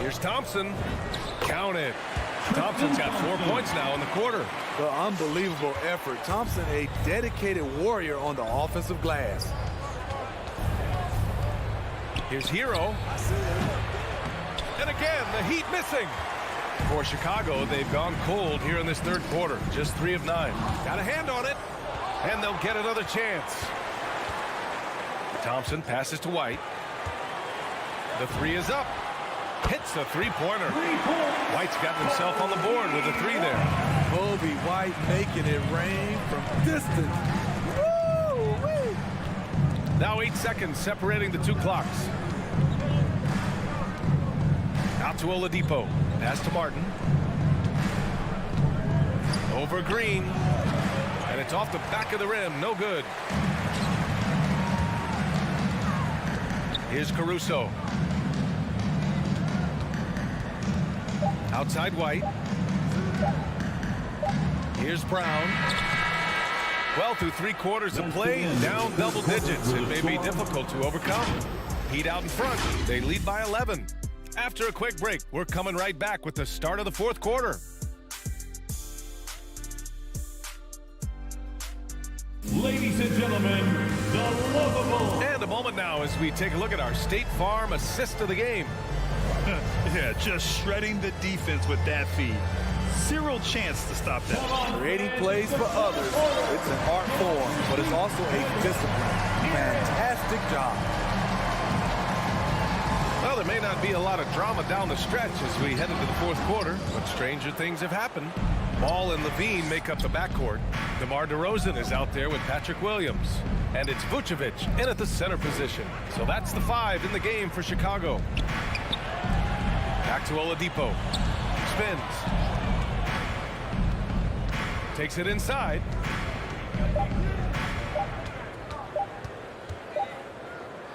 Here's Thompson. Count it. Thompson's got 4 points now in the quarter. The unbelievable effort. Thompson, a dedicated warrior on the offensive glass. Here's Hero. And again, the Heat missing. For Chicago, they've gone cold here in this third quarter. Just 3 of 9. Got a hand on it. And they'll get another chance. Thompson passes to White. The 3 is up. Hits the three-pointer. White's got himself on the board with a 3 there. Kobe White making it rain from distance. Woo-wee. Now 8 seconds separating the 2 clocks. Out to Oladipo. Pass to Martin. Over Green. And it's off the back of the rim. No good. Here's Caruso. Outside White. Here's Brown. Well, through 3 quarters of play, down double digits. It may be difficult to overcome. Heat out in front. They lead by 11. After a quick break, we're coming right back with the start of the fourth quarter. Ladies and gentlemen, the lovable. And a moment now as we take a look at our State Farm assist of the game. Yeah, just shredding the defense with that feed. Zero chance to stop that. Creating plays for others. It's an art form, but it's also a discipline. Fantastic job. Well, there may not be a lot of drama down the stretch as we head into the fourth quarter, but stranger things have happened. Ball and Levine make up the backcourt. DeMar DeRozan is out there with Patrick Williams. And it's Vucevic in at the center position. So that's the 5 in the game for Chicago. Back to Oladipo. Spins. Takes it inside.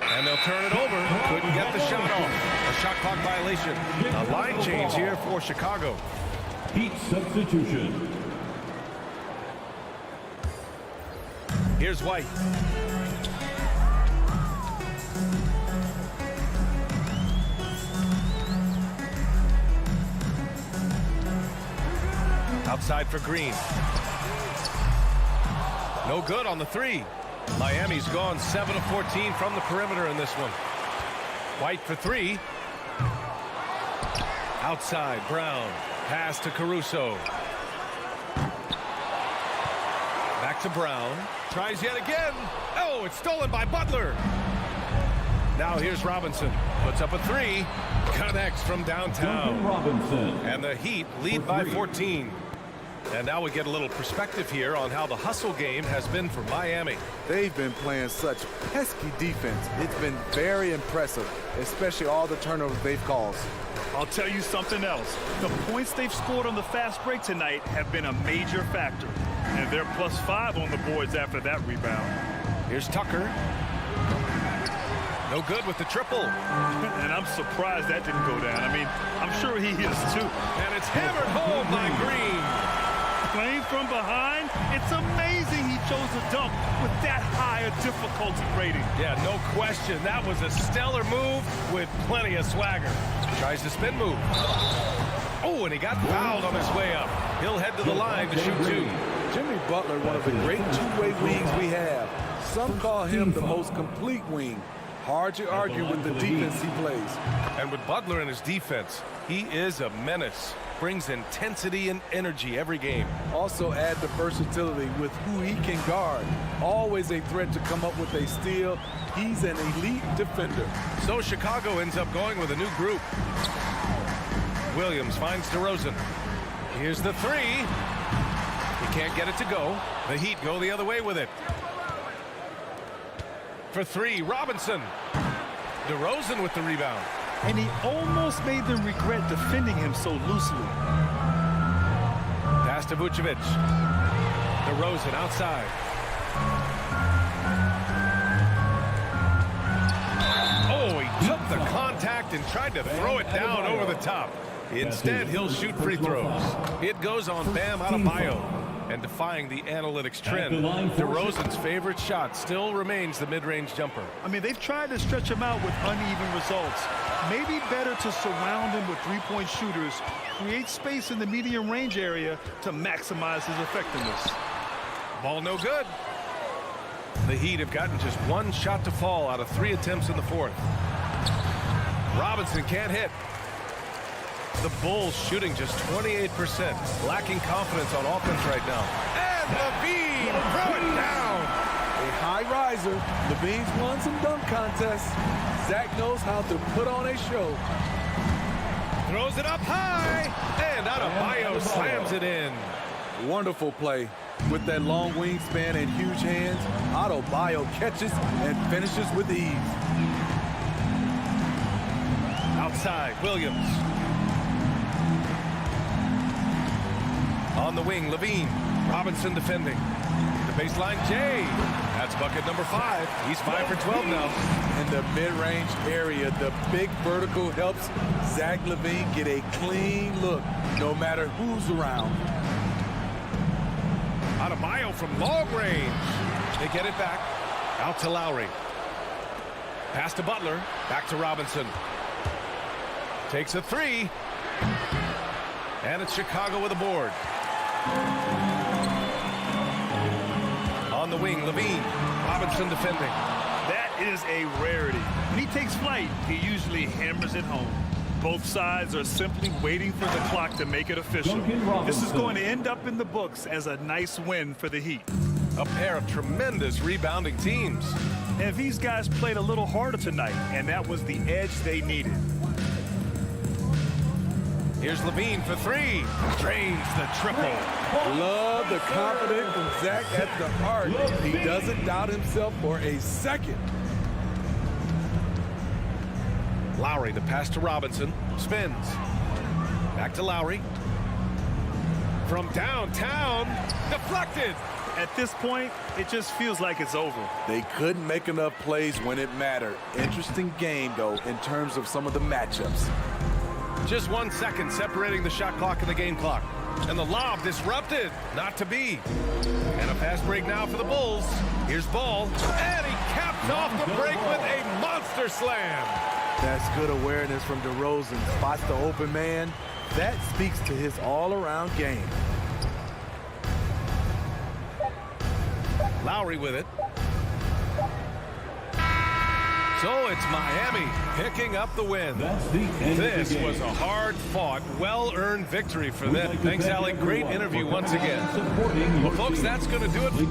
And they'll turn it over. Couldn't get the shot off. A shot clock violation. A line change here for Chicago. Heat substitution. Here's White. Outside for Green. No good on the three. Miami's gone 7 of 14 from the perimeter in this one. White for three. Outside, Brown. Pass to Caruso. Back to Brown. Tries yet again. Oh, it's stolen by Butler. Now here's Robinson. Puts up a three. Connects from downtown. Robinson. And the Heat lead by 14. And now we get a little perspective here on how the hustle game has been for Miami. They've been playing such pesky defense. It's been very impressive, especially all the turnovers they've caused. I'll tell you something else. The points they've scored on the fast break tonight have been a major factor. And they're +5 on the boards after that rebound. Here's Tucker. No good with the triple. And I'm surprised that didn't go down. I mean, I'm sure he is too. And it's hammered home by Green. Playing from behind, it's amazing he chose to dunk with that high a difficulty rating. Yeah, no question. That was a stellar move with plenty of swagger. Tries to spin move. Oh, and he got fouled on his way up. He'll head to the line to shoot two. Jimmy Butler, one of the great two-way wings we have. Some call him the most complete wing. Hard to argue with the defense he plays. And with Butler in his defense, he is a menace. Brings intensity and energy every game. Also add the versatility with who he can guard. Always a threat to come up with a steal. He's an elite defender. So Chicago ends up going with a new group. Williams finds DeRozan. Here's the three. He can't get it to go. The Heat go the other way with it. For three, Robinson. DeRozan with the rebound. And he almost made them regret defending him so loosely. Pass to Vucevic. DeRozan outside. Oh, he took the contact and tried to throw it down over the top. Instead, he'll shoot free throws. It goes on Bam Adebayo. And defying the analytics trend, DeRozan's favorite shot still remains the mid-range jumper. I mean, they've tried to stretch him out with uneven results. Maybe better to surround him with three-point shooters, create space in the medium range area to maximize his effectiveness. Ball no good. The Heat have gotten just one shot to fall out of 3 attempts in the fourth. Robinson can't hit. The Bulls shooting just 28%, lacking confidence on offense right now. And LaVine throw it down. A high riser. LaVine's won some dunk contests. Zach knows how to put on a show. Throws it up high, and Adebayo slams it in. Wonderful play. With that long wingspan and huge hands, Adebayo catches and finishes with ease. Outside, Williams. On the wing, LaVine. Robinson defending. The baseline, Jay. That's bucket number 5. He's 5 for 12 now. In the mid-range area, the big vertical helps Zach LaVine get a clean look, no matter who's around. Adebayo from long range. They get it back. Out to Lowry. Pass to Butler. Back to Robinson. Takes a three. And it's Chicago with a board. On the wing, LaVine. Robinson defending. That is a rarity. When he takes flight, he usually hammers it home. Both sides are simply waiting for the clock to make it official. This is going to end up in the books as a nice win for the Heat. A pair of tremendous rebounding teams. And these guys played a little harder tonight, and that was the edge they needed. Here's LaVine for three. Drains the triple. Love the confidence from Zach at the arc. He doesn't doubt himself for a second. Lowry, the pass to Robinson. Spins. Back to Lowry. From downtown. Deflected. At this point, it just feels like it's over. They couldn't make enough plays when it mattered. Interesting game, though, in terms of some of the matchups. Just 1 second separating the shot clock and the game clock. And the lob disrupted. Not to be. And a fast break now for the Bulls. Here's Ball. And he capped off the break with a monster slam. That's good awareness from DeRozan. Spots the open man. That speaks to his all-around game. Lowry with it. So it's Miami picking up the win. This was a hard-fought, well-earned victory for them. Thanks, Allie. Great interview once again. Well, folks, that's going to do it.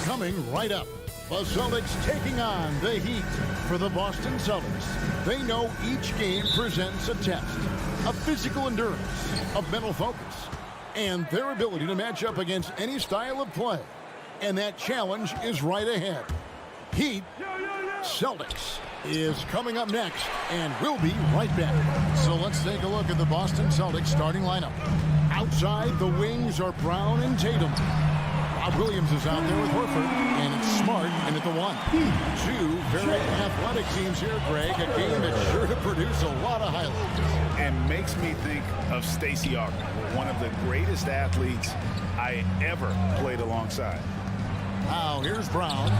Coming right up, The Celtics taking on the Heat. For the Boston Celtics, they know each game presents a test of physical endurance, of mental focus, and their ability to match up against any style of play. And that challenge is right ahead. Heat Celtics is coming up next, and we'll be right back. So let's take a look at the Boston Celtics starting lineup. Outside, the wings are Brown and Tatum. Rob Williams is out there with Horford, and it's Smart in at the 1. Two very athletic teams here, Greg. A game that's sure to produce a lot of highlights. And makes me think of Stacey Augmon, one of the greatest athletes I ever played alongside. Now, here's Brown.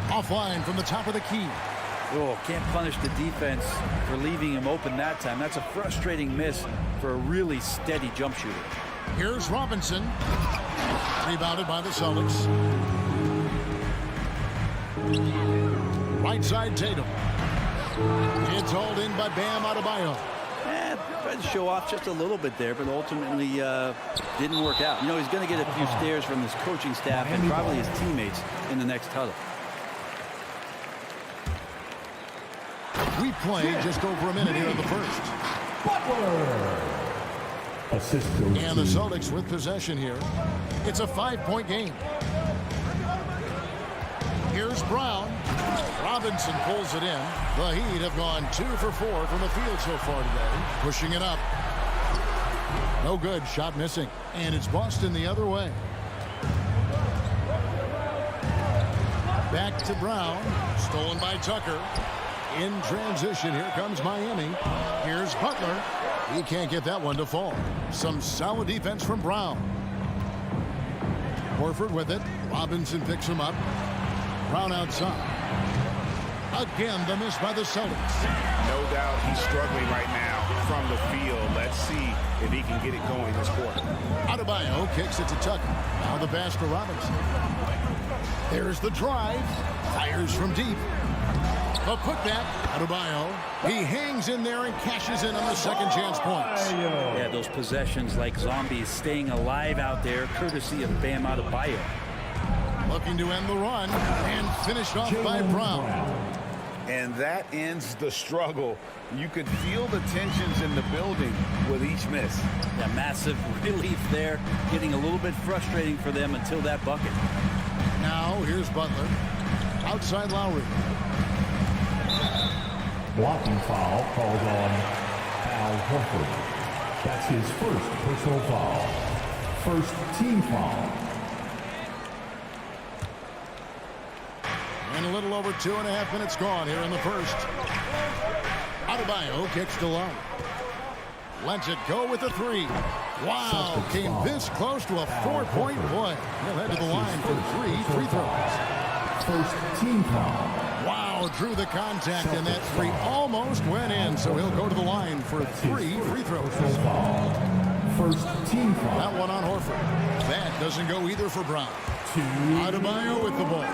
Offline from the top of the key. Oh, can't punish the defense for leaving him open that time. That's a frustrating miss for a really steady jump shooter. Here's Robinson. Rebounded by the Celtics. Right side, Tatum. It's hauled in by Bam Adebayo. Tried to show off just a little bit there, but ultimately didn't work out. You know, he's going to get a few stares from his coaching staff and probably his teammates in the next huddle. We played just over a minute here in the first. And the Celtics with possession here. It's a 5-point game. Here's Brown. Robinson pulls it in. The Heat have gone 2 for 4 from the field so far today. Pushing it up. No good. Shot missing. And it's Boston the other way. Back to Brown. Stolen by Tucker. In transition, here comes Miami. Here's Butler. He can't get that one to fall. Some solid defense from Brown. Horford with it. Robinson picks him up. Brown outside. Again, the miss by the Celtics. No doubt he's struggling right now from the field. Let's see if he can get it going this quarter. Adebayo kicks it to Tucker. Now the pass to Robinson. There's the drive. Fires from deep. A putback. Adebayo. He hangs in there and cashes in on the second chance points. Yeah, those possessions like zombies staying alive out there, courtesy of Bam Adebayo. Looking to end the run and finished off by Brown. And that ends the struggle. You could feel the tensions in the building with each miss. Yeah, massive relief there. Getting a little bit frustrating for them until that bucket. Now here's Butler. Outside Lowry. Blocking foul called on Al Horford. That's his first personal foul. First team foul. And a little over 2.5 minutes gone here in the first. Adebayo kicks to Lowry. Lets it go with a 3. Wow, came this close to a 4-point play. He'll head to the line for 3 free throws. First team foul. Wow, drew the contact, and that 3 almost went in, so he'll go to the line for 3 free throws. First team foul. That one on Horford. That doesn't go either for Brown. Adebayo with the ball.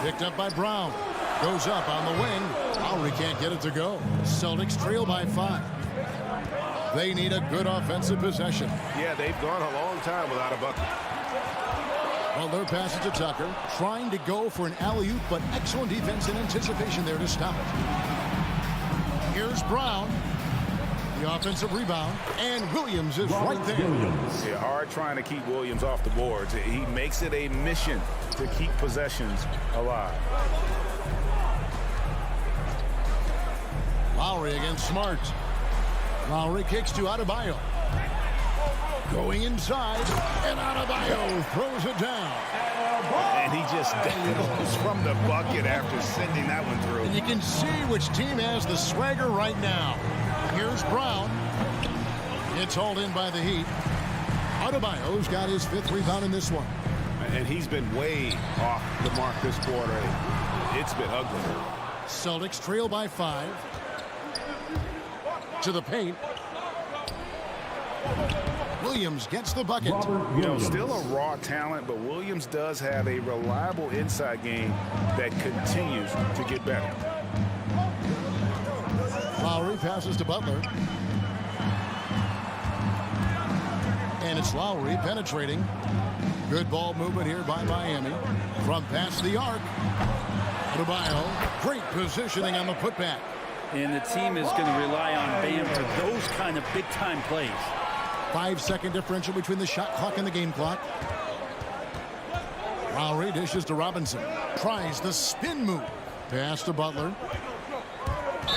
Picked up by Brown. Goes up on the wing. Lowry can't get it to go. Celtics trail by 5. They need a good offensive possession. Yeah, they've gone a long time without a bucket. Butler passes to Tucker, trying to go for an alley-oop, but excellent defense in anticipation there to stop it. Here's Brown. The offensive rebound, and Williams is right there. Yeah, hard trying to keep Williams off the boards. He makes it a mission to keep possessions alive. Lowry against Smart. Lowry kicks to Adebayo. Going inside, and Adebayo throws it down. And he just dangles from the bucket after sending that one through. And you can see which team has the swagger right now. Here's Brown. It's hauled in by the Heat. Adebayo's got his 5th rebound in this one. And he's been way off the mark this quarter. It's been ugly. Celtics trail by 5. To the paint. Williams gets the bucket. You know, still a raw talent, but Williams does have a reliable inside game that continues to get better. Lowry passes to Butler. And it's Lowry penetrating. Good ball movement here by Miami. From past the arc. Adebayo, great positioning on the putback. And the team is going to rely on Bam for those kind of big-time plays. 5-second differential between the shot clock and the game clock. Lowry dishes to Robinson. Tries the spin move. Pass to Butler.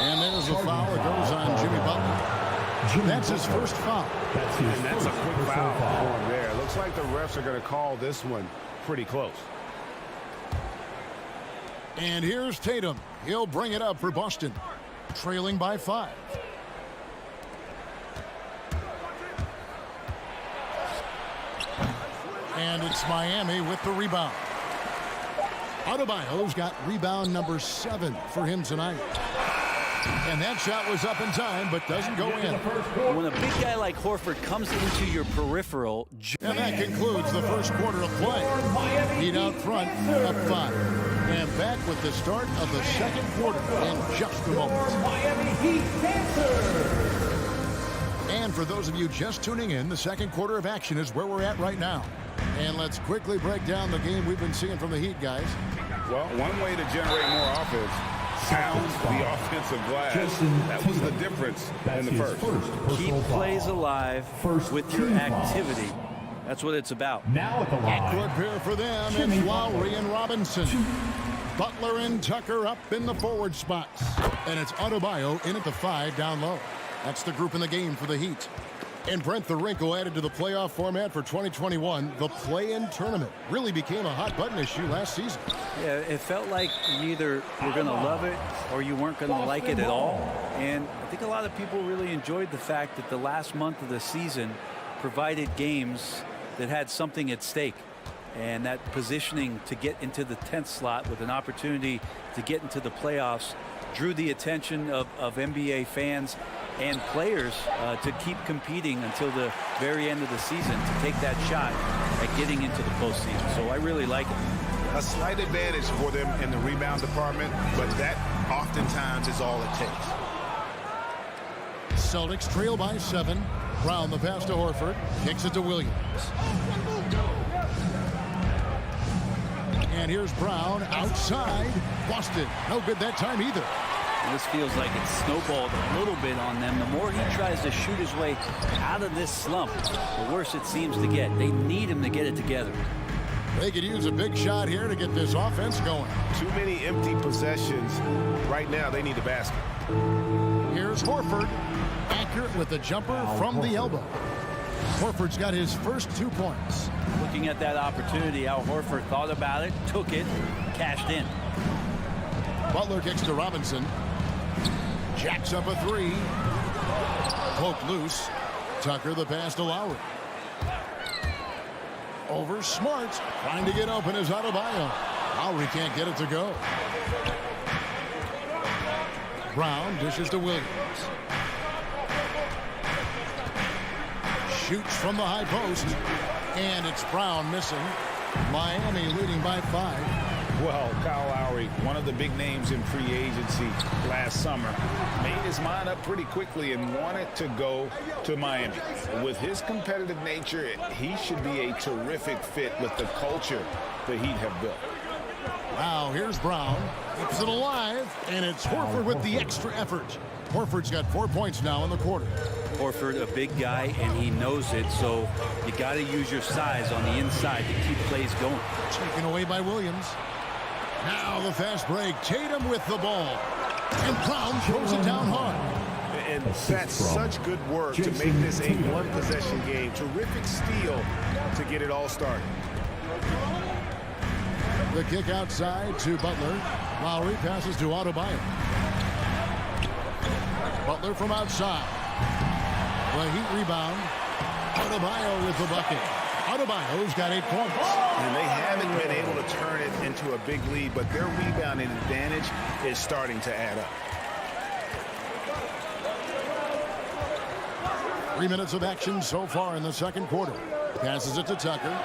And there's a foul. It goes on Jimmy Butler. That's his first foul. And that's a quick foul for him there. Looks like the refs are going to call this one pretty close. And here's Tatum. He'll bring it up for Boston. Trailing by 5. And it's Miami with the rebound. Adebayo's got rebound number 7 for him tonight. And that shot was up in time, but doesn't go in. When a big guy like Horford comes into your peripheral... And that concludes the first quarter of play. Heat out front, up 5. And back with the start of the second quarter in just a moment. And for those of you just tuning in, the second quarter of action is where we're at right now. And let's quickly break down the game we've been seeing from the Heat, guys. Well, one way to generate more offense, pound the offensive glass. That was the difference in the first. Keep plays alive with your activity. That's what it's about. Now at the line. Backcourt pair for them, it's Lowry and Robinson. Butler and Tucker up in the forward spots. And it's Adebayo in at the 5 down low. That's the group in the game for the Heat. And Brent, the wrinkle added to the playoff format for 2021, the play-in tournament really became a hot-button issue last season. Yeah, it felt like you either were going to love it or you weren't going to like it at all. And I think a lot of people really enjoyed the fact that the last month of the season provided games that had something at stake. And that positioning to get into the 10th slot with an opportunity to get into the playoffs drew the attention of NBA fans and players to keep competing until the very end of the season to take that shot at getting into the postseason. So I really like it. A slight advantage for them in the rebound department, but that oftentimes is all it takes. Celtics trail by 7. Brown the pass to Horford. Kicks it to Williams. And here's Brown outside. Boston. No good that time either. This feels like it's snowballed a little bit on them. The more he tries to shoot his way out of this slump, the worse it seems to get. They need him to get it together. They could use a big shot here to get this offense going. Too many empty possessions. Right now, they need a basket. Here's Horford. Accurate with the jumper from the elbow. Horford's got his first 2 points. Looking at that opportunity, Al Horford thought about it, took it, cashed in. Butler kicks to Robinson. Jacks up a 3. Poked loose. Tucker the pass to Lowry. Over Smart. Trying to get open is Adebayo. Lowry can't get it to go. Brown dishes to Williams. Shoots from the high post. And it's Brown missing. Miami leading by 5. Well, Kyle Lowry, one of the big names in free agency last summer, made his mind up pretty quickly and wanted to go to Miami. With his competitive nature, he should be a terrific fit with the culture the Heat have built. Now here's Brown. Keeps it alive, and it's Horford with the extra effort. Horford's got 4 points now in the quarter. Horford, a big guy, and he knows it, so you got to use your size on the inside to keep plays going. Taken away by Williams. Now the fast break. Tatum with the ball. And Brown throws it down hard. And that's such good work to make this a one-possession game. Terrific steal to get it all started. The kick outside to Butler. Lowry passes to Adebayo. Butler from outside. The Heat rebound. Adebayo with the bucket. Adebayo's got 8 points. And they haven't been able to turn it into a big lead, but their rebounding advantage is starting to add up. 3 minutes of action so far in the second quarter. Passes it to Tucker.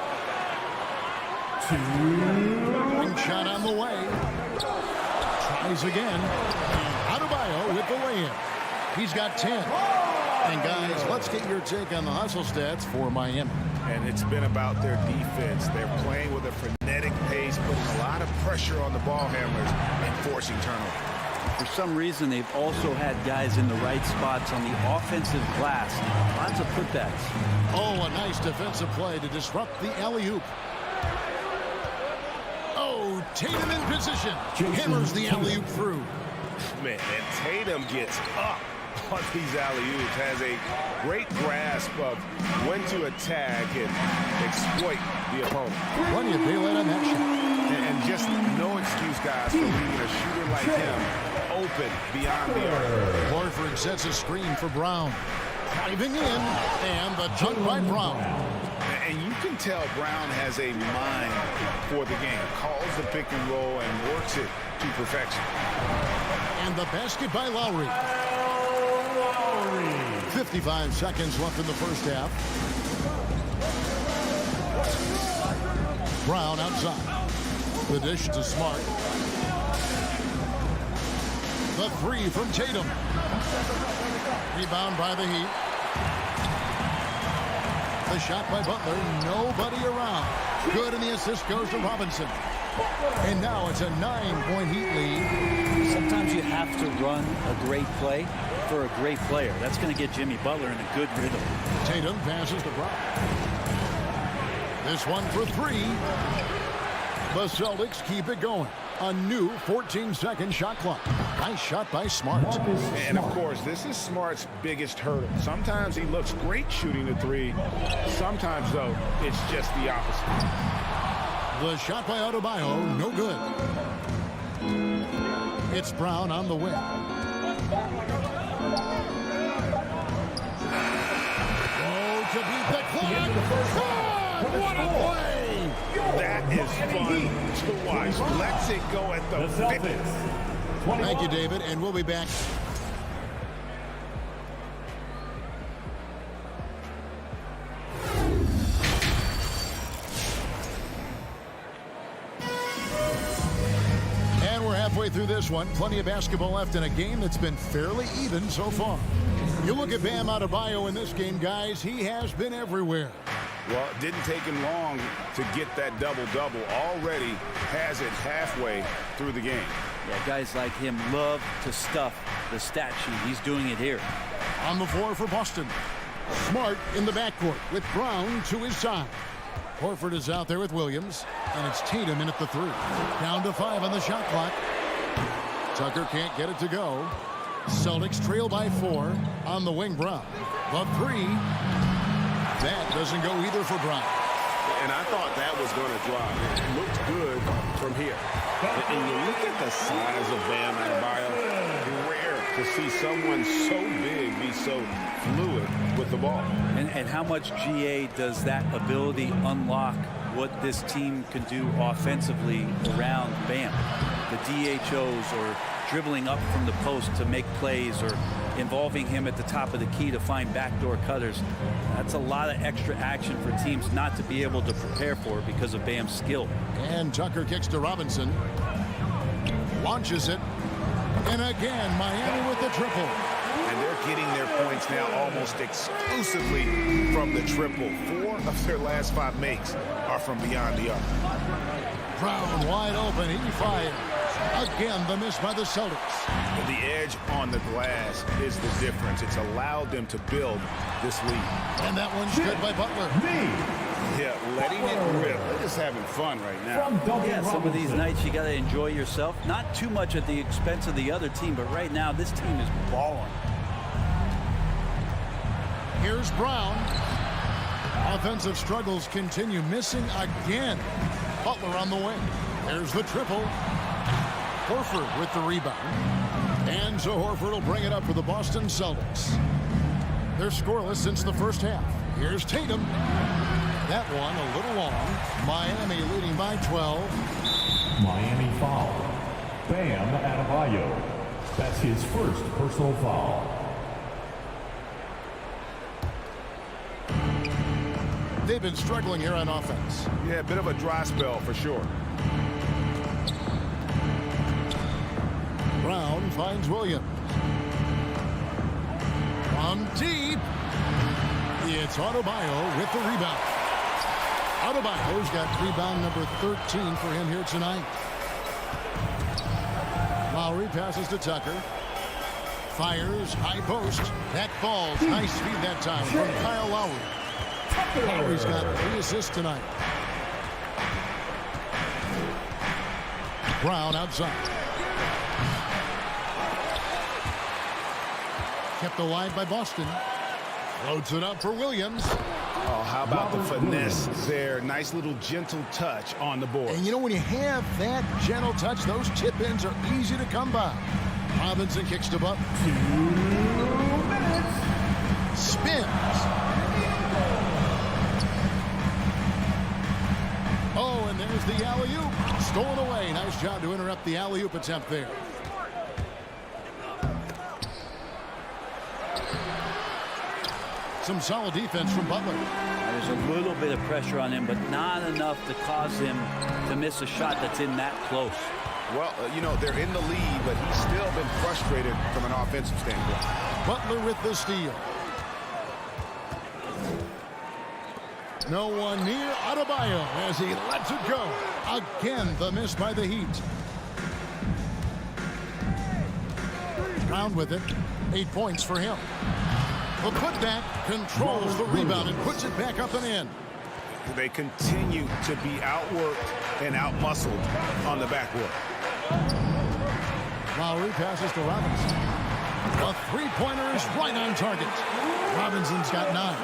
Ring shot on the way. Tries again. Adebayo with the lay-in. He's got 10. And guys, let's get your take on the hustle stats for Miami. and it's been about their defense. They're playing with a frenetic pace, putting a lot of pressure on the ball handlers and forcing turnovers. For some reason, they've also had guys in the right spots on the offensive glass. Lots of putbacks. Oh, a nice defensive play to disrupt the alley-oop. Oh, Tatum in position. Hammers the alley-oop through. Man, and Tatum gets up on these alley-oops, has a great grasp of when to attack and exploit the opponent. Plenty of daylight on that shot. And just no excuse, guys, for leaving a shooter like him open beyond the arc. Horford sets a screen for Brown. Driving in, and the dunk by Brown. And you can tell Brown has a mind for the game. Calls the pick and roll and works it to perfection. And the basket by Lowry. 55 seconds left in the first half. Brown outside. The dish to Smart. The three from Tatum. Rebound by the Heat. The shot by Butler. Nobody around. Good, and the assist goes to Robinson. And now it's a 9-point Heat lead. Sometimes you have to run a great play for a great player. That's going to get Jimmy Butler in a good rhythm. Tatum passes to Brown. This one for three. The Celtics keep it going. A new 14-second shot clock. Nice shot by Smart. And, of course, this is Smart's biggest hurdle. Sometimes he looks great shooting the three. Sometimes, though, it's just the opposite. The shot by Adebayo, no good. It's Brown on the wing. Oh, to beat the clock. God, what a play! That is fun to watch. Let's it go at the 50. Thank you, David, and we'll be back. And we're halfway through this one. Plenty of basketball left in a game that's been fairly even so far. You look at Bam Adebayo in this game, guys, he has been everywhere. Well, it didn't take him long to get that double-double. Already has it halfway through the game. Yeah, guys like him love to stuff the stat sheet. He's doing it here. On the floor for Boston. Smart in the backcourt with Brown to his side. Horford is out there with Williams, and it's Tatum in at the three. Down to 5 on the shot clock. Tucker can't get it to go. Celtics trail by 4 on the wing. Brown. The three. That doesn't go either for Brown. And I thought that was going to drop. It looked good from here. And you look at the size of Bam Adebayo, rare to see someone so big be so fluid with the ball. And how much GA does that ability unlock what this team can do offensively around Bam? The DHOs or dribbling up from the post to make plays or involving him at the top of the key to find backdoor cutters. That's a lot of extra action for teams not to be able to prepare for because of Bam's skill. And Tucker kicks to Robinson. Launches it. And again, Miami with the triple. And they're getting their points now almost exclusively from the triple. 4 of their last 5 makes are from beyond the arc. Brown wide open. He fires. Again, the miss by the Celtics. The edge on the glass is the difference. It's allowed them to build this lead. And that one's good by Butler. Yeah, letting it rip. They're just having fun right now. Yeah, some of these nights you got to enjoy yourself. Not too much at the expense of the other team, but right now this team is balling. Here's Brown. Offensive struggles continue. Missing again. Butler on the wing. There's the triple. Horford with the rebound. And so Horford will bring it up for the Boston Celtics. They're scoreless since the first half. Here's Tatum. That one a little long. Miami leading by 12. Miami foul. Bam Adebayo. That's his first personal foul. They've been struggling here on offense. Yeah, a bit of a dry spell for sure. Brown finds Williams. From deep. It's Adebayo with the rebound. Adebayo's got rebound number 13 for him here tonight. Lowry passes to Tucker. Fires, high post. That falls. Nice speed that time from Kyle Lowry. Lowry's got 3 assists tonight. Brown outside. Kept alive by Boston. Floats it up for Williams. Oh, how about the finesse there? Nice little gentle touch on the board. And you know, when you have that gentle touch, those tip-ins are easy to come by. Robinson kicks to Buck. 2 minutes. Spins. Oh, and there's the alley-oop. Stolen away. Nice job to interrupt the alley-oop attempt there. Some solid defense from Butler. There's a little bit of pressure on him, but not enough to cause him to miss a shot that's in that close. Well, you know, they're in the lead, but he's still been frustrated from an offensive standpoint. Butler with the steal. No one near Adebayo as he lets it go. Again, the miss by the Heat. Brown with it. 8 points for him. The putback controls the rebound and puts it back up and in. They continue to be outworked and outmuscled on the backcourt. Lowry passes to Robinson. A three-pointer is right on target. Robinson's got 9.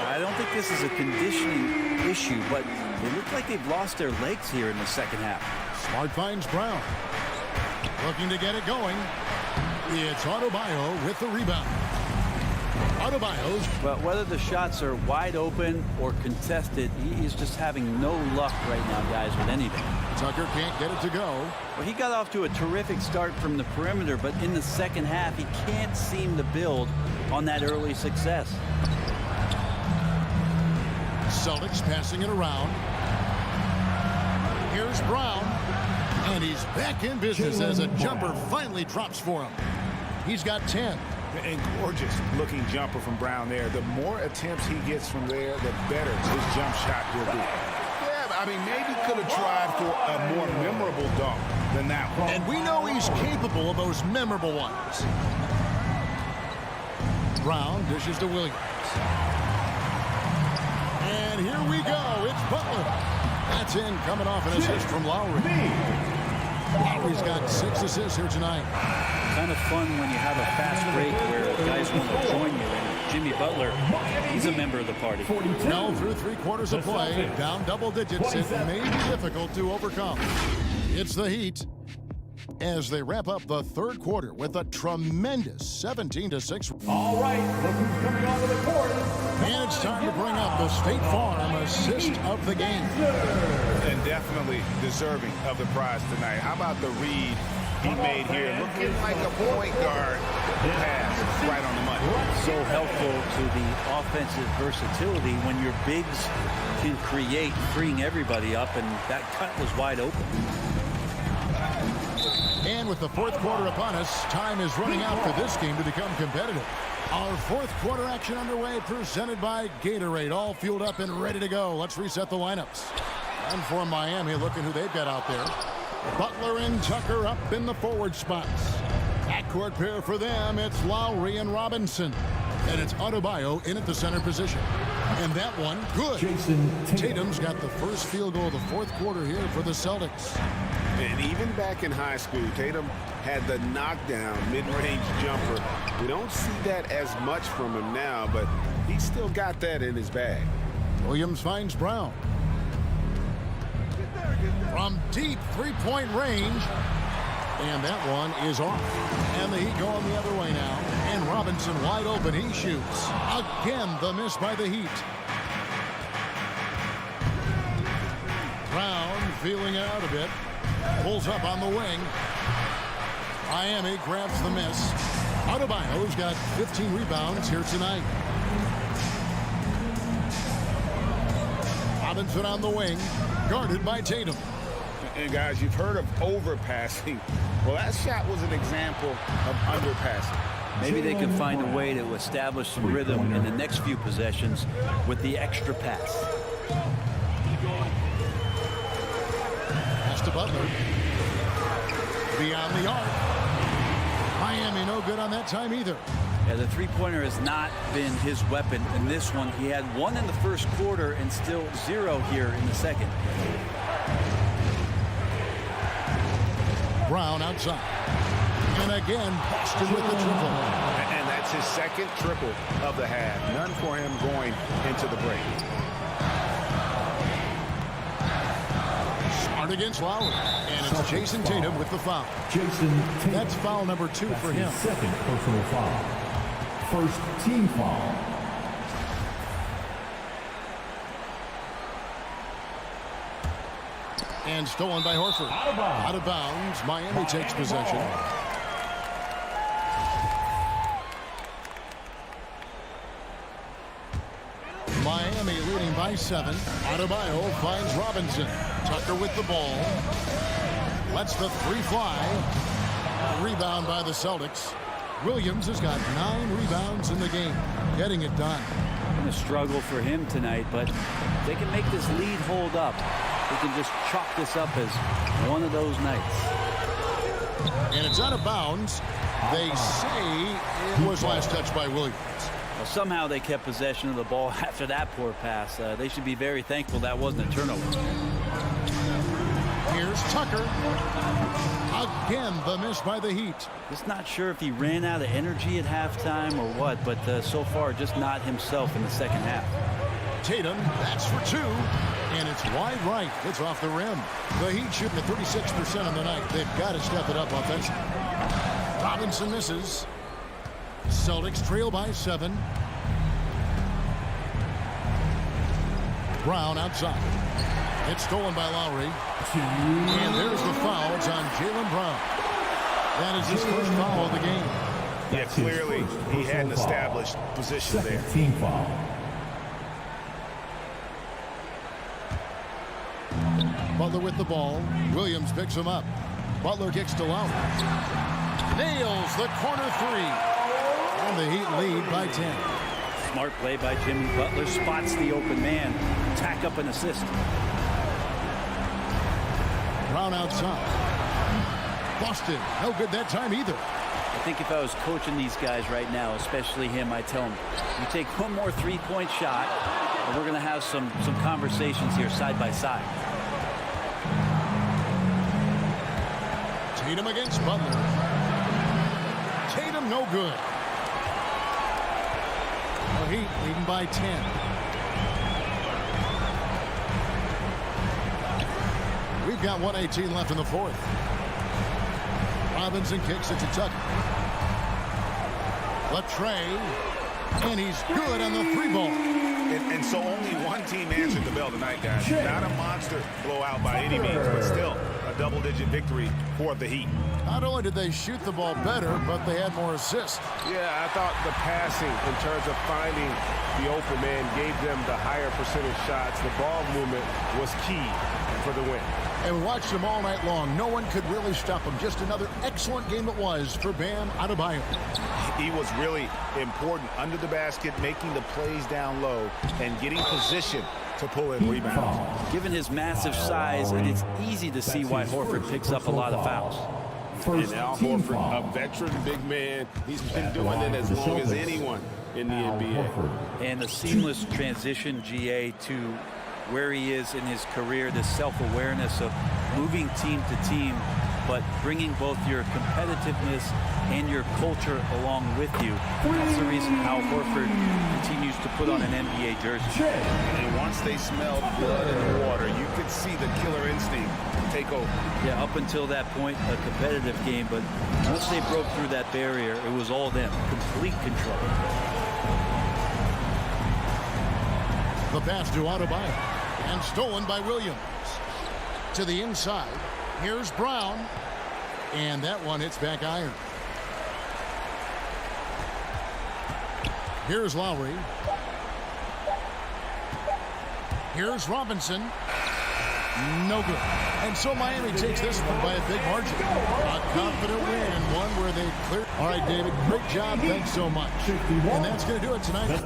I don't think this is a conditioning issue, but they look like they've lost their legs here in the second half. Smart finds Brown. Looking to get it going. It's Adebayo with the rebound. Adebayo's. But whether the shots are wide open or contested, he is just having no luck right now, guys, with anything. Tucker can't get it to go. Well, he got off to a terrific start from the perimeter, but in the second half, he can't seem to build on that early success. Celtics passing it around. Here's Brown. And he's back in business as a jumper finally drops for him. He's got 10. And gorgeous looking jumper from Brown there. The more attempts he gets from there, the better his jump shot will be. Yeah, but I mean, maybe could have tried for a more memorable dunk than that one. And we know he's capable of those memorable ones. Brown dishes to Williams. And here we go. It's Butler. That's in, coming off an assist from Lowry. Lowry's got 6 assists here tonight. Kind of fun when you have a fast break where guys want to join you. And Jimmy Butler, he's a member of the party. Now through 3 quarters of play, down double digits, it may be difficult to overcome. It's the Heat as they wrap up the third quarter with a tremendous 17-6. All right, look who's coming onto the court. And it's time to bring up the State Farm assist of the game. And definitely deserving of the prize tonight. How about the read he made here? Looking like a point guard pass right on the money. So helpful to the offensive versatility when your bigs can create, freeing everybody up, and that cut was wide open. And with the fourth quarter upon us, time is running out for this game to become competitive. Our fourth quarter action underway, presented by Gatorade, all fueled up and ready to go. Let's reset the lineups. And for Miami, looking who they've got out there. Butler and Tucker up in the forward spots. Backcourt pair for them, it's Lowry and Robinson. And it's Adebayo in at the center position. And that one, good. Tatum's got the first field goal of the fourth quarter here for the Celtics. And even back in high school, Tatum had the knockdown mid-range jumper. We don't see that as much from him now, but he's still got that in his bag. Williams finds Brown. From deep three-point range. And that one is off. And the Heat going the other way now. And Robinson wide open. He shoots. Again, the miss by the Heat. Brown feeling it out a bit. Pulls up on the wing. Miami grabs the miss. Adebayo's got 15 rebounds here tonight. Robinson on the wing, guarded by Tatum. And guys, you've heard of overpassing. Well, that shot was an example of underpassing. Maybe they can find a way to establish some rhythm in the next few possessions with the extra pass. Butler. Beyond the arc. Miami no good on that time either. Yeah, the three-pointer has not been his weapon in this one. He had one in the first quarter and still 0 here in the second. Brown outside. And again, Boston with the triple. And that's his second triple of the half. None for him going into the break. Smart against Lowry. And it's Jason Tatum with the foul. Jason Tatum. That's foul number 2 for him. Second personal foul. First team foul. And stolen by Horford. Out of bounds. Miami takes possession. Miami leading by 7. Adebayo finds Robinson. Tucker with the ball. Lets the 3 fly. Rebound by the Celtics. Williams has got 9 rebounds in the game. Getting it done. Been a struggle for him tonight, but they can make this lead hold up. They can just chalk this up as one of those nights. And it's out of bounds. They say it was last touched by Williams. Well, somehow they kept possession of the ball after that poor pass. They should be very thankful that wasn't a turnover. Here's Tucker. Again, the miss by the Heat. Just not sure if he ran out of energy at halftime or what, but so far just not himself in the second half. Tatum, that's for 2. And it's wide right. It's off the rim. The Heat shooting at 36% on the night. They've got to step it up offensively. Robinson misses. Celtics trail by 7. Brown outside. It's stolen by Lowry. And there's the foul. It's on Jaylen Brown. That is his first foul of the game. Yeah, clearly he had an established position there. Team foul. Butler with the ball. Williams picks him up. Butler kicks to Lowry. Nails the corner 3. And the Heat lead by 10. Smart play by Jimmy Butler. Spots the open man. Tack up an assist. Brown outside. Boston, no good that time either. I think if I was coaching these guys right now, especially him, I'd tell him, you take one more three-point shot, and we're going to have some conversations here side by side. Tatum against Butler. Tatum no good. The Heat leading by 10. We've got 1:18 left in the 4th. Robinson kicks it to Tucker. Latrey. And he's good on the 3 ball. And so only one team answered the bell tonight, guys. Not a monster blowout by any means, but still a double-digit victory for the Heat. Not only did they shoot the ball better, but they had more assists. Yeah, I thought the passing in terms of finding the open man gave them the higher percentage shots. The ball movement was key for the win. And we watched them all night long. No one could really stop them. Just another excellent game it was for Bam Adebayo. He was really important under the basket, making the plays down low and getting position to pull in rebounds. Given his massive size, it is easy to see why Horford picks up a lot of fouls. And Al Horford, a veteran big man, he's been doing it as long as anyone in the NBA. And a seamless transition, GA, to where he is in his career, this self-awareness of moving team to team, but bringing both your competitiveness and your culture along with you. That's the reason Al Horford continues to put on an NBA jersey. And once they smelled blood in the water, you could see the killer instinct take over. Yeah, up until that point, a competitive game, but once they broke through that barrier, it was all them. Complete control. The pass to Adebayo. And stolen by Williams. To the inside. Here's Brown. And that one hits back iron. Here's Lowry. Here's Robinson. No good. And so Miami takes this one by a big margin. A confident win and one where they cleared. All right, David, great job. Thanks so much. And that's going to do it tonight.